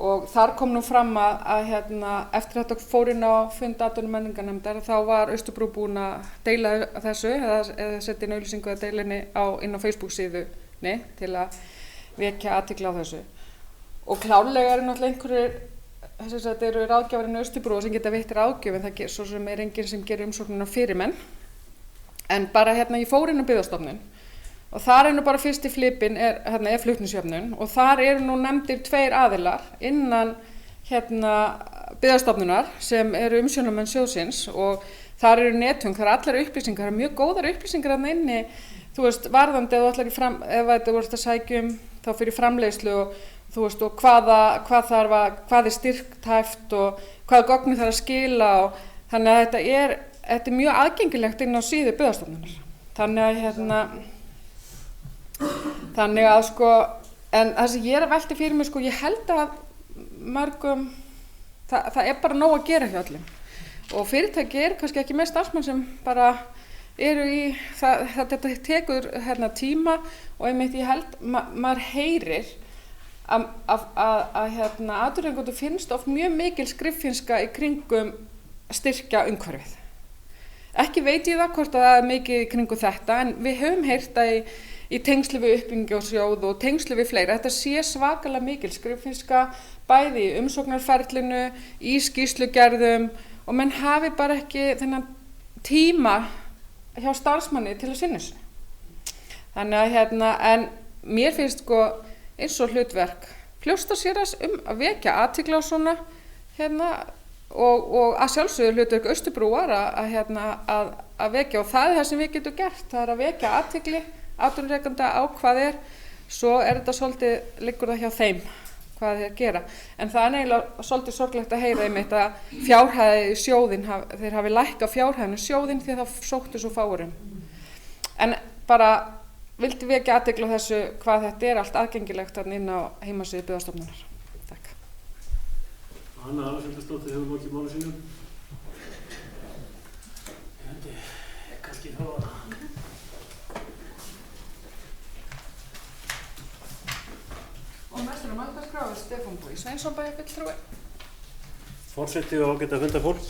og þar kom nú fram að eftir þetta fór inn á fund atvinnu- og menningarnefndar þá var Austurbrú búin að deila þessu eða setja inn auglýsingu að deila inn á Facebook síðunni til að vekja athygli á þessu. Og klárlega eru náttúrulega einhverjir þetta eru ráðgjafarinn Austurbrú sem geta veitt ráðgjöf en það svo sem enginn sem gerir umsóknina fyrir menn. En bara ég fór inn á Byggðastofnun og þar nú bara fyrsti flipinn er flutningsjöfnun og þar eru nú nefndir 2 aðilar innan Byggðastofnunar sem eru umsjónarmenn sjóðsins og þar eru netföng, þar allar upplýsingar, það eru mjög góðar upplýsingar þarna inni, þú veist, varðandi ef þú ert að sækja þá fyrir framleiðslu og þú veist, og hvað er styrktæft og hvaða gögn þarf að skila og þannig að þetta er mjög aðgengilegt inn á síðu Byggðastofnunar. Þannig að sko, en það sem ég að velta fyrir mig sko, ég held að mörgum, það er bara nóg að gera hjá öllum og fyrirtæki kannski ekki með starfsmenn sem bara eru í, þetta tekur tíma og einmitt ég held, maður heyrir að atvinnurekendur finnst oft mjög mikil skriffinnska í kringum styrkja umhverfið. Ekki veit ég það hvort að það er mikið í kringum þetta en við höfum heyrt að í tengslu við uppbyggingarsjóð og tengslu við fleira. Þetta sé svakalega mikil skriffinnska bæði í umsóknarferlinu, í skýrslugerðum og menn hafi bara ekki þennan tíma hjá starfsmanni til að sinna þessu. Þannig að en mér finnst sko eins og hlutverk fljóstaséraðs að vekja athygli á svona og að sjálfsögðu hlutverk Austurbrúar að vekja og það er það sem við getum gert, það er að vekja athygli atvinnurekenda á hvað svo þetta svolítið liggur það hjá þeim hvað þeir gera en það er eiginlega svolítið sorglegt að heyra einmitt að fjárhæði sjóðin þeir hafi lækkað fjárhæðinu sjóðin því að það sóttu svo fáurum en bara vildi vekja athygli á þessu hvað þetta allt aðgengilegt þarna inn á heimasíðu Byggðastofnunar. Takk. Anna Alexandersdóttir hefur lokið máli sínu. Kannski þá að... Og næstur mældagskrá Stefán Bogi Sveinsson bæjarfulltrúi. Forseti og ágæta fundafólk.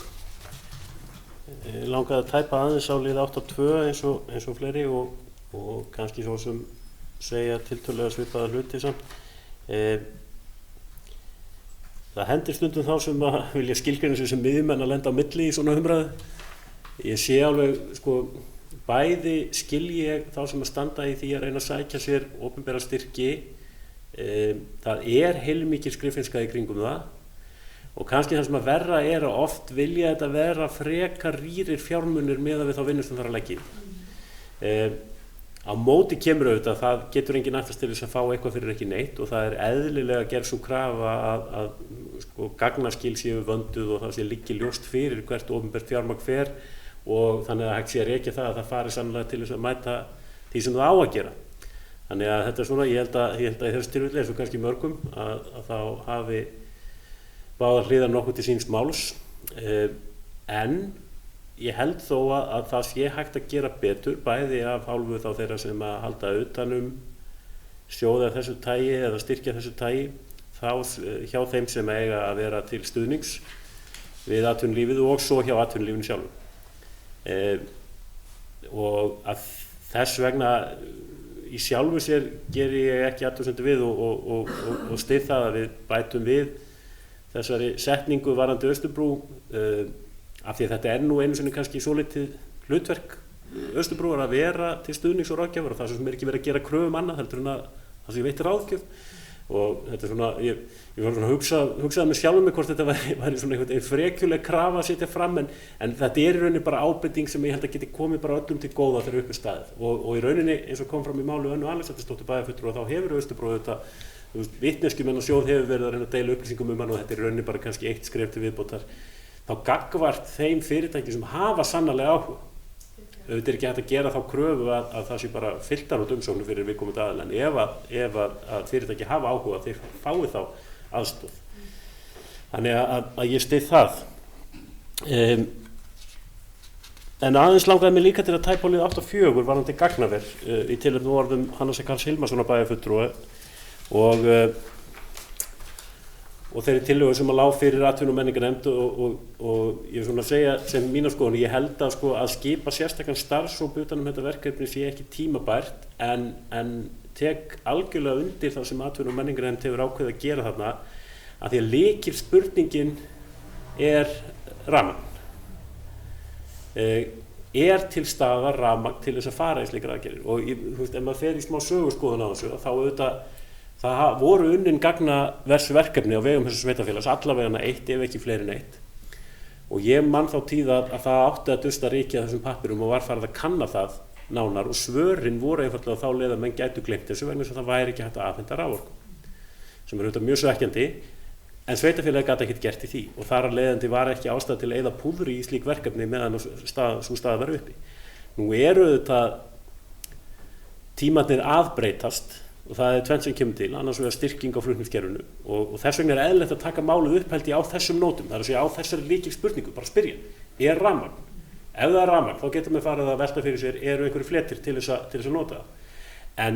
Langaði að tæpa aðeins á lið 8.2 eins og fleiri og kannski svo sem segja tiltölulega svipaða hluti samt. Það hendir stundum þá sem að vilja skilgreina sig sem miðjumenn að lenda á milli í svona umræðu. Ég sé alveg, bæði skilji ég þá sem að standa í því að reyna að sækja sér opinbera styrki. Það heilmikil skriffinnska í kringum það og kannski það sem að verra að oft vilja þetta vera frekar rýrir fjármunir meðan við þá vinnu sem þarf að leggja í. Á móti kemur auðvitað að það getur enginn ætlast til þess að fá eitthvað fyrir ekki neitt og það eðlilega gerð sú krafa að gagnaskil séu vönduð og það sé liggi ljóst fyrir hvert opinbert fjármagn fer og þannig að hægt sé að rekja það að það fari sannlega til þess að mæta því sem það á að gera. Þannig að þetta svona, ég held að í þessu tilfelli eins og kannski mörgum að þá hafi báðar hliðar nokkuð til síns máls en ég held þó að það sé hægt að gera betur bæði af hálfu þá þeirra sem að halda utanum sjóði af þessu tagi eða styrkja þessu tagi þá hjá þeim sem eiga að vera til stuðnings við atvinnulífið og svo hjá atvinnulífinu sjálfu. Og að þess vegna í sjálfu sér geri ég ekki athugasemdir við og styð það að við bætum við þessari setningu varðandi Austurbrú af því að þetta nú einu sinni kannski svolítið hlutverk Austurbrúar að vera til stuðnings og ráðgjafar og það sem ekki verið að gera kröfum annað heldur en að það sem ég veitir ráðgjöf og þetta svona, ég var svona hugsaði með sjálfum mig hvort þetta væri svona einhvern frekjuleg krafa að setja fram en þetta í rauninni bara ábending sem ég held að geti komið bara öllum til góða þegar upp er staðið og í rauninni eins og kom fram í máli Önnu Alexandersdóttur bæjarfulltrúa og þá hefur Austurbrú þetta vitneskjumenn og sjóð hefur verið að reyna að deila upplýsingum hann og þetta í rauninni bara kannski eitt skref til viðbótar þá gagnvart þeim fyrirtæki sem hafa sannarlega áhuga auðvitað ekki hægt að gera þá kröfu að það sé bara fylltar út umsóknum fyrir viðkomandi aðila en ef að fyrirtæki hafa áhuga þeir fái þá aðstoð. Þannig að ég styð það. En aðeins langaði mig líka til að tæpa á lið 8.4 varðandi gagnaver í tilefni orðum Hannesar Karls Hilmarssonar bæjarfulltrúa og þeirri tillögu sem að lá fyrir atvinnu- og menningarnefnd og ég svona segja sem mína skoðun, ég held að skipa sérstakann starfshóp utan þetta verkefni sé ekki tímabært en tek algjörlega undir það sem atvinnu- og menningarnefnd hefur ákveðið að gera þarna að því að lykilspurningin rafmagn. Til staðar rafmagn til þess að fara í slíkar aðgerðir og ef maður fer í smá söguskoðun á þessu þá auðvitað það voru unnin gagnaversverkefni á vegum þessu sveitafélags, allavega eitt ef ekki fleiri en eitt og ég man þá tíð að það átti að dusta rykið þessum pappirum og var farið að kanna það nánar og svörin voru einfaldlega þá leið að menn gætu gleymt þessu vegna þess að það væri ekki hægt að afhenda raforku sem auðvitað mjög svekkjandi en sveitafélagið gat ekkert gert í því og þar af leiðandi var ekki ástæða til að eyða púðri í slík verkefni meðan sú staða var uppi. Nú auðvitað tímarnir að og það tvennt sem kemur til, annars vegar styrking á flutningskerfinu og þess vegna eðlilegt að taka málið upp held ég á þessum nótum, það að segja á þessari lykilspurningu, bara spyrja, rafmagn? Ef það rafmagn, þá getur maður farið að velta fyrir sér, eru einhverju fletir til þess að nota það. En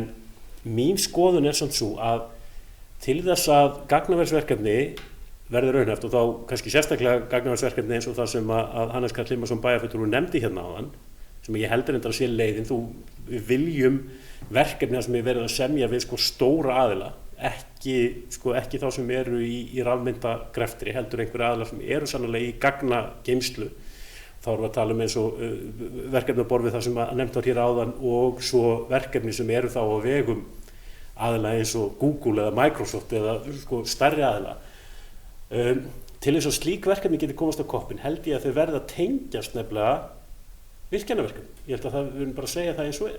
mín skoðun samt svo að til þess að gagnaversverkefni verður raunhæft og þá kannski sérstaklega gagnaversverkefni eins og það sem að Hannes Karl Hilmarsson bæjarfulltrúi nefndi hérna áðan, sem ég heldur að sé leiðin, við viljum verkefni sem verið að semja við stóra aðila, ekki þá sem eru í rafmyndagreftri, heldur einhverja aðila sem eru sannarlega í gagnageymslu. Þá erum við að tala eins og verkefni á borð við það sem nefnt var hér áðan og svo verkefni sem eru þá á vegum aðila eins og Google eða Microsoft eða stærri aðila. Til þess að slík verkefni geti komast á koppinn held ég að þau verða að tengjast nefnilega virkjanaverkefni. Ég held að við erum bara að segja það eins og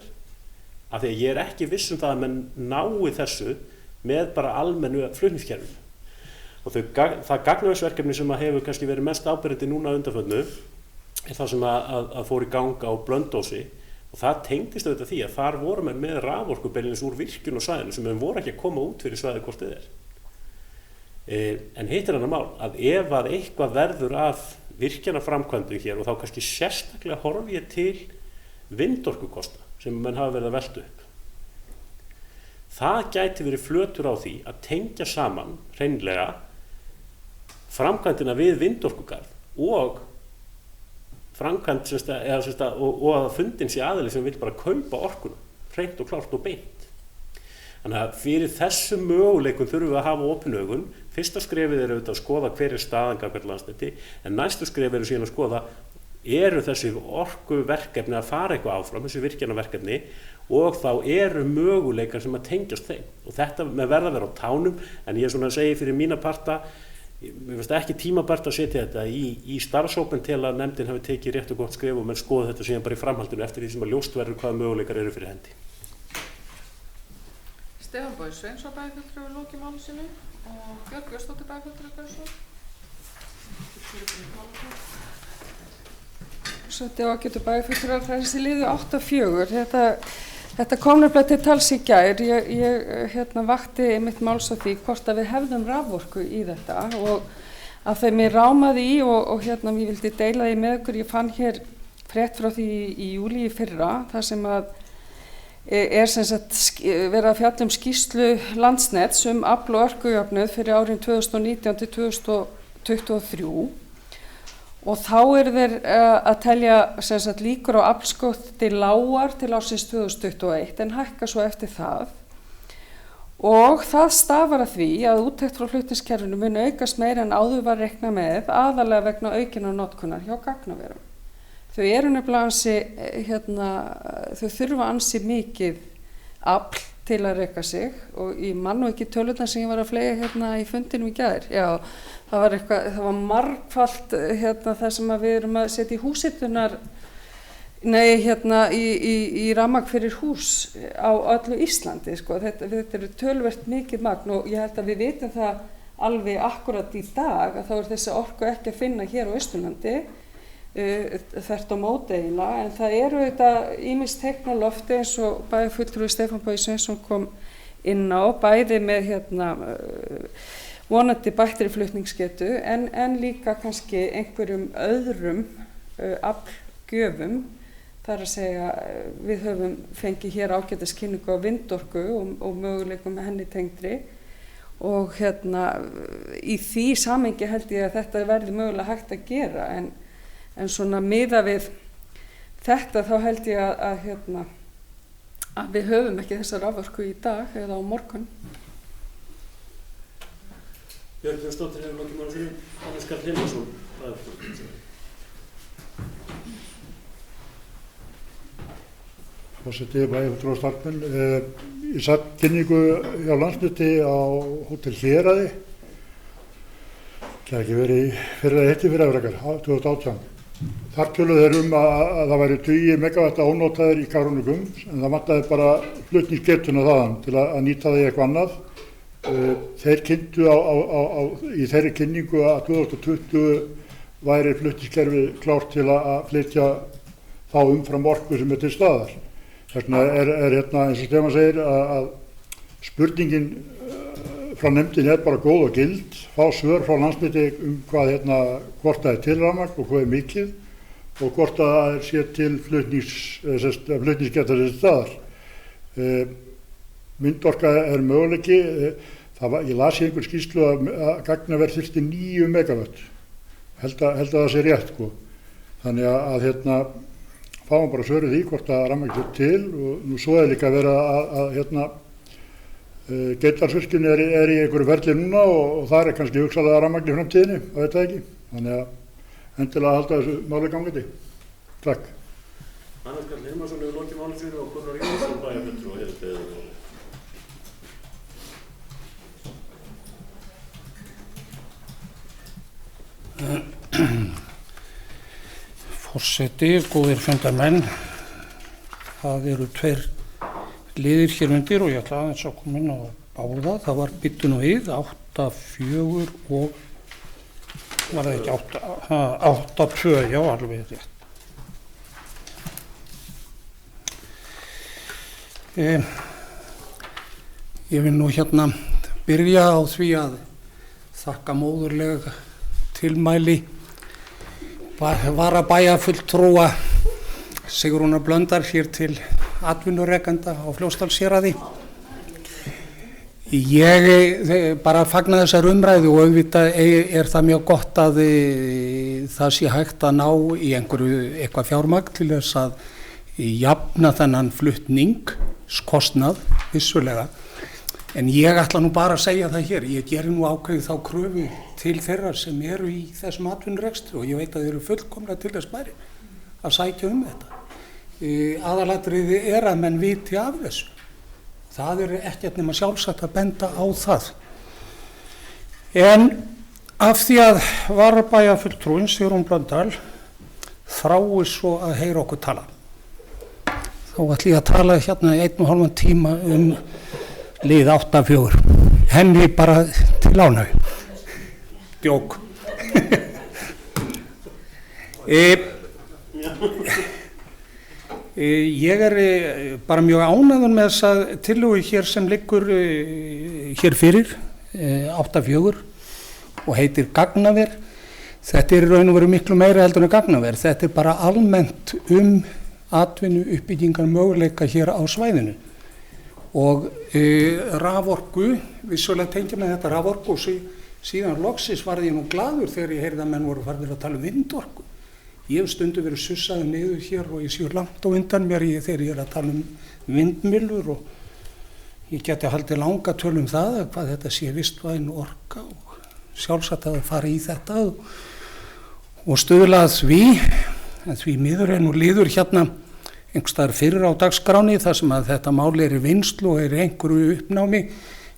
af því að ég ekki viss það að menn nái þessu með bara almennu flutningskerfinu. Og það gagnaversverkefni sem hefur kannski verið mest áberandi núna undanförnu það sem að fór í gang á Blönduósi Og það tengdist auðvitað því að þar voru menn með raforku beinlínis úr virkjun og svæðinu sem menn voru ekki að koma út fyrir svæði hvort þið er. En hitt er annað mál að ef að eitthvað verður af virkjanaframkvæmdum hér og þá kannski sérstaklega horfi ég til vindorkukosta sem menn hafa verið að velta upp. Það gæti verið flötur á því að tengja saman hreinlega framkvæmdina við vindorkugarð og framkvæmd og að fundin sé aðili sem vil bara kaupa orkuna, hreint og klárt og beint. Þannig að fyrir þessum möguleikum þurfum við að hafa opin augun. Fyrsta skrefið er auðvitað að skoða hver er staðan gagnvart Landsneti, en næstu skref eru síðan að skoða eru þessi orkuverkefni að fara eitthvað áfram, þessi virkjanaverkefni, og þá eru möguleikar sem að tengjast þeim. Og þetta með verða að vera á tánum, en ég er svona að segja fyrir mína parta, mér finnst ekki tímabært að setja þetta í starfshópinn til að nefndin hafi tekið rétt og gott skref og menn skoða þetta síðan bara í framhaldinu eftir því sem að ljóst verður hvaða möguleikar eru fyrir hendi. Stefán Bogi Sveinsson bæjarfulltrúi lokið máli sínu og Björg Björnsdóttir bæjarfulltrúi Björnsson. Svo þetta ágætu bæjarfulltrúar þessi liðu 8-4. Þetta kom nefnilega til tals í gær. Ég vakti mitt máls á því hvort að við hefðum raforku í þetta og að þeim ég rámaði í og ég vildi deila því með ykkur. Ég fann hér frétt frá því í júlí í fyrra þar sem að er sem sagt verið að fjalla skýrslu Landsnets afl og orkujöfnuð fyrir árin 2019 til 2023 og þá þeir að telja sem sagt líkur á aflskömmti lágar til ársins 2021 en hækka svo eftir það og það stafar að því að úttekt frá flutningskerfinu mun aukast meira en áður var reiknað með aðalega vegna aukinnar notkunar hjá gagnaverum. Þau eru nefnilega þau þurfa ansi mikið afl til að reka sig og ég man nú ekki tölurnar sem ég var að fleygja í fundinum í gær. Já, það var margfalt það sem við erum að setja í húshitunar, í rafmagn fyrir hús á öllu Íslandi. Sko. Þetta eru töluvert mikið magn og ég held að við vitum það alveg akkurat í dag að þá er þessi orku ekki að finna hér á Austurlandi. Þvert á móti eiginlega, en það eru þetta ýmis teikn á lofti eins og bæjarfulltrúi Stefán Bogi Sveinsson kom inn á, bæði með vonandi bættri flutningsgetu en líka kannski einhverjum öðrum aflgjöfum. Það er að segja við höfum fengið hér ágætis kynningu á vindorku og möguleikum með henni tengdri og í því samhengi held ég að þetta verði mögulega hægt að gera en svona miða við þetta þá held ég að við höfum ekki þessa raforku í dag eða á morgun. Björg Björnsdóttir hefur lokið máli sínu, Hannes Karl Hilmarsson. Forseti bæjarfulltrúar starfsmenn. Ég satt kynningu hjá Landsneti á Hótel Héraði. Það ekki verið fyrir afrekar, 2018. Þar töluðu þeir að það væri 20 megavatta ónotaðir í Kárahnjúkum en það vantaði bara flutningsgetuna þaðan til að nýta það í eitthvað annað. Þeir kynntu í þeirri kynningu að 2020 væri flutningskerfið klárt til að flytja þá umfram orku sem til staðar. Þarna er eins og Stefán segir að spurningin frá nefndin bara góð og gild, fá svör frá Landsneti hvað hvort það er til rafmagn og hvað er mikið og hvort það sé til flutningsgeta til staðar. Vindorka er möguleiki, ég las í einhver skýrslu að gagnaver þyrfti 9 megavatt, held að það sé rétt sko. Þannig að fáum bara svör í því hvort að rafmagn er til og nú svo er líka verið að Geitdalsvirkjun er í einhverju ferli núna og það er kannski hugsanlega rafmagn í framtíðinni, það veit það ekki. Þannig að endilega halda þessu máli gangandi. Takk. Hannes Karl Hilmarsson hefur lokið máli sínu og Gunnar Jónsson bæjarfulltrúi hefur beðið. Forseti, góðir fundarmenn, það eru 2 liðir hér undir og ég ætla aðeins að koma inn á báða. Það var byttu nú við 8-4 og var það ekki 8-2, já alveg rétt. Ég vil nú hérna byrja á því að þakka móðurlega tilmæli varabæjarfulltrúa Sigrúnar Blöndal hér til atvinnurekenda á Fljótsdalshéraði. Ég bara fagna þessar umræðu og auðvitað það mjög gott að það sé hægt að ná í eitthvað fjármagn til þess að jafna þennan flutningskostnað vissulega. En ég ætla nú bara að segja það hér, ég geri nú ákveðið þá kröfu til þeirra sem eru í þessum atvinnurekstri og ég veit að þeir eru fullkomlega til þess bæri að sækja þetta. Aðalatriði að menn viti af þessu. Það ekkert nema sjálfsagt að benda á það. En af því að varabæjarfulltrúinn Sigrún Blöndal þrái svo að heyra okkur tala, þá ætla ég að tala hérna 1,5 tíma lið 8-4. Henni bara til ánægju. Djók. Ég bara mjög ánægður með þessa tillögu hér sem liggur hér fyrir 8-4 og heitir gagnaver. Þetta í raun og veru miklu meira heldur en gagnaver. Þetta bara almennt atvinnu uppbyggingar möguleika hér á svæðinu. Og raforku, vissulega tengja með þetta raforku og síðan loksis varð ég nú glaður þegar ég heyrði að menn voru farnir að tala vindorku. Ég hef stundu verið sussaði niður hér og ég sé langt á undan mér þegar ég að tala vindmyllur og ég geti haldið langa töl það hvað þetta sé vistvæn orka og sjálfsagt að fara í þetta og stuðla að því, en því miður nú liður hérna einhverstaðar fyrir á dagskráni þar sem að þetta mál í vinnslu og einhverju uppnámi,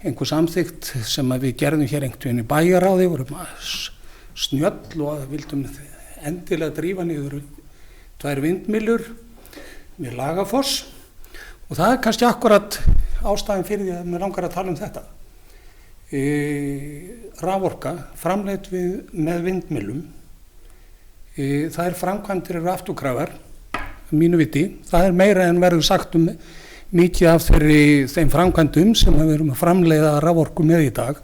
einhver samþykkt sem að við gerðum hér einhvern veginn í bæjaráði, vorum snjöll og vildum endilega drífa niður 2 vindmyllur með Lagafoss og það kannski akkurat ástæðan fyrir því að mér langar að tala þetta. Raforka framleidd með vindmyllum, það framkvæmdir afturkrafar, mínu viti, það meira en verður sagt mikið af þeim framkvæmdum sem við erum að framleiða raforku með í dag,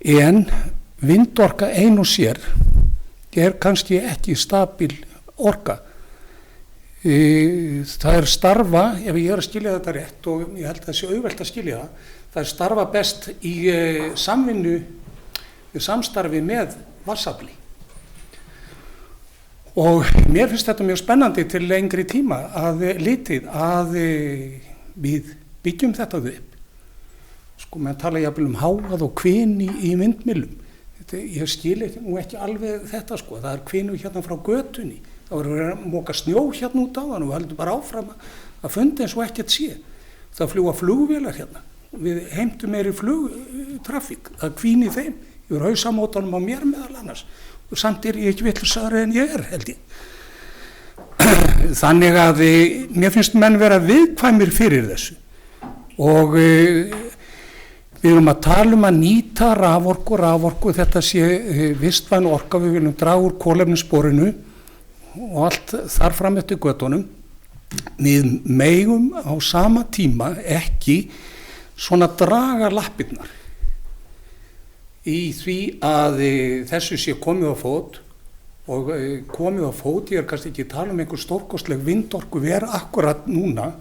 en vindorka ein og sér kannski ekki stabíl orka. Það starfa, ef ég að skilja þetta rétt og ég held að það sé auðvelt að skilja það starfa best í samstarfi með vatnsafli. Og mér finnst þetta mjög spennandi til lengri tíma að við byggjum þetta upp. Sko, menn tala jafnvel háað og kvin í vindmyllum. Ég skil ekki alveg þetta sko, það kvinu hérna frá götunni, það var að móka snjó hérna út á hann og við höldum bara áfram að funda eins og ekkert sé. Það fljúga flugvélar hérna, við heimtum meiri flugtrafík, það kvín í þeim, yfir hausamótanum á mér meðal annars og samt ég ekki vitlausaðri en ég held ég. Þannig að mér finnst menn vera viðkvæmir fyrir þessu og við erum að tala að nýta raforku, þetta sé vistvæn orka, við viljum draga úr kolefnissporinu og allt þar fram eftir götunum. Við megum á sama tíma ekki svona draga lappirnar í því að þessu sé komið á fót og komið á fót, ég kannski ekki tala einhver stórkostleg vindorku vera akkurat núna,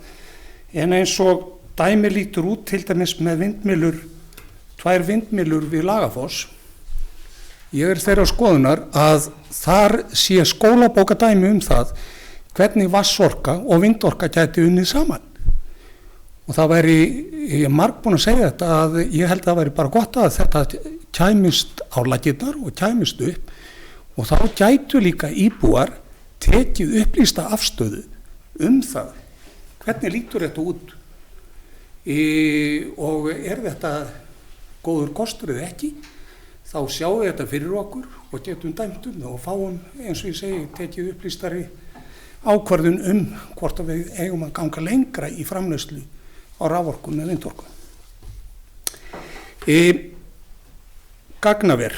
en eins og dæmi lítur út til dæmis með vindmyllur, 2 vindmyllur við Lagafoss. Ég þeirra skoðunar að þar sé skólabókadæmi það hvernig vatnsorka og vindorka gæti unnið saman. Og það ég margbúin að segja þetta að ég held að það væri bara gott að þetta kæmist á laggirnar og kæmist upp og þá gætu líka íbúar tekið upplýsta afstöðu það hvernig lítur þetta út og þetta góður kostur eða ekki, þá sjáum við þetta fyrir okkur og getum dæmt það og fáum, eins og ég segi, tekið upplýstari ákvörðun hvort að við eigum að ganga lengra í framleiðslu á raforku með vindorku. Gagnaver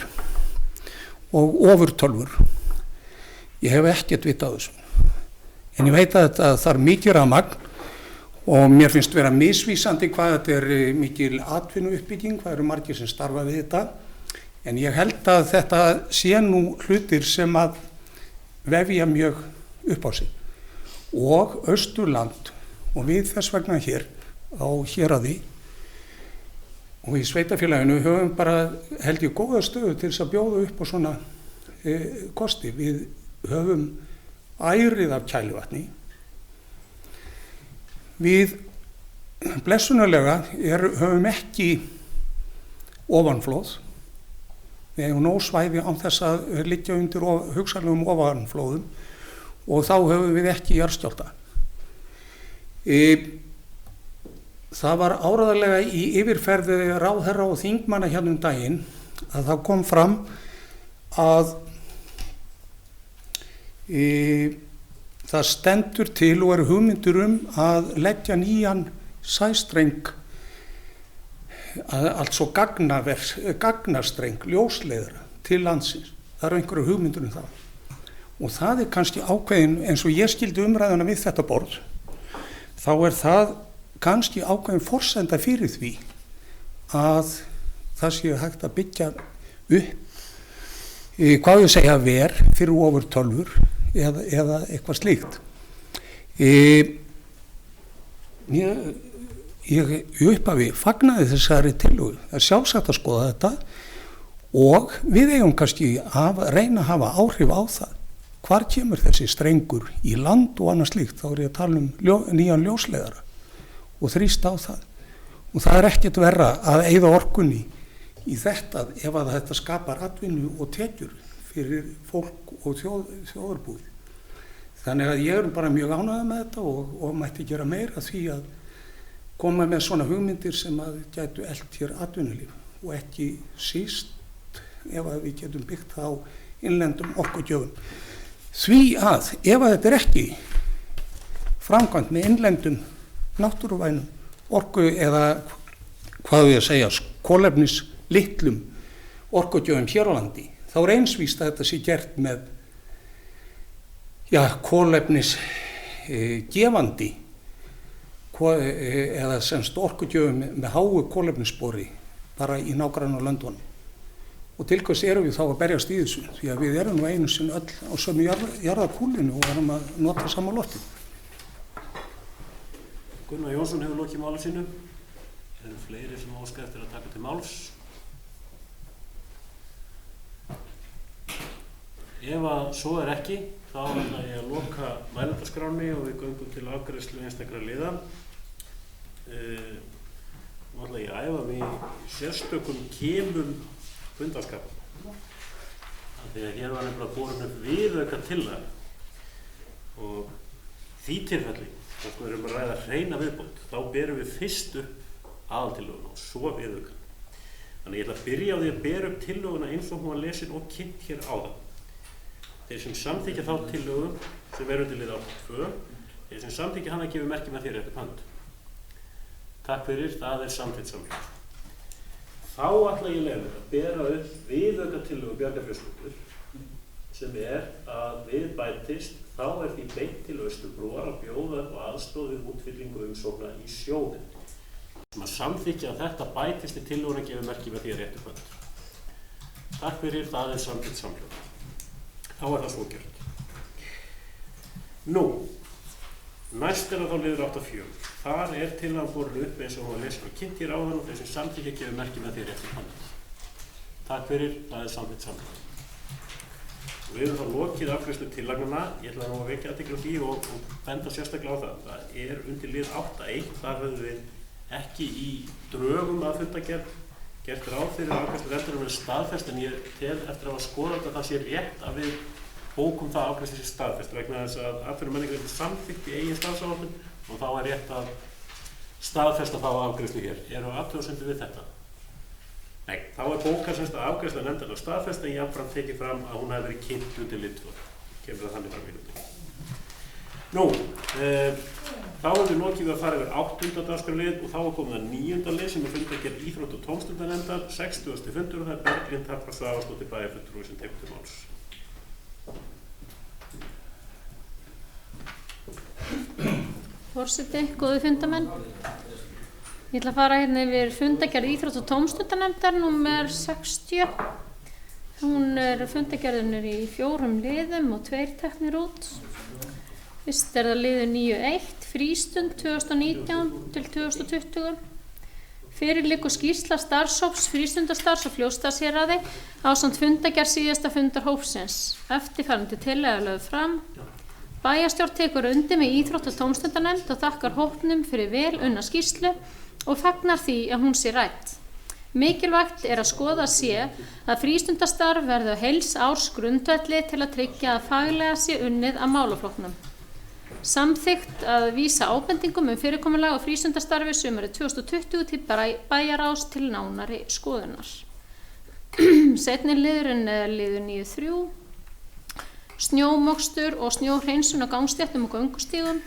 og ofurtölvur, ég hef ekkert vitað þessu, en ég veit að það mikið rafmagn og mér finnst vera misvísandi hvað þetta er mikil atvinnuuppbygging, hvað eru margir sem starfa við þetta, en ég held að þetta sé nú hlutir sem að vefja mjög upp á sig. Og Austurland og við þess vegna hér á Héraði og í sveitafélaginu höfum bara held ég góða stöðu til þess að bjóða upp á svona kosti. Við höfum ærið af kælivatni. Við blessunarlega höfum ekki ofanflóð. Við hefum nóg svæði án þess að liggja undir hugsanlegum ofanflóðum og þá höfum við ekki jarðskjálfta. Það var áreiðanlega í yfirferði ráðherra og þingmanna hérna daginn að það kom fram að það stendur til og eru hugmyndir að leggja nýjan sæstreng, altså gagnastreng, ljósleiðara til landsins. Það eru einhverju hugmyndir það. Og það er kannski ákveðin, eins og ég skildi umræðuna við þetta borð, þá er það kannski ákveðin forsenda fyrir því að það sé hægt að byggja upp, hvað ég segja, ver fyrir ofur tölvur eða eitthvað slíkt. Ég upphafi fagnaði þessari tillögu. Það er sjálfsagt að skoða þetta og við eigum kannski að reyna að hafa áhrif á það. Hvar kemur þessi strengur í land og annað slíkt? Þá er ég að tala nýjan ljósleiðara og þrýsta á það. Og það er ekkert verra að eyða orkunni í þetta ef að þetta skapar atvinnu og tekjur fyrir fólk og þjóðarbúið. Þannig að ég er bara mjög ánægður með þetta og mætti gera meira því að koma með svona hugmyndir sem að gætu elt hér atvinnulíf og ekki síst ef að við getum byggt á innlendum orkugjöfum. Því að ef að þetta er ekki framkvæmt með innlendum náttúruvænum orku eða hvað við að segja kolefnislitlum orkugjöfum hér á landi, þá er einsvíst að þetta sé gert með kolefnisgefandi eða semst orkugjöfum með háu kolefnisspori bara í nágrannalöndunum. Og til hvers erum við þá að berjast í þessu? Því að við erum nú einu sinni öll á sömu jarðarkúlinu og erum að nota sama loftið. Gunnar Jónsson hefur lokið máli sínu. Eru fleiri sem óska eftir að taka til máls? Ef að svo er ekki, þá ætla ég að loka mælendaskránni og við göngum til afgreiðslu einstakra liða. Nú ætla ég að æfa mig sérstökum kemum fundarskap. Þegar hér var nefnilega borin upp viðauka tillaga og því tilfelli, þá sko erum við að ræða hreina viðbót, þá berum við fyrst upp aðaltillöguna og svo viðaukan. Þannig ég ætla að byrja á því að bera upp tillöguna eins og hún var lesin og kynnt hér áðan. Þeir sem samþykja þá tillögu sem verður til lið 2, þeir sem samþykja hana gefur merki með þér eftir hönd. Takk fyrir, það er samþykkt samþykkt. Þá ætla ég að bera upp viðaukatillögu Bjarnarfjörðsdóttur sem að við bætist, þá er því beint til Austurbrúar að bjóða og aðstoð við útfyllingu umsókna í sjóðinn. Sem að samþykja að þetta bætist í tillöguna gefur merki með því réttu hönd. Takk fyrir, það er samþykkt samhljóð. Þá er það svo gjört. Nú, næst er þá liður 8.4. Þar er tillagan borin upp eins og hún var lesin og kynnt hér áðan og þessi samþykja gefur merki með því réttu hönd. Takk fyrir, það er samþykkt samhljóð. Við erum þá lokið afgreiðslu tillagnanna. Ég ætla nú að vekja athygli á því og benda sérstaklega á það. Það er undir lið 8.1. Þar höfum við ekki í drögum að fundagerð gert ráð fyrir afgreiðslu nefndarinnar með staðfest, en ég tel eftir að hafa skoðað að það sé rétt að við bókum það afgreiðslu sé staðfest vegna þess að atvinnu- og menningarnefnd er samþykkt í eigin starfsáætlun og þá er rétt að staðfesta þá afgreiðslu hér. Eru athugasemdir við þetta? Nei, þá er bókað semst að afgreiðsla nefndarinnar staðfest en jafnframt tekið fram að hún hefði verið kynnt undir lið 2. Kemur það þannig fram í hluti. Nú, þá erum við lokið við að fara yfir 8. dagskrárlið og þá er komið að 9. lið sem er fundargerð íþrótta- og tómstundanefndar, 60. fundur og það er Berglind Harpa Svavarsdóttir bæjarfulltrúi sem tekur til máls. Forseti, góðu fundamenn. Ég ætla að fara hérna yfir fundagerð íþrótt- og tómstundanefndar númer 60. Hún fundagerðin í 4 liðum og 2 teknir út. Fyrst það liður 9.1, frístund 2019 til 2020. Fyrir liggur skýrsla starfshóps frístundastarfs og Fljótsdalshéraði ásamt fundagerð síðasta fundar hópsins. Eftirfarandi tillaga lögð fram. Bæjarstjórn tekur undir með íþrótt- og tómstundanefnd og þakkar hópnum fyrir vel unna skýrslu og fagnar því að hún sé rædd. Mikilvægt að skoða sé að frístundastarf verði á heils árs grundvelli til að tryggja að faglega sé unnið að málaflokknum. Samþykkt að vísa ábendingum fyrirkomulag á frístundastarfi sumarið 2020 til bæjarráðs til nánari skoðunar. Seinni liðurinn liður 9.3. Snjómokstur og snjóhreinsun á gangstéttum og göngustígum.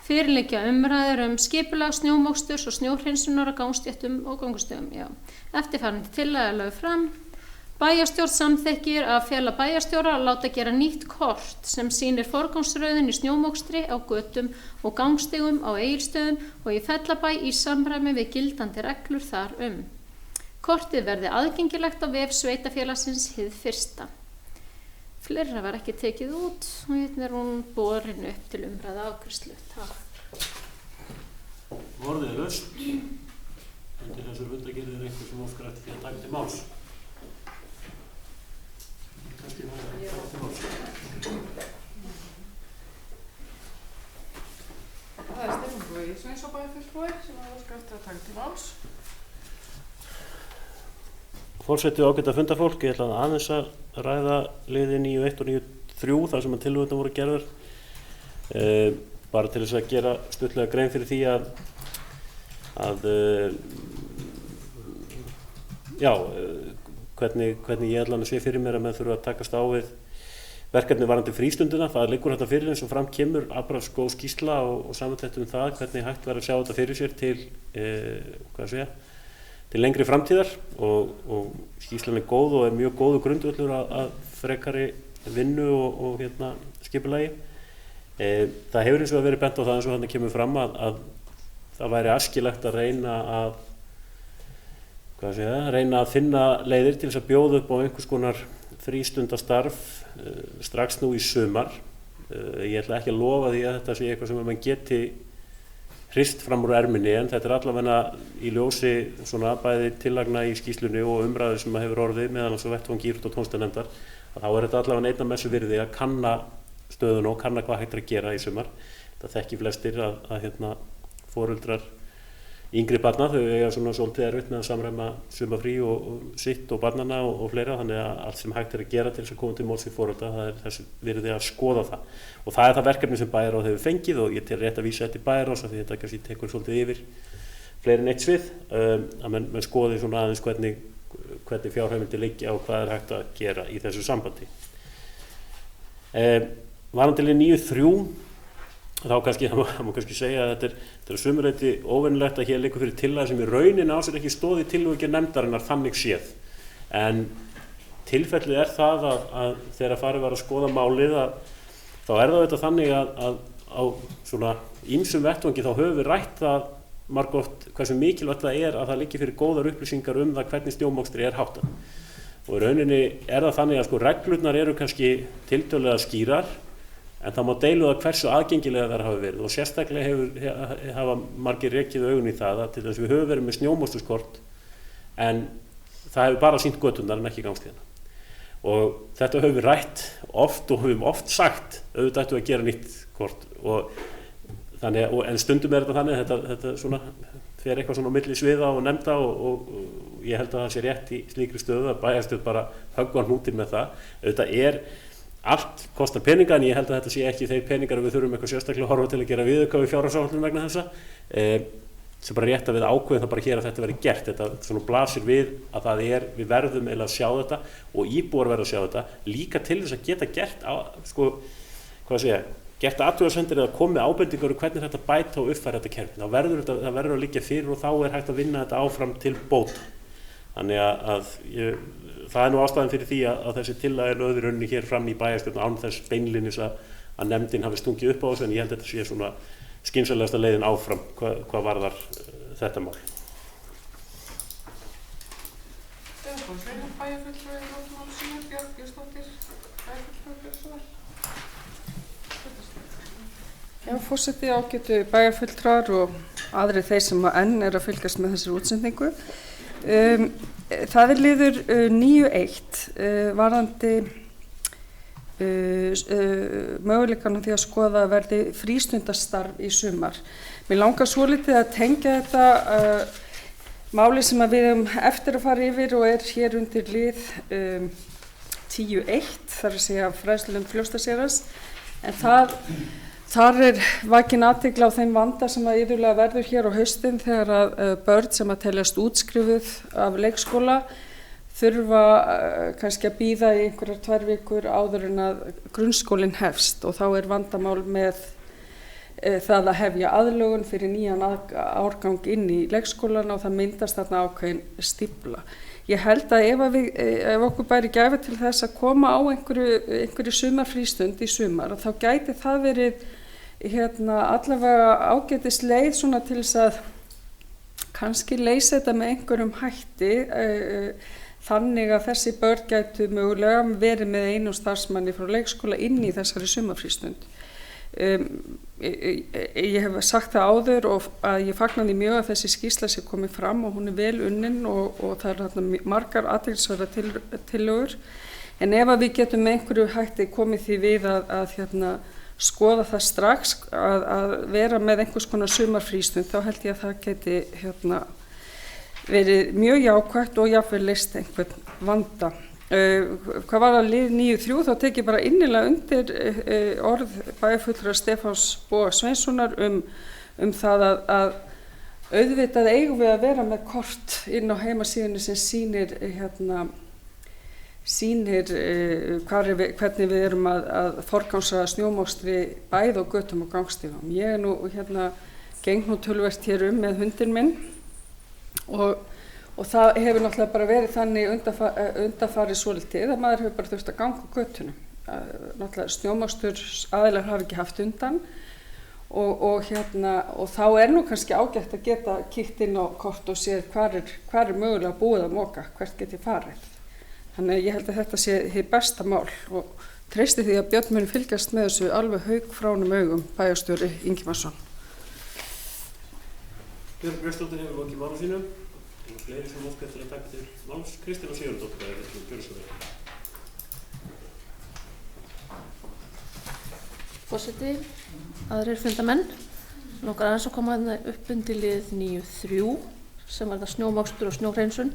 Fyrir liggja umræður skipulag snjómoksturs og snjóhreinsunar á gangstéttum og göngustígum. Eftirfarandi tillaga lögð fram. Bæjarstjórn samþykkir að fela bæjarstjóra að láta gera nýtt kort sem sýnir forgangsröðun í snjómokstri á götum og gangstígum á Egilsstöðum og í Fellabæ í samræmi við gildandi reglur þar Kortið verði aðgengilegt á vef sveitafélagsins hið fyrsta. Fleira var ekki tekið út og hérna hún borin upp til umræða afgreiðslu. Takk. Orðið laust. Undir þessar fundagerðir einhver sem óskar eftir því að taka til máls. Það Stefán Bogi Sveinsson bæjarfulltrúi sem óskar eftir að taka til máls. Forseti og ágæta fundafólk, ég ætla aðeins að ræða liði 9.1 og 9.3 þar sem að tillögurnar voru gerðar. Bara til þess að gera stuttlega grein fyrir því hvernig ég ætla að sé fyrir mér að menn þurfa að takast á við verkefni varðandi frístundina. Það liggur þetta fyrir eins og fram kemur afbragðsgóð skýrsla og samantekt það hvernig hægt verður að sjá þetta fyrir sér til lengri framtíðar og skýrslan góð og mjög góður grundvöllur að frekari vinnu og skipulagi. Það hefur eins og verið bent á það eins og þannig kemur fram að það væri æskilegt að reyna að finna leiðir til þess að bjóða upp á einhvers konar frístundastarf strax nú í sumar. Ég ætla ekki að lofa því að þetta sé eitthvað sem mann geti hrist fram úr erminni, en þetta allavega í ljósi svona bæði tillagna í skýrslunni og umræðu sem hefur orðið meðan á vettvangi íþrótta- og tómstundanefndar, að þá þetta allavega einn af messu virði að kanna stöðuna og kanna hvað hægt er að gera í sumar. Það þekki flestir að foreldrar yngri barna, þau eiga svona svolítið erfitt með að samræma sumarfrí og sitt og barnana og fleira, þannig að allt sem hægt er að gera til þess að koma til móts við foreldra, það þessi virði að skoða það. Og það það verkefni sem bæjarráð hefur fengið og ég tel rétt að vísa þetta í bæjarráðs af því þetta kannski tekur svolítið yfir fleiri en eitt svið, að menn skoði svona aðeins hvernig fjárheimildir liggja og hvað hægt að gera í þessu sambandi. Varðandi lið 9.3 þá það má kannski segja að þetta er að sumuleyti óvenjulegt að hér liggur fyrir tillaga sem í rauninni á sér ekki stóð í tillögugerð nefndarinnar þannig séð. En tilfellið það að þegar farið var að skoða málið þá það auðvitað þannig að á svona ýmsum vettvangi þá höfum við rætt það margoft hversu mikilvægt það að það liggi fyrir góðar upplýsingar það hvernig snjómokstri háttað. Og í rauninni það þannig að reglurnar eru kannski tiltölulega skýrar, en það má deilu hversu aðgengilega þær hafa verið og sérstaklega hafa margir rekið augun í það að til þess við höfum verið með snjómoksturskort en það hefur bara sýnt göturnar en ekki gangstíðina. Og þetta höfum við rætt oft og höfum oft sagt auðvitað ættum við að gera nýtt kort en stundum þetta þannig að þetta svona fer eitthvað svona á milli sviða og nefnda og ég held að það sé rétt í slíkri stöðu að bæjarstjórn bara höggva hnútinn með það. Auðvitað allt kostar peninga en ég held að þetta sé ekki þeir peningar að við þurfum eitthvað sérstaklega að horfa til að gera viðauka við fjárhagsáætlun vegna þessa. Sem bara rétt að við ákveðum það bara hér að þetta verði gert. Þetta svona blasir við að við verðum eiginlega að sjá þetta og íbúar verða að sjá þetta líka til þess að geta gert gert athugasemdir eða komið ábendingar hvernig þetta bæta og uppfæra þetta kerfi. Það verður að liggja fyrir og þá hægt að vinna þetta áfram til bóta. Þannig að það nú ástæðan fyrir því að þessi tillaga lögð í rauninni hér fram í bæjarstjórn án þess beinlínis að nefndin hafi stungið upp á þessu, en ég held að þetta sé svona skynsamlegasta leiðin áfram hvað varðar þetta mál. Já, forseti, ágætu bæjarfulltrúar og aðrir þeir sem enn er að fylgjast með þessari útsendingu. Það er liður 9.1 varðandi möguleikanum því að skoða verði frístundastarf í sumar. Mér langar svolítið að tengja þetta máli sem að við höfum eftir að fara yfir og er hér undir lið 10.1, þar að segja fræðslu Fljótsdalshéraðs, en þar er vakin athygli á þeim vanda sem að iðulega verður hér á haustin þegar að börn sem að teljast útskrifuð af leikskóla þurfa kannski að bíða í einhverjar 2 vikur áður en að grunnskólinn hefst, og þá er vandamál með það að hefja aðlögun fyrir nýjan árgang inn í leikskólan og það myndast þarna ákveðin stífla. Ég held að ef okkur bæri gæfa til þess að koma á einhverju sumarfrístund í sumar, þá gæti það verið allavega ágætis leið svona til þess að kannski leysa þetta með einhverjum hætti, þannig að þessi börn gætu mögulega verið með einu starfsmanni frá leikskóla inn í þessari sumarfrístund. Ég hef sagt það áður og að ég fagna því mjög að þessi skýrsla sé komið fram og hún er vel unnin og það er þarna margar athyglisverðar tillögur, en ef að við getum með einhverju hætti komið því við að skoða það strax að vera með einhvers konar sumarfrístund, þá held ég að það geti verið mjög jákvætt og jafnvel leyst einhvern vanda. Hvað var að lið 9.3, þá tek ég bara innilega undir orð bæjarfulltrúa Stefáns Boga Sveinssonar um það að auðvitað eigum við að vera með kort inn á heimasíðunni sem sýnir hvernig við erum að forgangsraða snjómokstri bæði á götum og gangstígum. Ég er nú geng nú töluvert hér með hundinn minn og það hefur náttúrulega bara verið þannig undanfarið svolítið að maður hefur bara þurft að ganga á götunum. Náttúrulega snjómokstur aðilar hafa ekki haft undan og þá er nú kannski ágætt að geta kíkt inn á kort og séð hvar er mögulega búið að moka, hvert get ég farið. Þannig að ég held að þetta sé hið besta mál og treysti því að Björn muni fylgjast með þessu alveg haugfránum augum, bæjarstjóri Ingimarsson. Björn Björnsdóttir hefur lokið máli sínu. Fleiri sem óskar til að taka til máls. Kristín Sigurðardóttir er þetta gjörðu svo vel. Forseti, aðrir fundamenn. Langar aðeins að koma upp undir lið 9.3 sem var það snjómokstur og snjóhreinsun.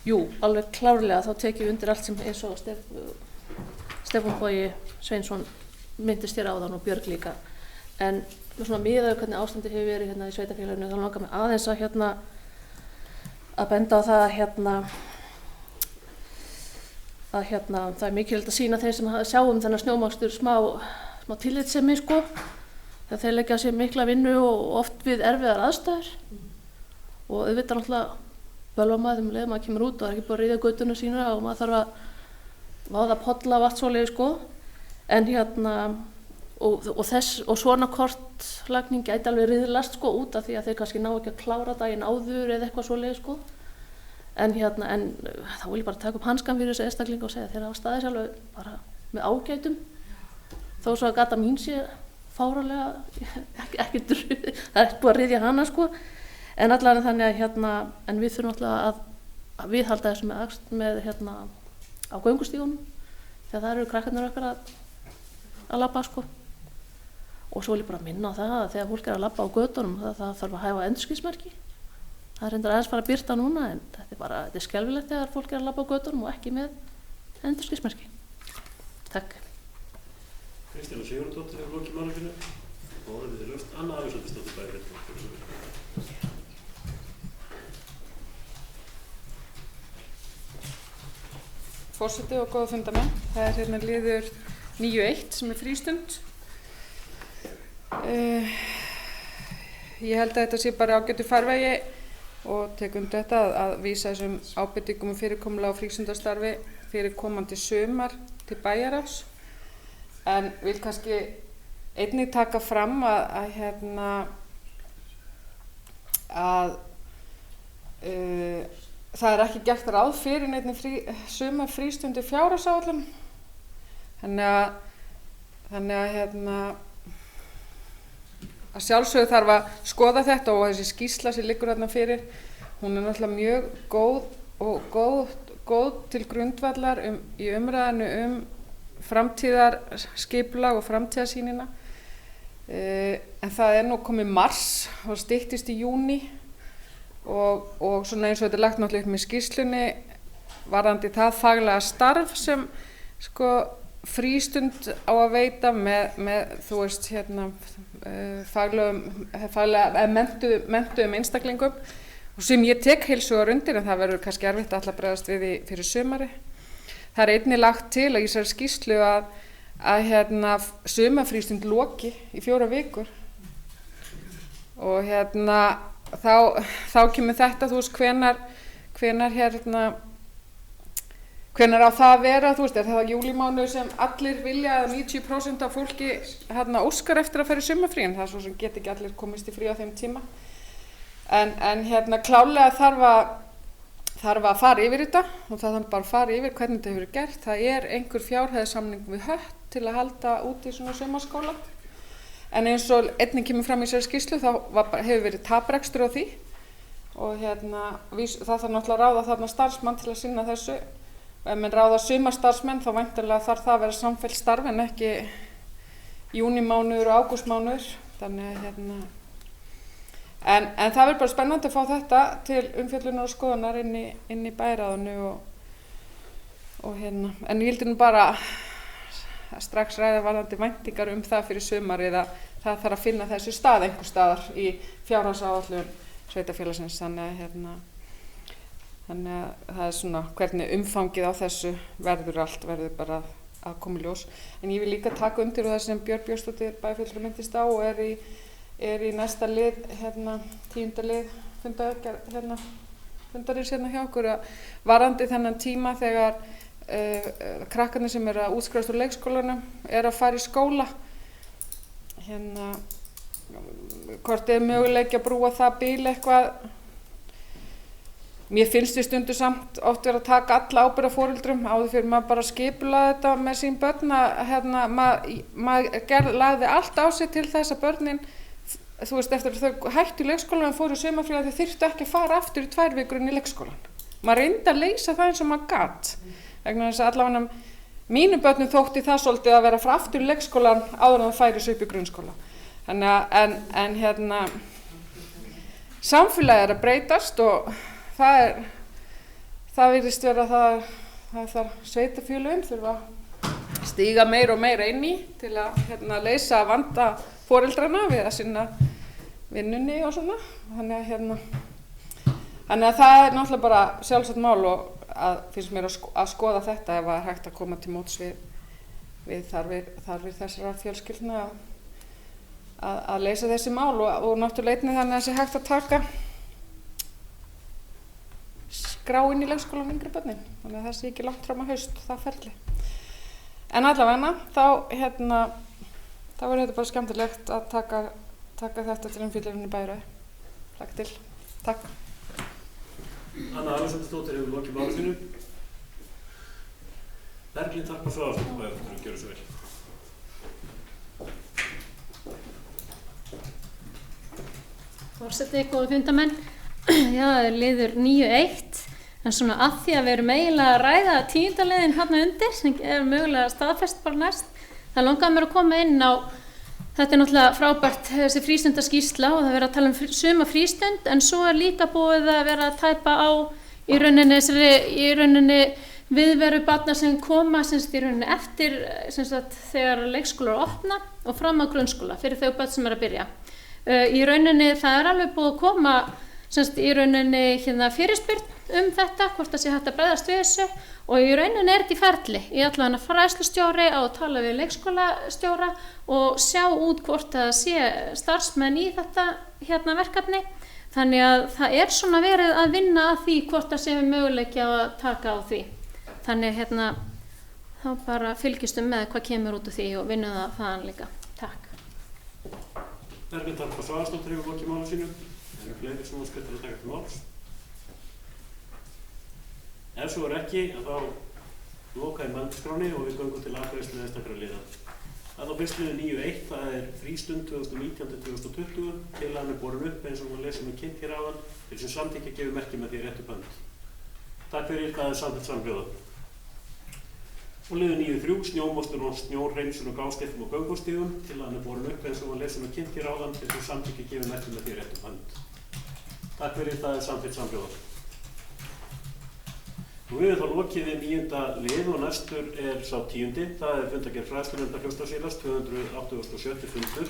Jú, alveg klárlega þá tek ég undir allt sem eins og Stefán Bogi Sveinsson myndist hér áðan og Björg líka. En svona miðað hvernig ástandi hefur verið í sveitarfélaginu, þá langar mig aðeins að benda á það að það er mikilvægt að sýna þeir sem sjáum þennan snjómokstur smá tillitssemi þegar þeir leggja sér mikla vinnu og oft við erfiðar aðstæður og auðvitað náttúrulega bölva maður þeim leið maður kemur út og það er ekki búið að ryðja götuna sína og maður þarf að váða polla og allt svoleiðis en og svona kortlagning gæti alveg riðlast út af því að þeir kannski ná ekki að klára daginn áður eða eitthvað svoleiðis en þá vil ég bara taka upp hanskan fyrir þessu einstaklinga og segja þeir hafa staðið sér alveg bara með ágætum þó svo að gata mín sé fáralega ekki það er búið að ryðja hana en allavega þannig að en við þurfum alltaf að viðhalda þessu með á göngustígunum þegar það eru krakkarnir okkar að labba og svo vil ég bara minna á það að þegar fólk er að labba á götunum það þarf að hæfa endurskinsmerki. Það er reyndar aðeins fara að birta núna en þetta er skelfilegt þegar fólk er að labba á götunum og ekki með endurskinsmerki. Takk. Kristín Sigurðardóttir hefur lokið máli sínu og orðið er laust. Anna Alexandersdóttir bæjarfulltrúi. Forseti og góða fundamenn. Það er liður 9.1 sem er frístund. Ég held að þetta sé bara ágætu farvegi og tek undir þetta að vísa þessum ábendingum fyrirkomulega á frístundastarfi fyrir komandi sumar til bæjarráðs en vil kannski einnig taka fram að það ekki gert ráð fyrir neinni sumar frístundu fjárhagsáætlun. Þannig að sjálfsögðu þarf að skoða þetta og þessi skýrsla sem liggur þarna fyrir, hún náttúrulega mjög góð til grundvallar í umræðinu framtíðarskipulag og framtíðarsýnina. En það nú komið mars og styttist í júní og svona eins og þetta lagt náttúrulega upp með skýrslunni varðandi það faglega starf sem frístund á að veita með þú veist faglega menntuðum einstaklingum og sem ég tek heils hugar undir, en það verður kannski erfitt að bregðast við því fyrir sumari. Það einnig lagt til að í þessari skýrslu að sumarfrístund loki í 4 vikur og þá kemur þetta, þú veist, hvenær á það að vera, þú veist, það júlímánuður sem allir vilja að 90% af fólki óskar eftir að fara í sumarfrí, en það svo sem get ekki allir komist í frí á þeim tíma. En klálega þarf að fara yfir þetta og það þarf bara að fara yfir hvernig þetta hefur gert. Það einhver fjárhæðarsamning við Hött til að halda úti svona sumarskóla. En eins og einnig kemur fram í þessari skýrslu þá hefur verið taprekstur á því og það þarf náttúrulega að ráða þarna starfsmann til að sinna þessu. Og ef menn ráða sumarstarfsmenn þá væntanlega þarf það að vera samfellt starf en ekki júnímánuður og ágústmánuður. Þannig en það verður bara spennandi að fá þetta til umfjöllunar og skoðunar inn í bæjarráðinu en ég vildi nú bara strax ræða varðandi væntingar það fyrir sumarið að það þarf að finna þessu stað einhver staðar í fjárhagsáætlun sveitarfélagsins. Þannig að það svona hvernig umfangið á þessu verður bara að koma í ljós. En ég vil líka taka undir og það sem Björn Björnsdóttir bæjarfulltrúi minntist á og er í næsta lið, 10. lið fundarins hjá okkur varðandi þennan tíma þegar krakkarnir sem að útskrifast úr leikskólanum að fara í skóla. Hvort möguleiki að brúa það bil eitthvað. Mér finnst við stundu samt oft vera að taka alla ábyrgð af foreldrum áður fyrir maður bara skipulaði þetta með sín börn maður lagði allt á sig til þess að börnin, þú veist, eftir að þau hættu í leikskólan og fóru í sumarfrí að þau þyrftu ekki að fara aftur í 2 vikur inn í leikskólan. Maður reyndi að leysa það eins og maður gat. Vegna þess að allavega mínum börnum þótti það svolítið að vera frá aftur í leikskólan áður en það færi sig upp í grunnskóla. En samfélagið að breytast og það virðist vera það sveitarfélögin þurfa að stíga meira og meira inn í til að leysa vanda foreldrana við að sinna vinnunni og svona. Þannig að það náttúrulega bara sjálfsagt mál og finnst mér að skoða þetta ef að hægt að koma til móts við þarfir þessara fjölskyldna að leysa þessi mál og náttúrulega einnig þannig að þessi hægt að taka skrá inn í leikskólanum yngri börnin. Þannig að það sé ekki langt fram að haust það ferli. En allavega þá verður þetta bara skemmtilegt að taka þetta til umfjöllunar í bæjarráði. Takk til. Takk. Anna Alexandersdóttir hefur lokið máli sínu. Berglind Harpa Svavarsdóttir bæjarfulltrúi, gjörðu svo vel. Forseti, góðu fundarmenn. Já, það liður 9-1. En svona að því að við erum eiginlega að ræða 10. liðinn hérna undir sem mögulega staðfest bara næst. Það langaði mér að koma inn á, þetta náttúrulega frábært þessi frístundaskýrsla og það verið að tala suma frístund en svo líka búið að vera að tæpa á í rauninni viðveru barna sem koma í rauninni eftir þegar leikskólar opna og fram á grunnskóla fyrir þau börn sem að byrja. Í rauninni það alveg búið að koma í rauninni fyrirspurn þetta, hvort það sé hægt að bregðast við þessu og í rauninni þetta í ferli. Ég ætla að fræðslustjóri á að tala við leikskólastjóra og sjá út hvort það sé starfsmenn í þetta verkefni. Þannig að það svona verið að vinna að því hvort það sé möguleiki að taka á því. Þannig þá bara fylgjumst með hvað kemur út úr því og vinnum það þaðan líka. Takk. Berglind Harpa Svavarsdóttir hefur lokið máli sínu. Eru fleiri sem óskar til að taka til máls? Ef svo ekki, þá loka ég mælendaskránni og við göngum til afgreiðslu einstakra liða. Það er á fyrstliði 9.1, það er frístund 2019-2020. Tillagan er borin upp eins og hún lesið með kynnt hér áðan til sem samþykkja gefur merki með því réttu bönd. Takk fyrir, það er samþykkt samhljóða. Og liður 9.3, snjómostur og snjórhreinsun og gásteypum og göngustígum. Tillagan er borin upp eins og hún lesið með kynnt hér áðan til sem samþykkja gefur merki með því réttu bönd. Takk fyrir, það er samþykkt samhljóða. Nú við þá lokið við 9. lið og næstur er sá 10. Það er fundargerð fræðslunefndar Fljótsdalshérðs 287. fundur.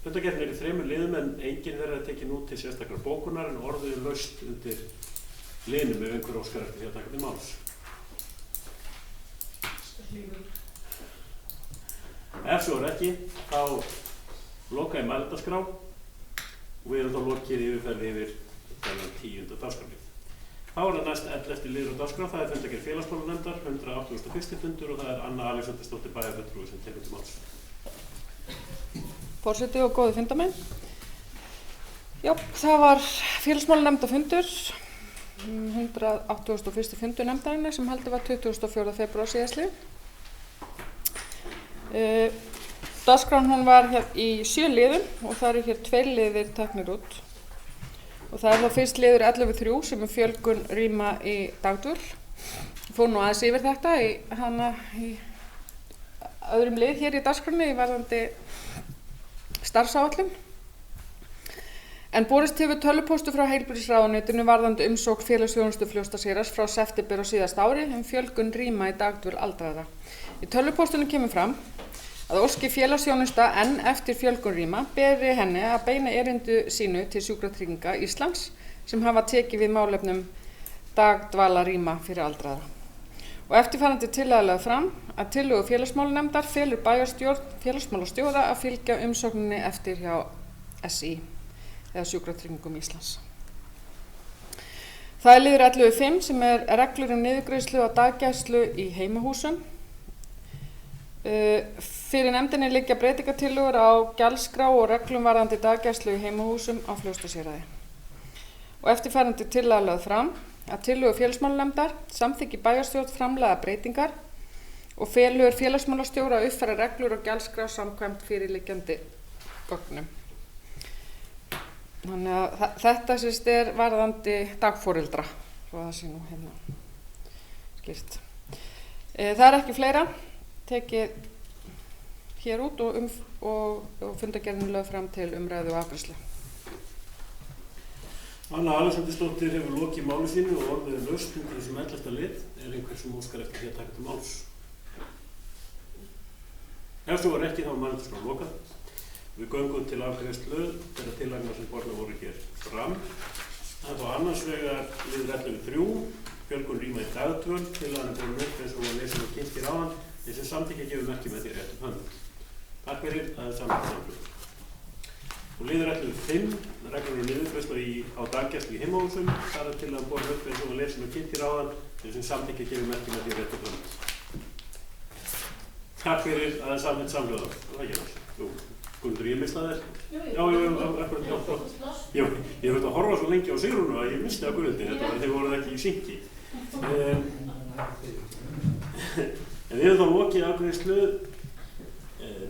Fundargerðin er í 3 liðum en enginn þeirra er tekin út til sérstakrar bókunar en orðið er laust undir liðnum ef einhver óskar eftir því að taka til máls. Ef svo er ekki, þá loka ég mælendaskrá og við þá lokið yfirferð yfir þennan 10. dagskrárlið. Þá er það næst 11. liður á dagskrá, það er fundargerð félagsmálanefndar, 181. fundur og það er Anna Alexandersdóttir bæjarfulltrúi sem tekur til máls. Forseti og góði fundarmenn. Já, það var félagsmálanefndarfundur, 181. fundur nefndarinnar sem haldið var 24. febrúar síðastliðinn. Dagskráin hún var hér í 7 liðum og það eru hér 2 liðir teknir út. Og það er þá fyrst liður 11.3 sem er fjölgun rýma í dagdvöl. Ég fór nú aðeins yfir þetta í öðrum lið hér í dagskránni varðandi starfsáætlun. En borist hefur tölvupóstur frá heilbrigðisráðuneytinu varðandi umsókn félagsþjónustu Fljótsdalshérðs frá september á síðasta ári fjölgun rýma í dagdvöl aldraðra. Í tölvupóstunum kemur fram að óski félagsþjónusta enn eftir fjölgun rýma beri henni að beina erindu sínu til Sjúkratrygginga Íslands sem hafa tekið við málefnum dagdvalarrýma fyrir aldraðra. Og eftirfarandi tillaga lögð fram að tillögu félagsmálanefndar felur bæjarstjórn félagsmálastjóra að fylgja umsókninni eftir hjá SÍ eða Sjúkratryggingum Íslands. Það er liður 11.5 sem er reglur niðurgreiðslu á daggæslu í heimahúsum. Fyrir nefndinni liggja breytingartillögur á gjaldskrá og reglum varðandi daggæslu í heimahúsum á Fljótsdalshéraði. Og eftirfarandi tillaga lögð fram að tillögu félagsmálanefndar samþykki bæjarstjórn framlagða breytingar og felur félagsmálastjóra að uppfæra reglur og gjaldskrá samkvæmt fyrirliggjandi gögnum. Þannig að þetta sést er varðandi dagforeldra, svo það sé nú hérna skýrt. Það er ekki fleira tekið hér út og fundargerðin lögð fram til umræðu og afgreiðslu. Anna Alexandersdóttir hefur lokið máli sínu og orðið er laust undir þessum 11. lið. Er einhver sem óskar eftir því að taka til máls? Ef svo var ekki þá er mælendaskrá lokað. Við göngum til afgreiðslu þeirra tillagna sem borðnar voru hér fram. Það er þá annars vegar liður 11.3, fjölgun rýma í dagdvöl, tillagan er borin upp eins og var lesin og kynnt hér áðan, sem samþykkja gefur merki með því réttum hönd. Takk fyrir, það er samfélagið. Og liður 11.5, reglur niðurgreiðslu á daggæslu í heimahúsum, það er tillagan borin upp eins og var lesin og kynnt hér áðan, sem samþykkja gefur merki með því réttum hönd. Takk fyrir, það er samfélagið. Það er ekki náttúrulega. Guðmundur, ég mista þér? Já, akkurat, já. Ég veit að horfa svo lengi á Sigrúnu að ég misti á Guðmundi, þeir voruð ekki í synki. En við erum þá lokið afgreiðslu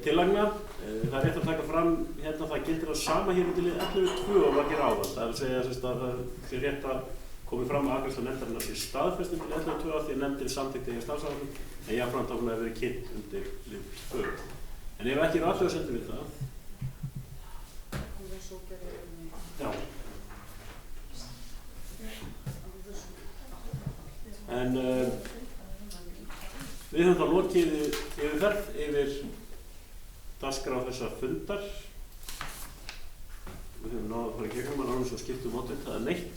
tillagna. Það er rétt að taka fram hérna það gildir að sama hér til 11.2 og var hér áðan. Það er að segja að það sé rétt að komið fram að afgreiðslu nefndarinnar sé staðfestum til 11.2 af því að nefndin samþykkti í starfsáætlun en jafnframt að hún hefur verið kynnt undir lið 2. En ef ekki athugasemdir við það. Já. En við höfum þá lokið yfirferð yfir dagskrá þessa fundar. Við höfum náða að fara í gegnum, en annars svo skiptum mótið, það er neitt.